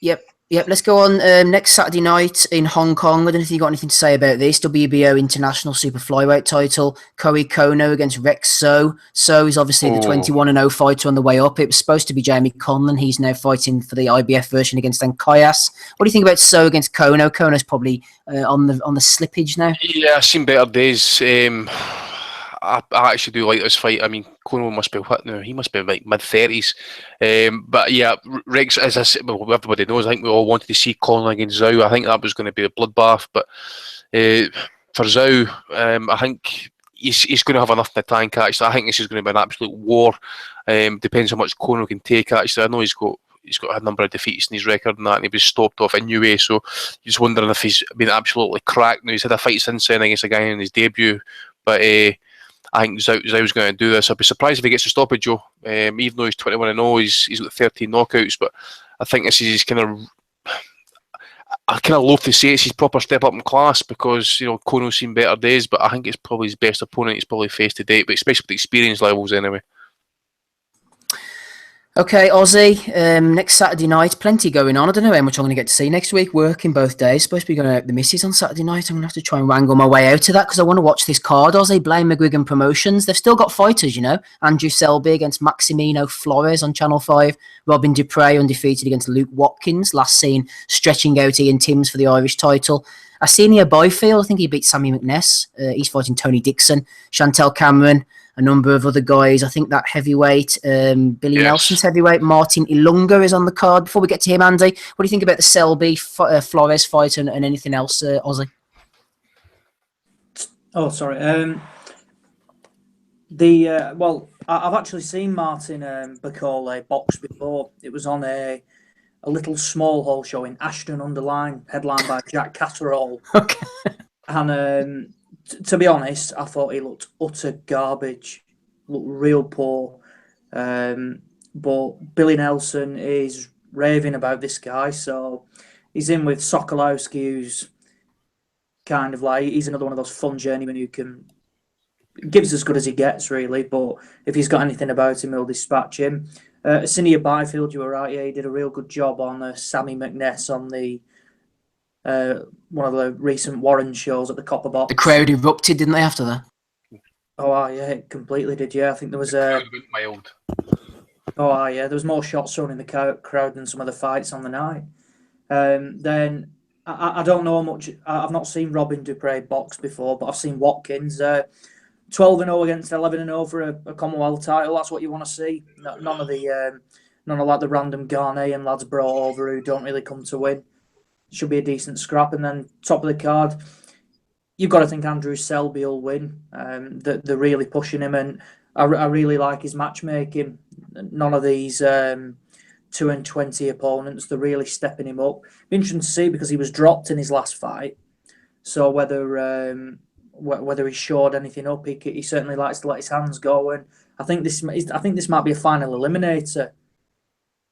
Yep. Let's go on. Next Saturday night in Hong Kong. I don't know if you got anything to say about this. WBO International Super Flyweight title. Kohei Kono against Rex So. So is obviously the 21-0 fighter on the way up. It was supposed to be Jamie Conlan. He's now fighting for the IBF version against Ankayas. What do you think about So against Kono? Kono's probably on the slippage now. Yeah, I've seen better days. I actually do like this fight. I mean, Kono must be what now? He must be like mid-30s. But yeah, Rex, as I said, well, everybody knows, I think we all wanted to see Conlan against Zhao. I think that was going to be a bloodbath. But for Zhao, I think he's going to have enough in the tank, actually. I think this is going to be an absolute war. Depends how much Kono can take, actually. I know he's got a number of defeats in his record and that, and he was stopped off anyway. So you're just wondering if he's been absolutely cracked. Now, he's had a fight since then against a guy in his debut. But I think Zhau's going to do this. I'd be surprised if he gets a stoppage, Joe. Even though he's 21-0, he's got 13 knockouts. But I think this is his kind of... I kind of loathe to say it's his proper step up in class because, you know, Kono's seen better days, but I think it's probably his best opponent he's probably faced to date, but especially with the experience levels anyway. Okay, Aussie, next Saturday night, plenty going on. I don't know how much I'm going to get to see next week, working both days. Supposed to be going out with the missus on Saturday night. I'm going to have to try and wrangle my way out of that because I want to watch this card. Aussie, Blaine McGuigan Promotions. They've still got fighters, you know. Andrew Selby against Maximino Flores on Channel 5. Robin Dupre undefeated against Luke Watkins. Last seen stretching out Ian Timms for the Irish title. Arsenio Byfield, I think he beat Sammy McNess. He's fighting Tony Dixon. Chantel Cameron. A number of other guys. I think that heavyweight, Billy Nelson's heavyweight, Martin Ilunga is on the card. Before we get to him, Andy, what do you think about the Selby Flores fight and anything else, Aussie? Oh, sorry. I've actually seen Martin Bacole box before. It was on a little small hall show in Ashton-under-Lyne, headlined by Jack Catterall. Okay. And to be honest, I thought he looked utter garbage, looked real poor. But Billy Nelson is raving about this guy, so he's in with Sokolowski, who's kind of like, he's another one of those fun journeymen who gives as good as he gets, really. But if he's got anything about him, he'll dispatch him. Arsenio Byfield, you were right, yeah, he did a real good job on Sammy McNess on the one of the recent Warren shows at the Copper Box. The crowd erupted, didn't they, after that? Oh, yeah, it completely did, yeah. I think there was mild. Oh, yeah, there was more shots thrown in the crowd than some of the fights on the night. Then, I don't know much. I've not seen Robin Dupre box before, but I've seen Watkins. 12-0 against 11-0 for a Commonwealth title. That's what you want to see. None of like the random Ghanaian lads brought over who don't really come to win. Should be a decent scrap. And then top of the card, you've got to think Andrew Selby will win. They're really pushing him, and I really like his matchmaking. None of these 2-20 opponents, they're really stepping him up. Be interesting to see because he was dropped in his last fight. So whether he shored anything up, he certainly likes to let his hands go. And I think this might be a final eliminator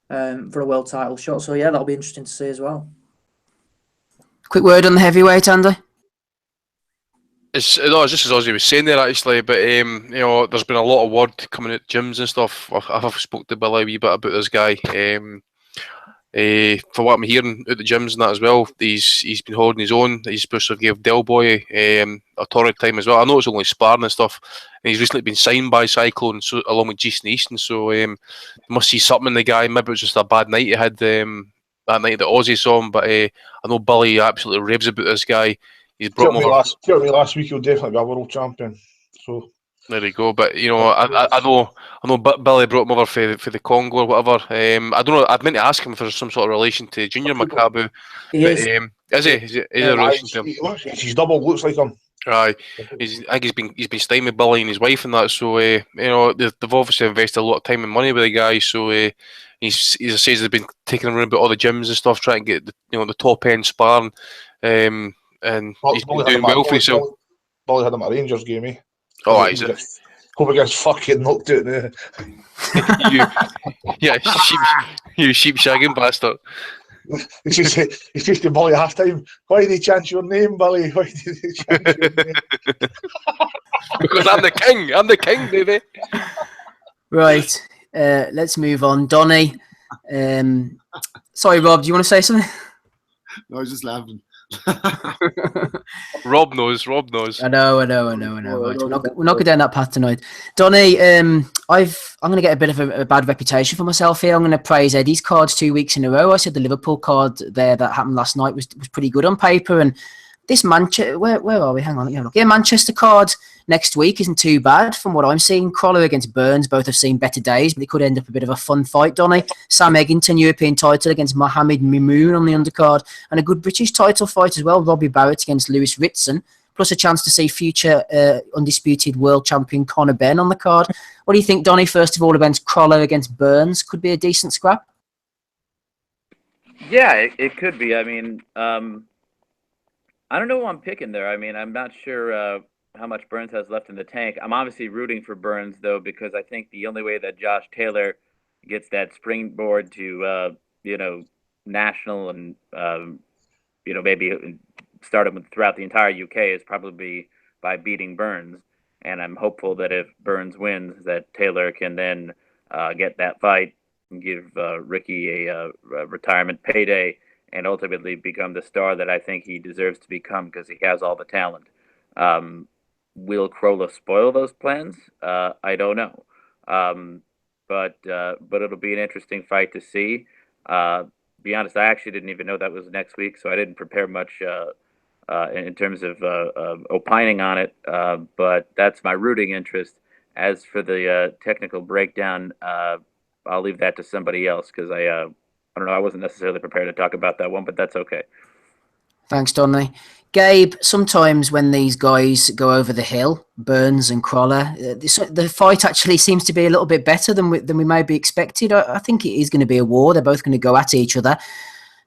for a world title shot. So yeah, that'll be interesting to see as well. Quick word on the heavyweight, Andy. It's just as Ozzy was saying there, actually, but you know, there's been a lot of word coming out gyms and stuff. I've spoke to Billy a wee bit about this guy. For what I'm hearing out the gyms and that as well, he's been holding his own. He's supposed to give Del Boy a torrid time as well. I know it's only sparring and stuff, and he's recently been signed by Cyclone, along with Jason Easton. So you must see something in the guy. Maybe it was just a bad night he had that night that Aussie saw him. But I know Billy absolutely raves about this guy. He's brought him over. Tell me last week he'll definitely be a world champion. So there you go. But you know, I know Billy brought him over for the Congo or whatever. I don't know. I'd meant to ask him for some sort of relation to Junior Makabu. Is he? Is a relation to him? His double looks like him. Aye, I think he's been staying with Billy and his wife and that. So you know, they've obviously invested a lot of time and money with the guy. So he says they've been taking him around about all the gyms and stuff, trying to get the top end sparring. And he's been doing well for himself. Billy had him at a Rangers game, eh? Oh, is it? Hope he gets fucking knocked out now. you sheep shagging bastard. He says to Billy at half time, why did he chant your name, Billy? Why did he chant your name? Because I'm the king, baby. Right, let's move on. Donny, sorry, Rob, do you want to say something? No, I was just laughing. Rob knows. I know. Right. We're not going down that path tonight. Donny, I'm going to get a bit of a bad reputation for myself here. I'm going to praise Eddie's cards 2 weeks in a row. I said the Liverpool card there that happened last night was pretty good on paper, and this Manchester, where are we? Hang on, let me have a look. Yeah, Manchester card next week isn't too bad from what I'm seeing. Crawler against Burns, both have seen better days, but it could end up a bit of a fun fight, Donny. Sam Eggington, European title against Mohamed Mimoun on the undercard, and a good British title fight as well. Robbie Barrett against Lewis Ritson, plus a chance to see future undisputed world champion Conor Benn on the card. What do you think, Donny, first of all, against Crawler against Burns? Could be a decent scrap? Yeah, it could be. I mean, I don't know who I'm picking there. I mean, I'm not sure how much Burns has left in the tank. I'm obviously rooting for Burns, though, because I think the only way that Josh Taylor gets that springboard to, national and, maybe start him throughout the entire UK is probably by beating Burns. And I'm hopeful that if Burns wins, that Taylor can then get that fight and give Ricky a retirement payday and ultimately become the star that I think he deserves to become because he has all the talent. Will Crolla spoil those plans? I don't know. But it'll be an interesting fight to see. Be honest, I actually didn't even know that was next week, so I didn't prepare much in terms of opining on it. But that's my rooting interest. As for the technical breakdown, I'll leave that to somebody else because I don't know. I wasn't necessarily prepared to talk about that one, but that's okay. Thanks, Donny. Gabe, sometimes when these guys go over the hill, Burns and Crawler, the fight actually seems to be a little bit better than we may be expected. I think it is going to be a war. They're both going to go at each other.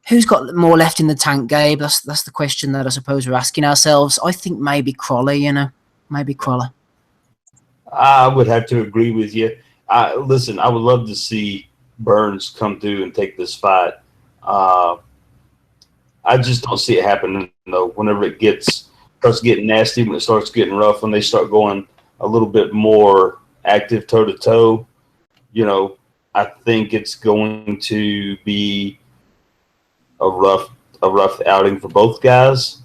Who's got more left in the tank, Gabe? That's the question that I suppose we're asking ourselves. I think maybe Crawler, maybe Crawler. I would have to agree with you. Listen, I would love to see Burns come through and take this fight. I just don't see it happening, though. Whenever it starts getting nasty, when it starts getting rough, when they start going a little bit more active toe-to-toe, I think it's going to be a rough outing for both guys.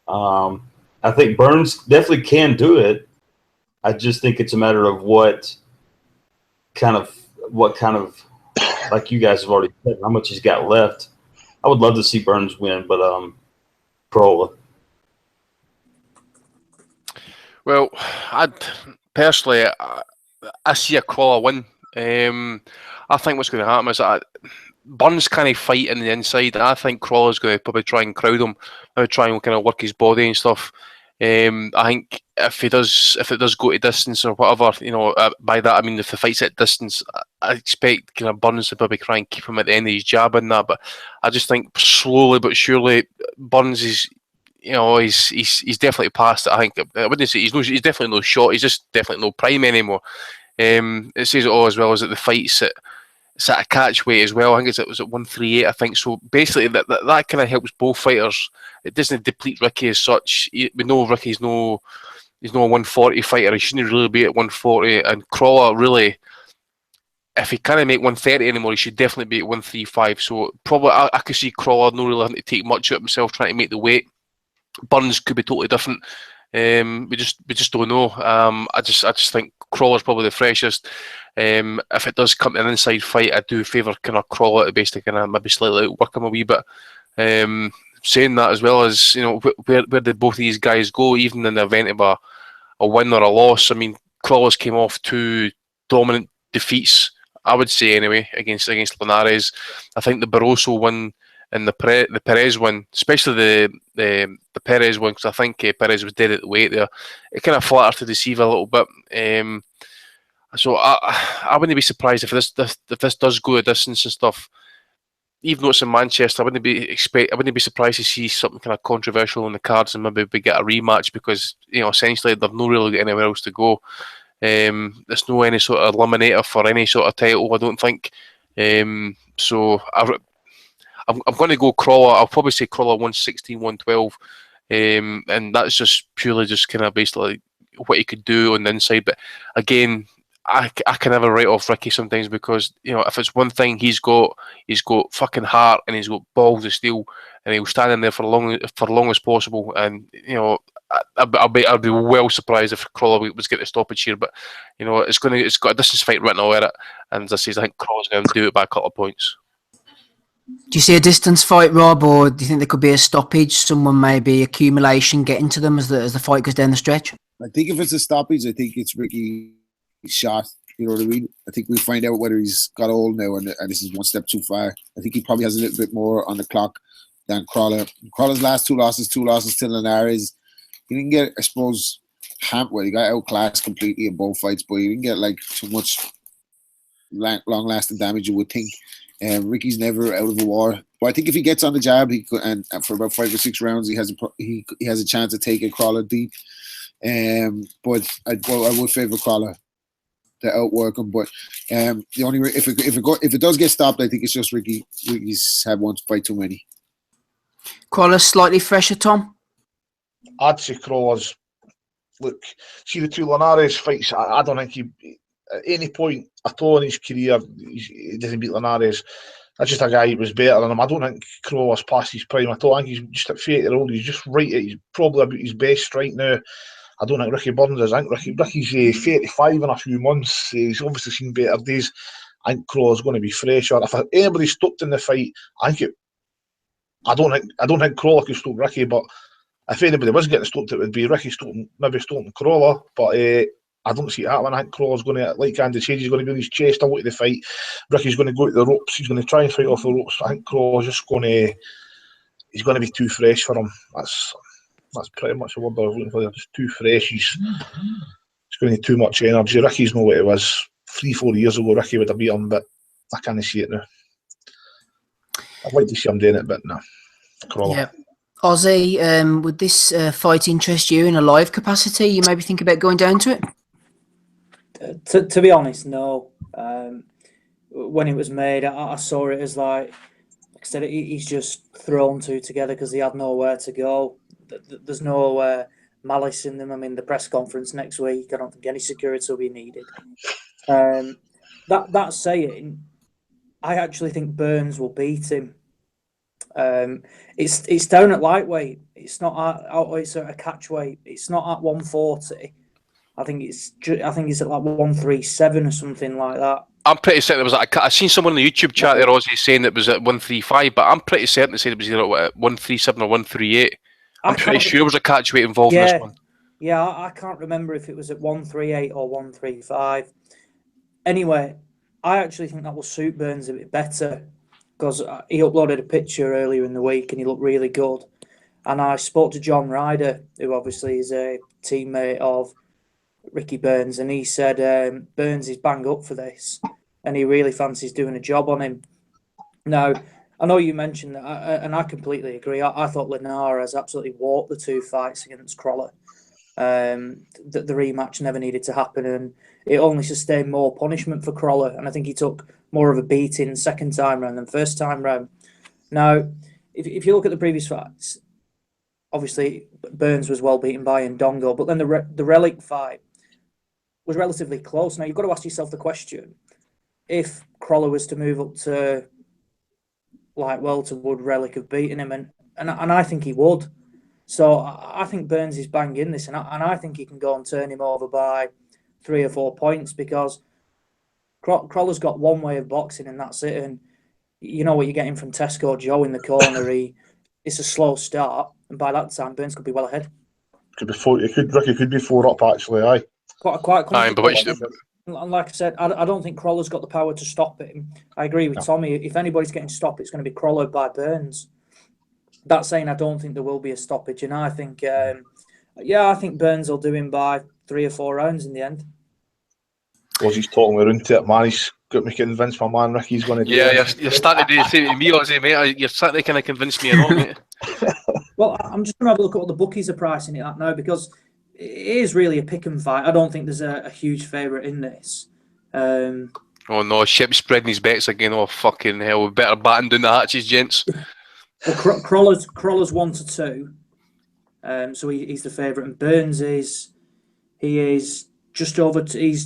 I think Burns definitely can do it. I just think it's a matter of what kind of, like you guys have already said, how much he's got left. I would love to see Burns win, but Crawler. Well, I see a Crawler win. I think what's going to happen is Burns can't fight in the inside. I think Crawler's going to probably try and crowd him, try and kind of work his body and stuff. I think if it does go to distance or whatever, by that I mean if the fight's at distance, I expect kind of Burns to probably try and keep him at the end of his jab and that. But I just think slowly but surely Burns is, he's definitely past it. I think I wouldn't say he's definitely no shot. He's just definitely no prime anymore. It says it all as well as that the fight's at a catch weight as well. I think it was at 138. I think so. Basically, that kind of helps both fighters. It doesn't deplete Ricky as such. We know Ricky's he's no 140 fighter. He shouldn't really be at 140. And Crawler really, if he can't make 130 anymore, he should definitely be at 135. So probably I could see Crawler not really having to take much out of himself trying to make the weight. Burns could be totally different. We just don't know. I just think Crawler's probably the freshest. If it does come to an inside fight, I do favour kind of Crawler at the base to kind of maybe slightly outwork him a wee bit. Saying that, as well as, you know, where did both of these guys go, even in the event of a win or a loss? I mean, Crawler's came off 2 dominant defeats, I would say anyway, against Linares. I think the Barroso win and the Perez win, especially the Perez win, because I think Perez was dead at the weight there. It kind of flattered to deceive a little bit. So I wouldn't be surprised if this does go a distance and stuff. Even though it's in Manchester, I wouldn't be surprised to see something kind of controversial on the cards, and maybe we get a rematch, because, you know, essentially they've not really got anywhere else to go. There's no any sort of eliminator for any sort of title, I don't think. So I'm going to go Crawler. I'll probably say Crawler 116, 112, and that's just purely just kind of basically what he could do on the inside. But again, I can never write off Ricky sometimes, because, you know, if it's one thing he's got fucking heart, and he's got balls of steel, and he'll stand in there for long as possible. And, you know, I'd be well surprised if Crawler was getting a stoppage here. But, you know, it's got a distance fight written all over it, and as I say, I think Crawler's going to do it by a couple of points. Do you see a distance fight, Rob, or do you think there could be a stoppage? Someone maybe accumulation getting to them as the fight goes down the stretch? I think if it's a stoppage, I think it's Ricky shot. You know what I mean? I think we'll find out whether he's got old now and this is one step too far. I think he probably has a little bit more on the clock than Crawler. Crawler's last two losses to Linares. He didn't get, I suppose, he got outclassed completely in both fights, but he didn't get like too much long-lasting damage, you would think. Ricky's never out of a war. But I think if he gets on the jab, he could, and for about 5 or 6 rounds, he has a chance to take a Crawler deep. But I would favour Crawler to outwork him. But the only if it does get stopped, I think it's just Ricky. Ricky's had one fight too many. Crawler slightly fresher, Tom? I'd say Crawler's. Look, see the 2 Linares fights. I don't think he, at any point at all in his career, he doesn't beat Linares. That's just a guy who was better than him. I don't think Crawler's past his prime at all. I think he's just at 30-year-old. He's just right at, he's probably about his best right now. I don't think Ricky Burns is. I think Ricky's 35 in a few months. He's obviously seen better days. I think Crawler's going to be fresher. If anybody stopped in the fight, I don't think Crawler could stop Ricky, but if anybody was getting stopped, it would be Ricky stopping Crawler. But I don't see it happening. I think Crawler's going to, like Andy said, he's going to be on his chest a lot of the fight. Ricky's going to go to the ropes. He's going to try and fight off the ropes. I think Crawler's just going to, he's going to be too fresh for him. That's pretty much the word I was looking for there. Just too fresh. He's going to need too much energy. Ricky's not what it was 3-4 years ago. Ricky would have beat him, but I can't see it now. I'd like to see him doing it, but no. Crawler. Yeah. Ozzy, would this fight interest you in a live capacity? You maybe think about going down to it? To be honest, no. When it was made, I saw it as like I said, he's just thrown 2 together because he had nowhere to go. There's no malice in them. I mean, the press conference next week, I don't think any security will be needed. That saying, I actually think Burns will beat him. It's down at lightweight. It's not it's at a catch weight. It's not at 140. I think it's at like 137 or something like that. I'm pretty certain there was I seen someone in the YouTube chat there, Ozzy, saying it was at 135, but I'm pretty certain they said it was either at 137 or 138. I'm pretty sure there was a catch weight involved in this one. Yeah, I can't remember if it was at 138 or 135. Anyway, I actually think that will suit Burns a bit better because he uploaded a picture earlier in the week and he looked really good. And I spoke to John Ryder, who obviously is a teammate of Ricky Burns, and he said Burns is bang up for this and he really fancies doing a job on him. Now, I know you mentioned that, and I completely agree. I thought Linares absolutely walked the 2 fights against Crawler. The rematch never needed to happen, and it only sustained more punishment for Crawler. And I think he took more of a beating second time round than first time round. Now, if you look at the previous fights, obviously Burns was well beaten by Ndongo, but then the Relic fight was relatively close. Now, you've got to ask yourself the question, if Crawler was to move up to light welter, would Relic have beaten him? And I think he would. So I think Burns is banging this, and I think he can go and turn him over by 3 or 4 points, because Crawler's got one way of boxing, and that's it. And you know what you're getting from Tesco Joe in the corner. It's a slow start, and by that time, Burns could be well ahead. Could be four. Ricky could be 4 up actually. Aye. Quite comfortable. But And like I said, I don't think Crawler's got the power to stop him. I agree with Tommy. If anybody's getting stopped, it's going to be Crawler by Burns. That saying, I don't think there will be a stoppage, and I think, I think Burns will do him by 3 or 4 rounds in the end. Was he's talking around to it, man? He's got me convinced my man Ricky's going to do it. You're starting to do the same to me, Ozzy, mate. You're starting to kind of convince me a lot, mate. Well, I'm just going to have a look at what the bookies are pricing it at now, because it is really a pick and fight. I don't think there's a huge favourite in this. Oh no, Ship spreading his bets again. Oh fucking hell, we better batten down the hatches, gents. Well, Crawler's 1 to 2, so he's the favourite, and Burns is just over 2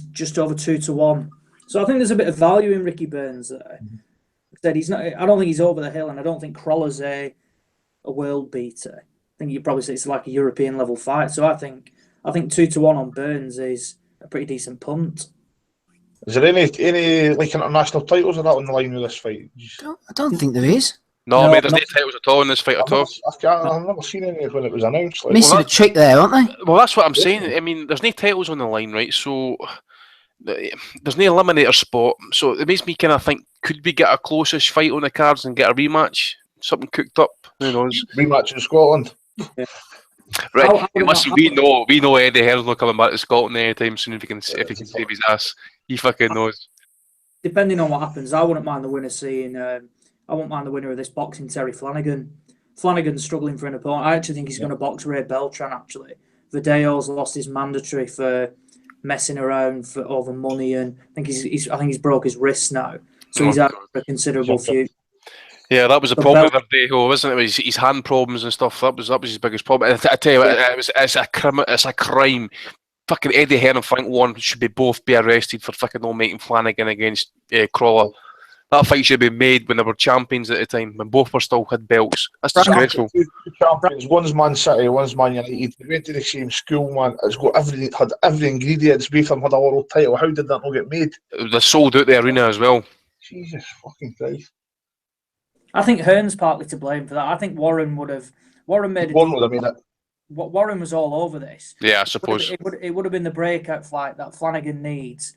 to 1. So I think there's a bit of value in Ricky Burns there. Said he's not. I don't think he's over the hill, and I don't think Crawler's a world beater. I think you probably say it's like a European level fight. So I think 2 to 1 on Burns is a pretty decent punt. Is there any like international titles or that on the line with this fight? I don't think there is. No, mate, there's no titles at all in this fight at all. I've never seen any when it was announced. Like, Missing a trick there, aren't they? Well, that's what I'm saying. I mean, there's no titles on the line, right? So there's no eliminator spot. So it makes me kind of think, could we get a closest fight on the cards and get a rematch? Something cooked up? Who knows? Rematch in Scotland. Yeah. Right. Listen, we know Eddie Hearn's not coming back to Scotland anytime soon if he can save his ass. He fucking knows. Depending on what happens, I wouldn't mind the winner seeing. I wouldn't mind the winner of this boxing, Terry Flanagan. Flanagan's struggling for an opponent. I actually think he's going to box Ray Beltran. Actually, Video's lost his mandatory for messing around over money, and I think he's broke his wrist now, so he's out for a considerable future. Yeah, that was the problem with Verdejo, wasn't it? His hand problems and stuff. That was his biggest problem. I tell you what, it's a crime. Fucking Eddie Hearn and Frank Warren should both be arrested for fucking not making Flanagan against Crawler. That fight should be made when they were champions at the time, when both were still had belts. That's disgraceful. Two champions, one's Man City, one's Man United. They went to the same school, man. It's got had every ingredient. Both of them had a world title. How did that not get made? They sold out the arena as well. Jesus fucking Christ. I think Hearn's partly to blame for that. I think Warren made it. Warren would have made it. Warren was all over this. Yeah, I suppose. It would have been the breakout fight that Flanagan needs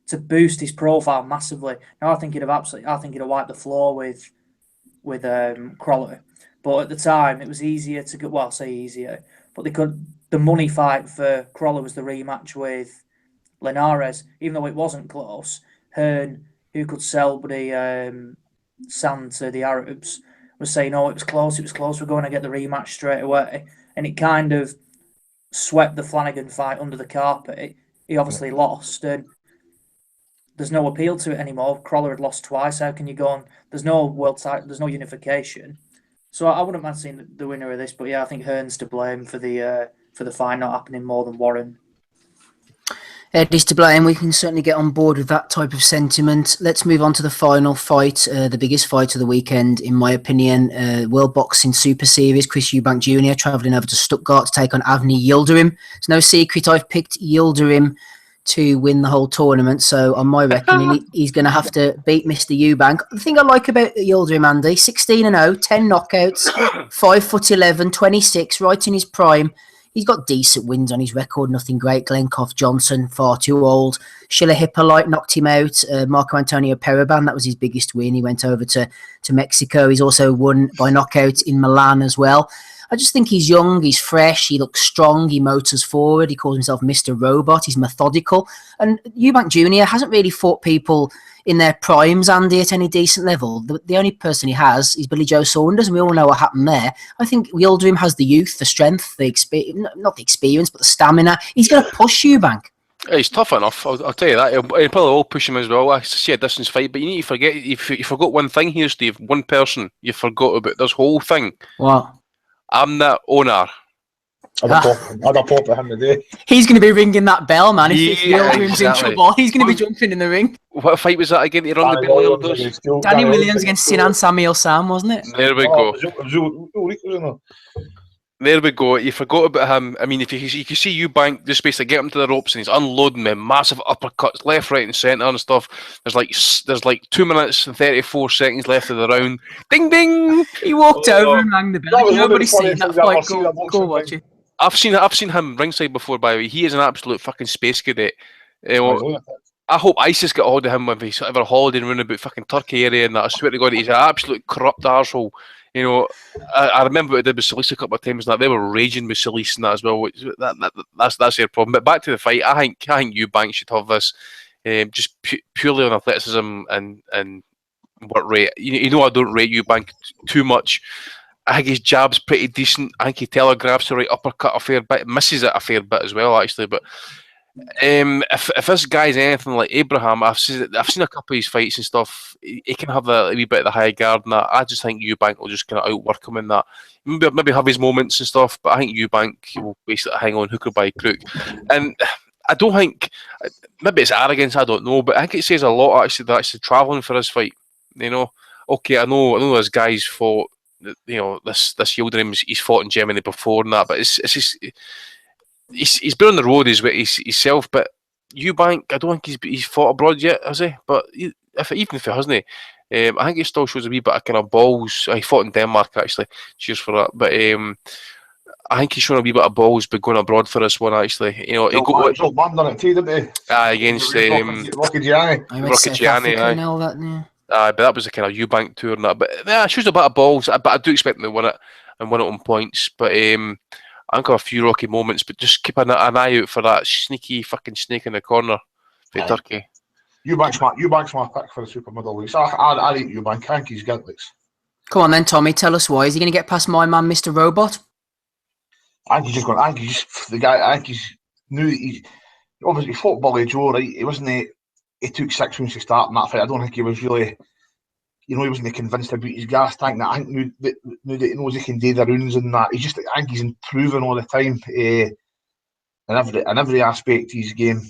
to boost his profile massively. Now I think he'd have wiped the floor with Crawler. But at the time it was easier to go, well, I'll say easier, but the money fight for Crawler was the rematch with Linares, even though it wasn't close. Hearn, who could sell the sand to the Arabs, was saying, "Oh, it was close, we're going to get the rematch straight away." And it kind of swept the Flanagan fight under the carpet. He obviously lost, and there's no appeal to it anymore. Crawler had lost twice. How can you go on? There's no world title. There's no unification. So I wouldn't mind seeing the winner of this. But yeah, I think Hearn's to blame for the fight not happening more than Warren. Eddie's to blame. We can certainly get on board with that type of sentiment. Let's move on to the final fight, the biggest fight of the weekend, in my opinion. World Boxing Super Series. Chris Eubank Jr. travelling over to Stuttgart to take on Avni Yildirim. It's no secret I've picked Yildirim to win the whole tournament, so on my reckoning he's going to have to beat Mr. Eubank. The thing I like about Yildirim, Andy, 16-0, 10 knockouts, 5'11", 26, right in his prime. He's got decent wins on his record, nothing great. Glencoff Johnson, far too old. Schiller Hippolyte knocked him out. Marco Antonio Periban, that was his biggest win. He went over to Mexico. He's also won by knockout in Milan as well. I just think he's young, he's fresh, he looks strong, he motors forward, he calls himself Mr. Robot, he's methodical. And Eubank Jr. hasn't really fought people in their primes, Andy, at any decent level. The only person he has is Billy Joe Saunders, and we all know what happened there. I think Yildirim has the youth, the strength, the experience, not the experience, but the stamina. He's going to push Eubank. He's tough enough, I'll tell you that. He'll probably will push him as well. I see a distance fight, but you need to forget, you forgot one thing here, Steve. One person you forgot about this whole thing. What? I'm the owner. I'd have pop at him today. He's going to be ringing that bell, man. If Yildirim's in trouble, he's going to be jumping in the ring. What fight was that again? He rung the bell. Danny Williams against Sinan Samuel Sam, wasn't it? There we go. There we go. You forgot about him. I mean, if you can see Eubank just basically get him to the ropes and he's unloading with massive uppercuts left, right, and centre and stuff. There's like 2 minutes and 34 seconds left of the round. Ding ding! He walked over and rang the bell. Nobody's seen that fight. Go watch it. I've seen him ringside before. By the way, he is an absolute fucking space cadet. I hope ISIS get a hold of him when he's ever holidaying around about fucking Turkey area and that. I swear to God, he's an absolute corrupt arsehole. You know, I remember what they did with Solis a couple of times. That they were raging with Solis and that as well. That's their problem. But back to the fight, I think Eubank should have this, just purely on athleticism and work rate. You know, I don't rate Eubank too much. I think his jab's pretty decent. I think he telegraphs the right uppercut a fair bit, misses it a fair bit as well, actually. But if this guy's anything like Abraham, I've seen a couple of his fights and stuff. He can have a wee bit of the high guard and that. I just think Eubank will just kind of outwork him in that. Maybe have his moments and stuff, but I think Eubank will basically hang on hook or by crook. And I don't think, maybe it's arrogance, I don't know, but I think it says a lot actually that actually travelling for this fight. You know, okay, I know this guy's fought. You know, this Yildirim, he's fought in Germany before and that, but it's just. He's been on the road himself, but Eubank, I don't think he's fought abroad yet, has he? But even if he hasn't, I think he still shows a wee bit of kind of balls. He fought in Denmark actually. Cheers for that. But I think he's shown a wee bit of balls, but going abroad for this one actually. You know, he got on it too, didn't he? Against Rocky Gianni. But that was a kind of Eubank tour and that. But yeah, shows a bit of balls. But I do expect him to win it and win it on points. But I think a few rocky moments, but just keep an eye out for that sneaky fucking snake in the corner for Turkey. Eubank's my pick for the super middleweight. So I rate Eubank. I think he's gutless. Come on then, Tommy. Tell us why. Is he going to get past my man, Mr. Robot? I think he's just going. I think he's the guy. I think he's new. He obviously fought Bully Joe, right? He wasn't. He took 6 rounds to start in that fight. I don't think he was really. You know, he wasn't convinced about his gas tank. That I think knew that he knows he can do the rounds and that. He's just, I think he's improving all the time in every aspect of his game.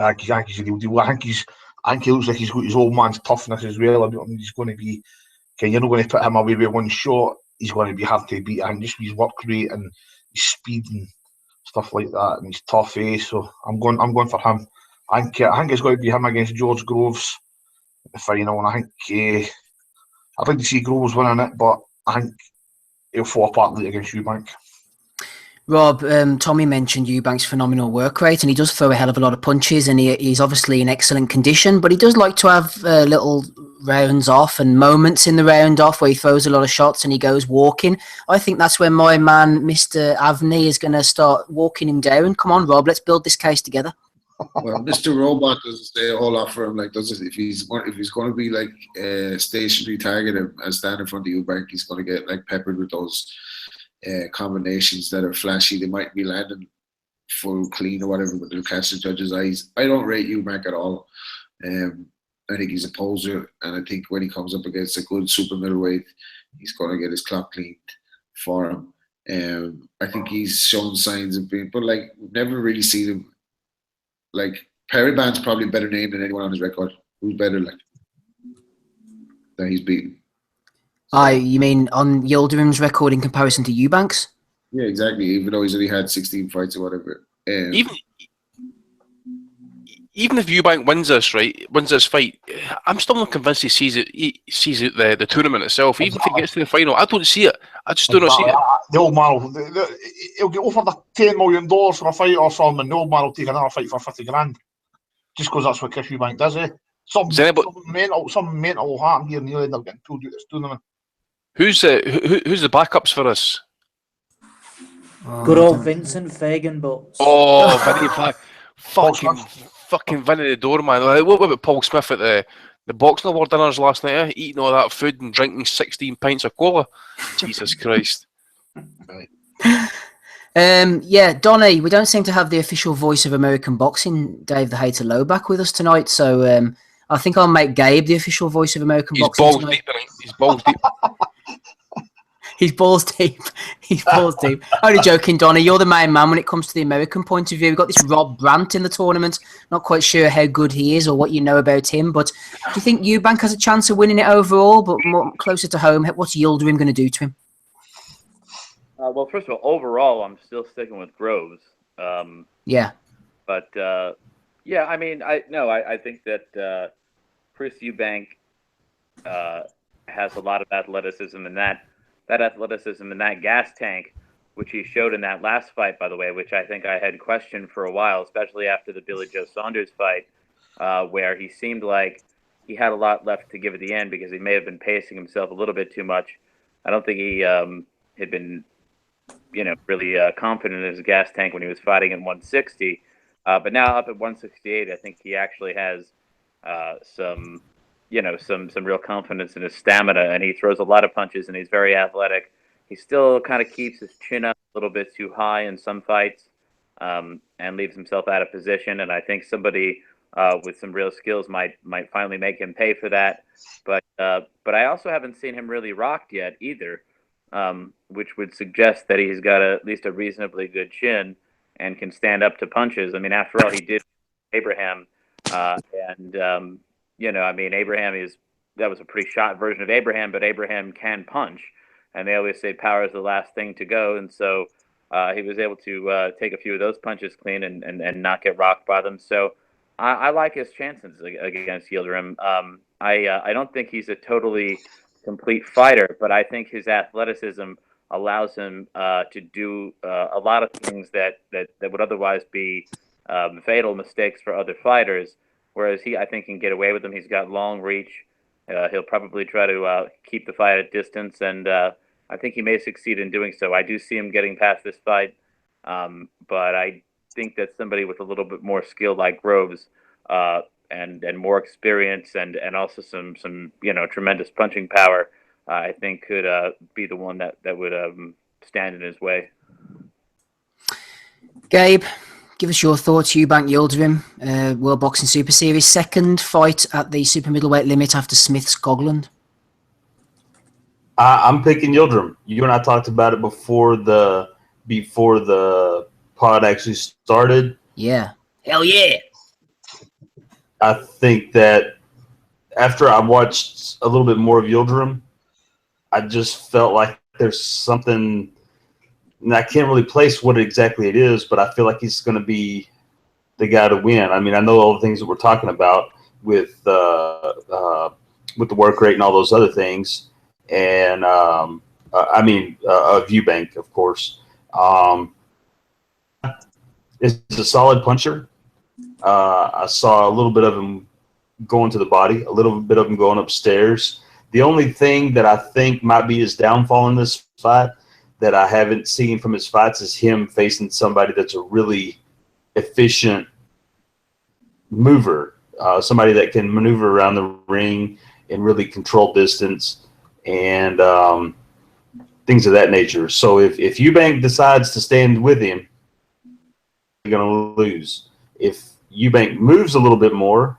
I think he's a real deal. I think he looks like he's got his old man's toughness as well. I mean, he's going to be. Okay, you're not going to put him away with one shot. He's going to be hard to beat. And just his work rate and his speed and stuff like that, and he's tough. So I'm going for him. I think it's going to be him against George Groves. The final, and I think I'd like to see Groves winning it, but I think he'll fall apart late against Eubank. Rob, Tommy mentioned Eubank's phenomenal work rate, and he does throw a hell of a lot of punches, and he's obviously in excellent condition, but he does like to have little rounds off and moments in the round off where he throws a lot of shots and he goes walking. I think that's when my man, Mr. Avni, is going to start walking him down. Come on, Rob, let's build this case together. Well, Mr. Robot doesn't say a whole lot for him. Like, does it? If he's going to be like a stationary target and stand in front of Eubank, he's going to get like peppered with those combinations that are flashy. They might be landing full clean or whatever, but they'll catch the judge's eyes. I don't rate Eubank at all. I think he's a poser, and I think when he comes up against a good super middleweight, he's going to get his clock cleaned for him. I think he's shown signs of being, but like we've never really seen him. Like Perryman's probably a better name than anyone on his record. Who's better, like that he's beaten? You mean on Yildirim's record in comparison to Eubank's? Yeah, exactly. Even though he's only had 16 fights or whatever. Even if Eubank wins this fight, I'm still not convinced he sees it the tournament itself. Even if he gets to the final, I don't see it. I just don't see it. The old man, he'll get offered $10 million for a fight or something, and the old man will take another fight for 50 grand. Just because that's what Chris Eubank does, eh? Some mental will happen here and he'll end up getting pulled out this tournament. Who's the backups for us? Good old Vincent Fagan, but fucking Vinny the Doorman. What about Paul Smith at the boxing award dinners last night? Eh? Eating all that food and drinking 16 pints of cola. Jesus Christ. Yeah, Donny, we don't seem to have the official voice of American boxing, Dave the Hater Low, back with us tonight. So I think I'll make Gabe the official voice of American boxing tonight. He's balls deep. He's balls deep. He's balls deep. Only joking, Donny. You're the main man when it comes to the American point of view. We've got this Rob Brandt in the tournament. Not quite sure how good he is or what you know about him. But do you think Eubank has a chance of winning it overall? But more closer to home, what's Yildirim going to do to him? Well, first of all, overall, I'm still sticking with Groves. Yeah. But yeah, I mean, I think that Chris Eubank has a lot of athleticism, and that athleticism in that gas tank, which he showed in that last fight, by the way, which I think I had questioned for a while, especially after the Billy Joe Saunders fight, where he seemed like he had a lot left to give at the end because he may have been pacing himself a little bit too much. I don't think he had been, really confident in his gas tank when he was fighting in 160. But now up at 168, I think he actually has some real confidence in his stamina, and he throws a lot of punches, and he's very athletic. He still kind of keeps his chin up a little bit too high in some fights, and leaves himself out of position. And I think somebody with some real skills might finally make him pay for that. But I also haven't seen him really rocked yet either, which would suggest that he's got at least a reasonably good chin and can stand up to punches. I mean, after all, he did Abraham, and Abraham that was a pretty shot version of Abraham, but Abraham can punch, and they always say power is the last thing to go, and so he was able to take a few of those punches clean and not get rocked by them. So I like his chances against Yildirim. I don't think he's a totally complete fighter, but I think his athleticism allows him to do a lot of things that would otherwise be fatal mistakes for other fighters. Whereas I think, can get away with them. He's got long reach. He'll probably try to keep the fight at distance, and I think he may succeed in doing so. I do see him getting past this fight, but I think that somebody with a little bit more skill like Groves and more experience and also some tremendous punching power, I think could be the one that would stand in his way. Gabe, give us your thoughts. Eubank Yildirim, World Boxing Super Series, second fight at the super middleweight limit after Smith's Gogland. I'm picking Yildirim. You and I talked about it before the pod actually started. Yeah. Hell yeah. I think that after I watched a little bit more of Yildirim, I just felt like there's something, and I can't really place what exactly it is, but I feel like he's going to be the guy to win. I mean, I know all the things that we're talking about with the work rate and all those other things, and of Eubank, of course. Is a solid puncher. I saw a little bit of him going to the body, a little bit of him going upstairs. The only thing that I think might be his downfall in this fight that I haven't seen from his fights is him facing somebody that's a really efficient mover, somebody that can maneuver around the ring and really control distance and things of that nature. So if Eubank decides to stand with him, you're going to lose. If Eubank moves a little bit more,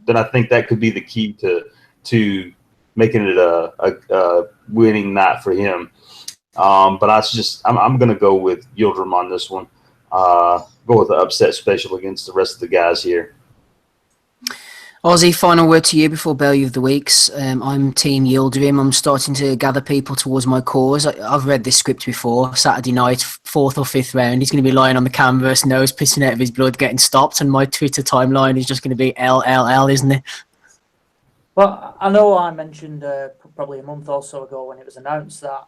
then I think that could be the key to making it a winning night for him. But I'm going to go with Yildirim on this one. Go with the upset special against the rest of the guys here. Ozzy, final word to you before Bellew of the Weeks. I'm Team Yildirim. I'm starting to gather people towards my cause. I've read this script before. Saturday night, 4th or 5th round, he's going to be lying on the canvas, nose pissing out of his blood, getting stopped, and my Twitter timeline is just going to be LLL, isn't it? Well, I know I mentioned probably a month or so ago when it was announced that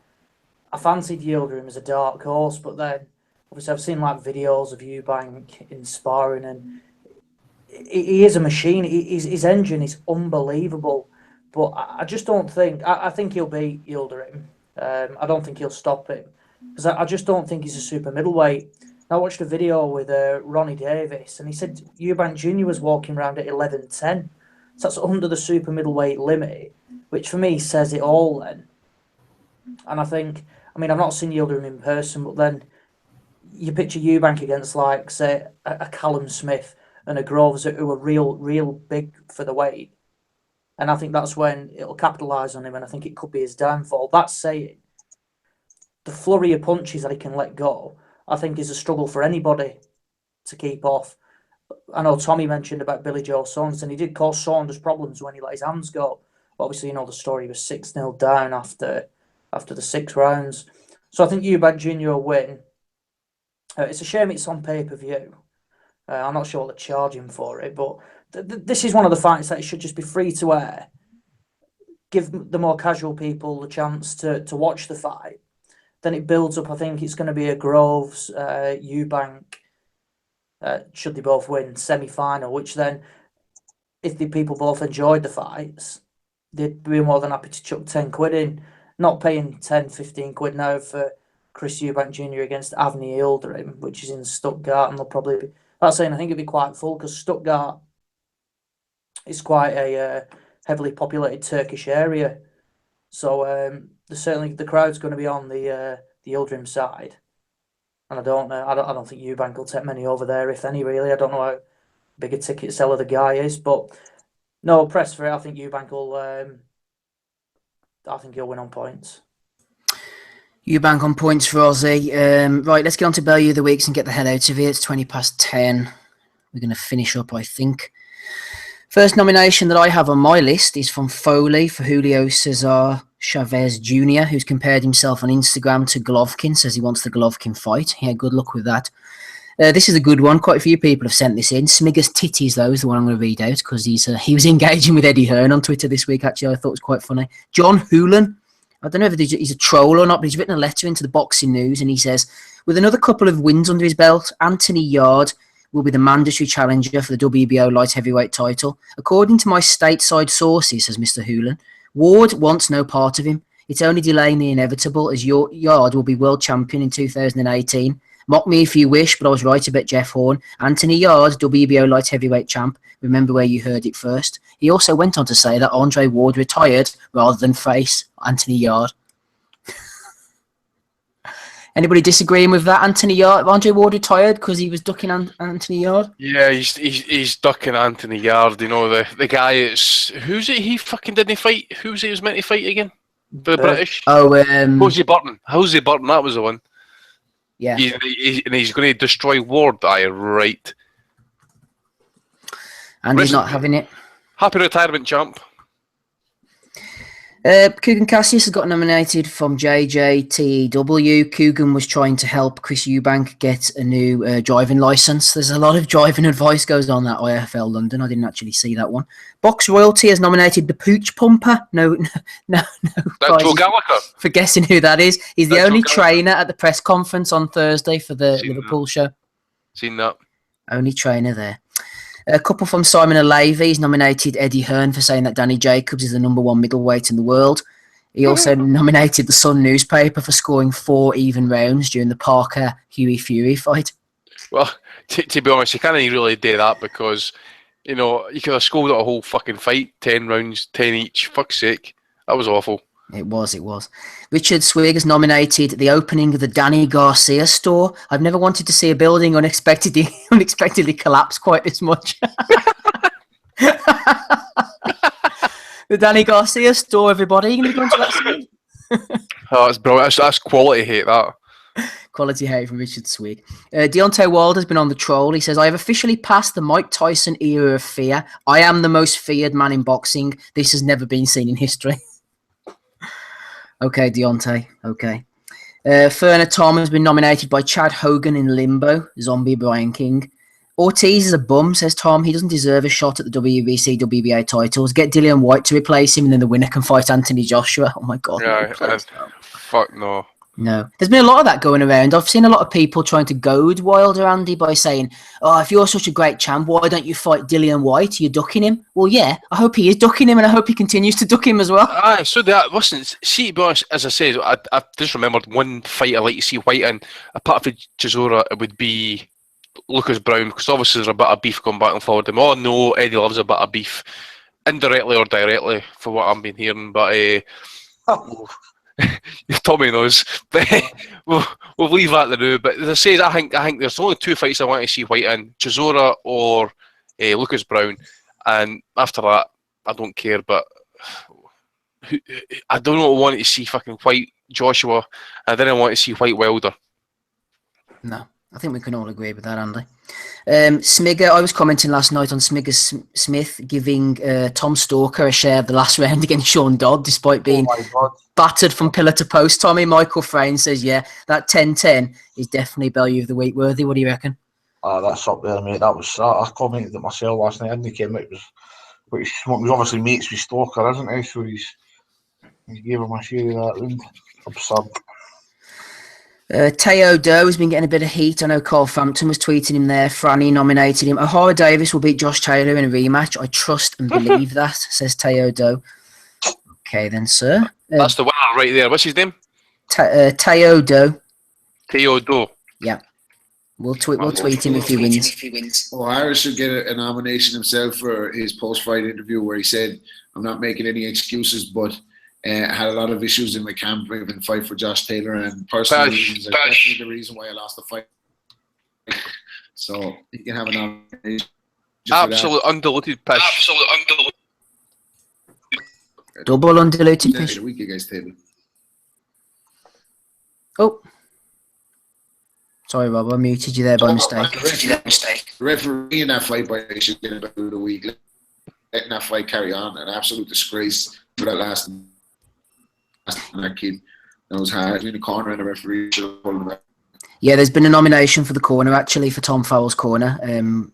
I fancied Yildirim as a dark horse, but then obviously I've seen like videos of Eubank in sparring, and he is a machine. His engine is unbelievable, but I just don't think. I think he'll beat Yildirim. I don't think he'll stop him because I just don't think he's a super middleweight. I watched a video with Ronnie Davis, and he said Eubank Jr was walking around at 11:10. So that's under the super middleweight limit, which for me says it all then. And I think, I mean, I've not seen Yildirim in person, but then you picture Eubank against, like, say, a Callum Smith and a Groves who are real big for the weight. And I think that's when it'll capitalise on him, and I think it could be his downfall. That saying, the flurry of punches that he can let go, I think is a struggle for anybody to keep off. I know Tommy mentioned about Billy Joe Saunders, and he did cause Saunders problems when he let his hands go. Obviously, you know the story, he was 6-0 down after the 6 rounds. So I think Eubank Jr. will win. It's a shame it's on pay-per-view. I'm not sure what they're charging for it, but this is one of the fights that it should just be free to air. Give the more casual people the chance to watch the fight. Then it builds up. I think it's going to be a Groves, Eubank, should they both win, semi-final, which then, if the people both enjoyed the fights, they'd be more than happy to chuck 10 quid in. Not paying 10, 15 quid now for Chris Eubank Jr. against Avni Yildirim, which is in Stuttgart, and they'll probably be, that's saying I think it'd be quite full, because Stuttgart is quite a heavily populated Turkish area. So certainly the crowd's going to be on the Yildirim side, and I don't think Eubank will take many over there, if any, really. I don't know how big a ticket seller the guy is, but no press for it. I think Eubank will. I think he'll win on points. Eubank on points for Aussie. Right, let's get on to Value of the Weeks and get the hell out of here. It's 10:20. We're going to finish up, I think. First nomination that I have on my list is from Foley for Julio Cesar Chavez Jr., who's compared himself on Instagram to Golovkin, says he wants the Golovkin fight. Yeah, good luck with that. This is a good one. Quite a few people have sent this in. Smigger's Titties, though, is the one I'm going to read out, because he was engaging with Eddie Hearn on Twitter this week, actually. I thought it was quite funny. John Hoolan. I don't know if he's a troll or not, but he's written a letter into the Boxing News, and he says, with another couple of wins under his belt, Anthony Yard will be the mandatory challenger for the WBO light heavyweight title. According to my stateside sources, says Mr. Hoolan, Ward wants no part of him. It's only delaying the inevitable, as Yard will be world champion in 2018. Mock me if you wish, but I was right about Jeff Horn. Anthony Yard, WBO light heavyweight champ. Remember where you heard it first. He also went on to say that Andre Ward retired rather than face Anthony Yard. Anybody disagreeing with that? Anthony Yard, Andre Ward retired because he was ducking Anthony Yard? Yeah, he's ducking Anthony Yard. You know, the guy is, who's it he fucking didn't fight? Who's he was meant to fight again? The British? Hosey Burton, that was the one. Yeah. He's going to destroy Ward. Aye, right. And he's not having it. Happy retirement, champ. Cuban Cassius has got nominated from JJTEW. Cuban was trying to help Chris Eubank get a new driving license. There's a lot of driving advice goes on at IFL London. I didn't actually see that one. Box Royalty has nominated the Pooch Pumper. No. That's Joe Gallagher. For guessing who that is. He's the only trainer at the press conference on Thursday for the Liverpool show. Seen that. Only trainer there. A couple from Simon Alavey. He's nominated Eddie Hearn for saying that Danny Jacobs is the #1 middleweight in the world. He also nominated the Sun newspaper for scoring 4 even rounds during the Parker-Hughie Fury fight. Well, to be honest, you can't really do that because, you know, you could have scored a whole fucking fight, 10 rounds, 10 each. Fuck's sake. That was awful. It was. Richard Swig has nominated the opening of the Danny Garcia store. I've never wanted to see a building unexpectedly collapse quite this much. The Danny Garcia store, everybody. Are you going to go into that soon? Oh, that's brilliant. That's quality hate, that. Quality hate from Richard Swig. Deontay Wilder's been on the troll. He says, I have officially passed the Mike Tyson era of fear. I am the most feared man in boxing. This has never been seen in history. Okay, Deontay. Okay. Ferner Tom has been nominated by Chad Hogan in Limbo. Zombie Brian King. Ortiz is a bum, says Tom. He doesn't deserve a shot at the WBC, WBA titles. Get Dillian White to replace him, and then the winner can fight Anthony Joshua. Oh, my God. Yeah, fuck no. No. There's been a lot of that going around. I've seen a lot of people trying to goad Wilder, Andy, by saying, oh, if you're such a great champ, why don't you fight Dillian White? You're ducking him. Well, yeah, I hope he is ducking him, and I hope he continues to duck him as well. Aye, so that, listen, see, to be honest, as I said, I just remembered one fight I'd like to see White in, apart from Chisora, it would be Lucas Brown, because obviously there's a bit of beef going back and forward. We all know Eddie loves a bit of beef, indirectly or directly, for what I've been hearing, but Tommy knows, but we'll leave that to do. But as I say, I think there's only 2 fights I want to see White in: Chisora or Lucas Brown. And after that, I don't care. But I don't want to see fucking White Joshua. I didn't want to see White Wilder. No, I think we can all agree with that, Andy. Smigger, I was commenting last night on Smigger Smith giving Tom Stalker a share of the last round against Sean Dodd, despite being battered from pillar to post. Tommy Michael Frayne says, yeah, that 10-10 is definitely value of the week worthy. What do you reckon? That's up there, mate. I commented it myself last night, and he came out. It was obviously mates with Stalker, isn't he? So he gave him a share of that round. Absurd. Teo Doe has been getting a bit of heat. I know Carl Frampton was tweeting him there. Franny nominated him. O'Hara Davis will beat Josh Taylor in a rematch. I trust and believe that, says Teo Doe. Okay, then, sir. That's the winner right there. What's his name? Teo Doe. Teo Doe. Yeah. We'll tweet him if he wins. O'Hara should get a nomination himself for his post-fight interview where he said, I'm not making any excuses, but I had a lot of issues in my camp in the fight for Josh Taylor, and personal reasons are definitely the reason why I lost the fight. So he can have a nomination. Absolute undiluted pish. Absolute undiluted. Double undiluted pish. Week against Taylor. Oh. Sorry, Rob, I muted you there by mistake. The referee in that fight by should get about a week. Letting that fight carry on, an absolute disgrace for that last that kid. That was hard in the corner, and the referee should have pulled him out. Yeah, there's been a nomination for the corner, actually, for Tom Farrell's corner.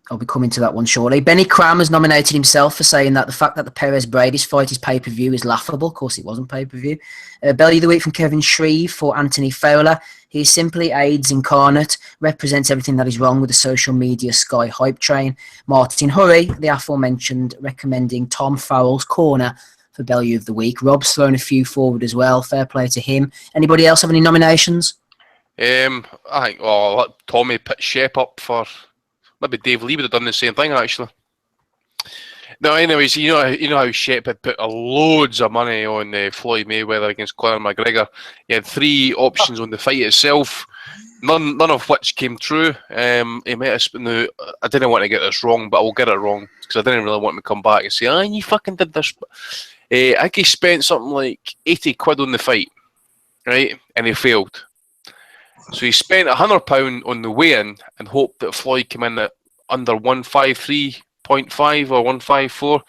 I'll be coming to that one shortly. Benny Cram has nominated himself for saying that the fact that the Perez-Breidis fight is pay-per-view is laughable. Of course, it wasn't pay-per-view. Belly of the Week from Kevin Shreve for Anthony Fowler. He is simply AIDS incarnate, represents everything that is wrong with the social media Sky hype train. Martin Hurry, the aforementioned, recommending Tom Farrell's corner for Belly of the Week. Rob's thrown a few forward as well. Fair play to him. Anybody else have any nominations? I think I'll let Tommy put Shep up for, maybe Dave Lee would have done the same thing actually. No, anyways, you know how Shep had put loads of money on Floyd Mayweather against Conor McGregor. He had 3 options on the fight itself, none of which came true. He might have now, I didn't want to get this wrong, but I'll get it wrong because I didn't really want him to come back and say, you fucking did this. I think he spent something like 80 quid on the fight, right? And he failed. So he spent £100 on the weigh-in and hoped that Floyd came in at under 153.5 or 154,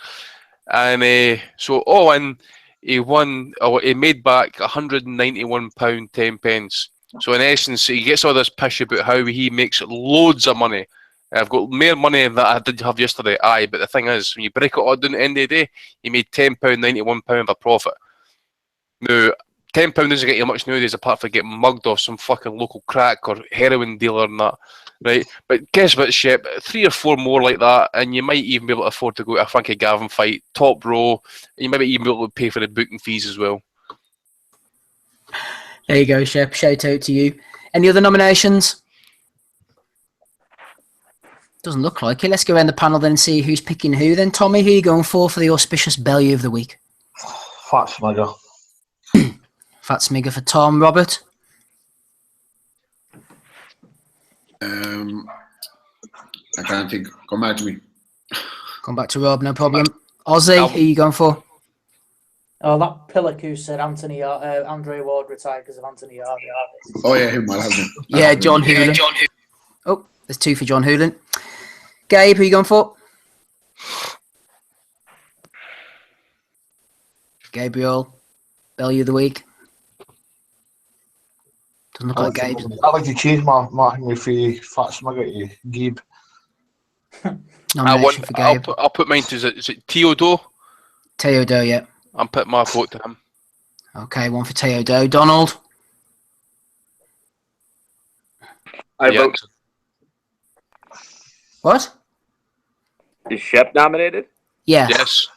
and so all in, he won. Or he made back £191 10 pence. So in essence, he gets all this pish about how he makes loads of money. I've got more money than I did have yesterday. Aye, but the thing is, when you break it all down at the end of the day, he made £10.91 of a profit. Now, £10 doesn't get you much nowadays apart from getting mugged off some fucking local crack or heroin dealer and that, right? But guess what, Shep? 3 or 4 more like that, and you might even be able to afford to go to a Frankie Gavin fight, top row, and you might even be able to pay for the booking fees as well. There you go, Shep. Shout out to you. Any other nominations? Doesn't look like it. Let's go around the panel then and see who's picking who. Then, Tommy, who are you going for the auspicious Belly of the Week? Fat Smigger. Fat Smigger for Tom. Robert? I can't think. Come back to me. Come back to Rob, no problem. Ozzy, who are you going for? Oh, that Pillock who said Andre Ward retired because of Anthony Yardy. Oh yeah, him. I'll have him. Yeah, John Hoolan. Oh, there's 2 for John Hoolan. Gabe, who are you going for? Gabriel, Belly of the Week. Doesn't look like Gabe. I'd like to change my thing for Fat Smigger to Gabe. Nomination for Gabe. I'll put mine to, is it Teodo? Teodo, yeah. I'm putting my vote to him. Okay, 1 for Teodo. Donald? I vote. What? Is Shep nominated? Yeah. Yes.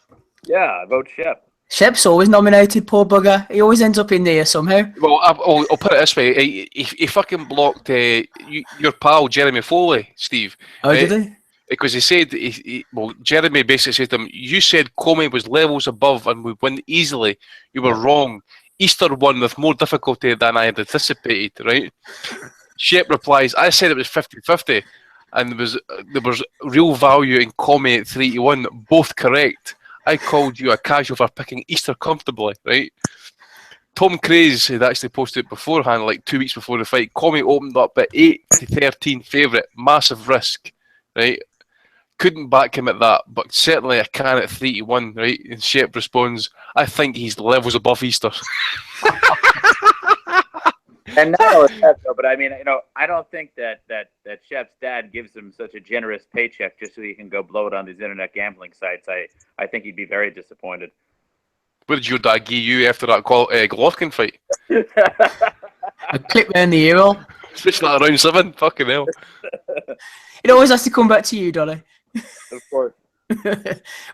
Yeah, I vote Shep. Shep's always nominated, poor bugger. He always ends up in there somehow. Well, I'll put it this way. He fucking blocked your pal, Jeremy Foley, Steve. Oh, did he? Because he said, Jeremy basically said to him, you said Comey was levels above and would win easily. You were wrong. Easter won with more difficulty than I had anticipated, right? Shep replies, I said it was 50-50 and there was real value in Comey at 3-1, both correct. I called you a casual for picking Easter comfortably, right? Tom Craze had actually posted it beforehand, like 2 weeks before the fight. Comey opened up at 8-13 favourite, massive risk. right? Couldn't back him at that, but certainly a can at 3-1, right? And Shep responds, I think he's levels above Easter. And not only that, though, but I mean, I don't think that Shep's dad gives him such a generous paycheck just so he can go blow it on these internet gambling sites. I think he'd be very disappointed. What did your dad give you after that Golovkin fight? A clip round the ear hole. Especially at round 7. Fucking hell. It always has to come back to you, Dolly. Of course.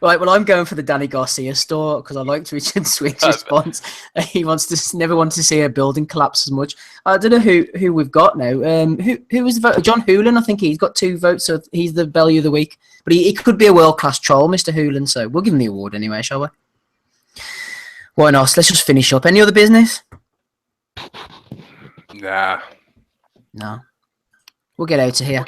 Right, well, I'm going for the Danny Garcia store because I liked Richard Sweet's response. He never wants to see a building collapse as much. I don't know who we've got now. Who was the vote? John Hoolan, I think he's got 2 votes, so he's the value of the week. But he could be a world-class troll, Mr. Hoolan, so we'll give him the award anyway, shall we? Why not? Let's just finish up. Any other business? Nah. No. We'll get out of here.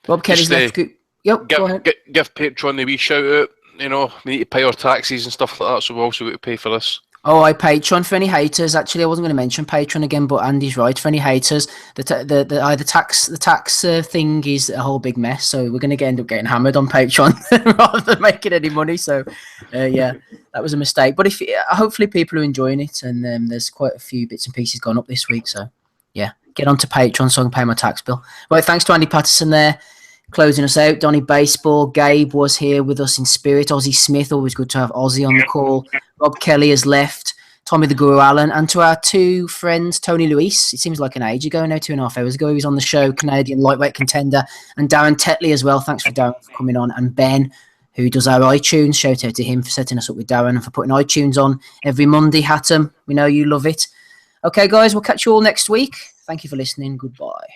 Rob Kelly's left. Yep, go ahead. Give Patreon a wee shout out. We need to pay our taxes and stuff like that, so we've also got to pay for this. Oh, Patreon for any haters. Actually, I wasn't going to mention Patreon again, but Andy's right. For any haters, the tax thing is a whole big mess. So we're going to end up getting hammered on Patreon rather than making any money. So, yeah, that was a mistake. But hopefully people are enjoying it, and there's quite a few bits and pieces gone up this week. So, yeah, get onto Patreon so I can pay my tax bill. Right, thanks to Andy Patterson there. Closing us out, Donny Baseball. Gabe was here with us in spirit. Ozzy Smith, always good to have Ozzy on the call. Rob Kelly has left. Tommy the Guru Allen. And to our 2 friends, Tony Luis. It seems like an age ago now, 2.5 hours ago. He was on the show, Canadian lightweight contender. And Darren Tetley as well. Thanks for Darren for coming on. And Ben, who does our iTunes. Shout out to him for setting us up with Darren and for putting iTunes on every Monday. Hatton, we know you love it. Okay, guys, we'll catch you all next week. Thank you for listening. Goodbye.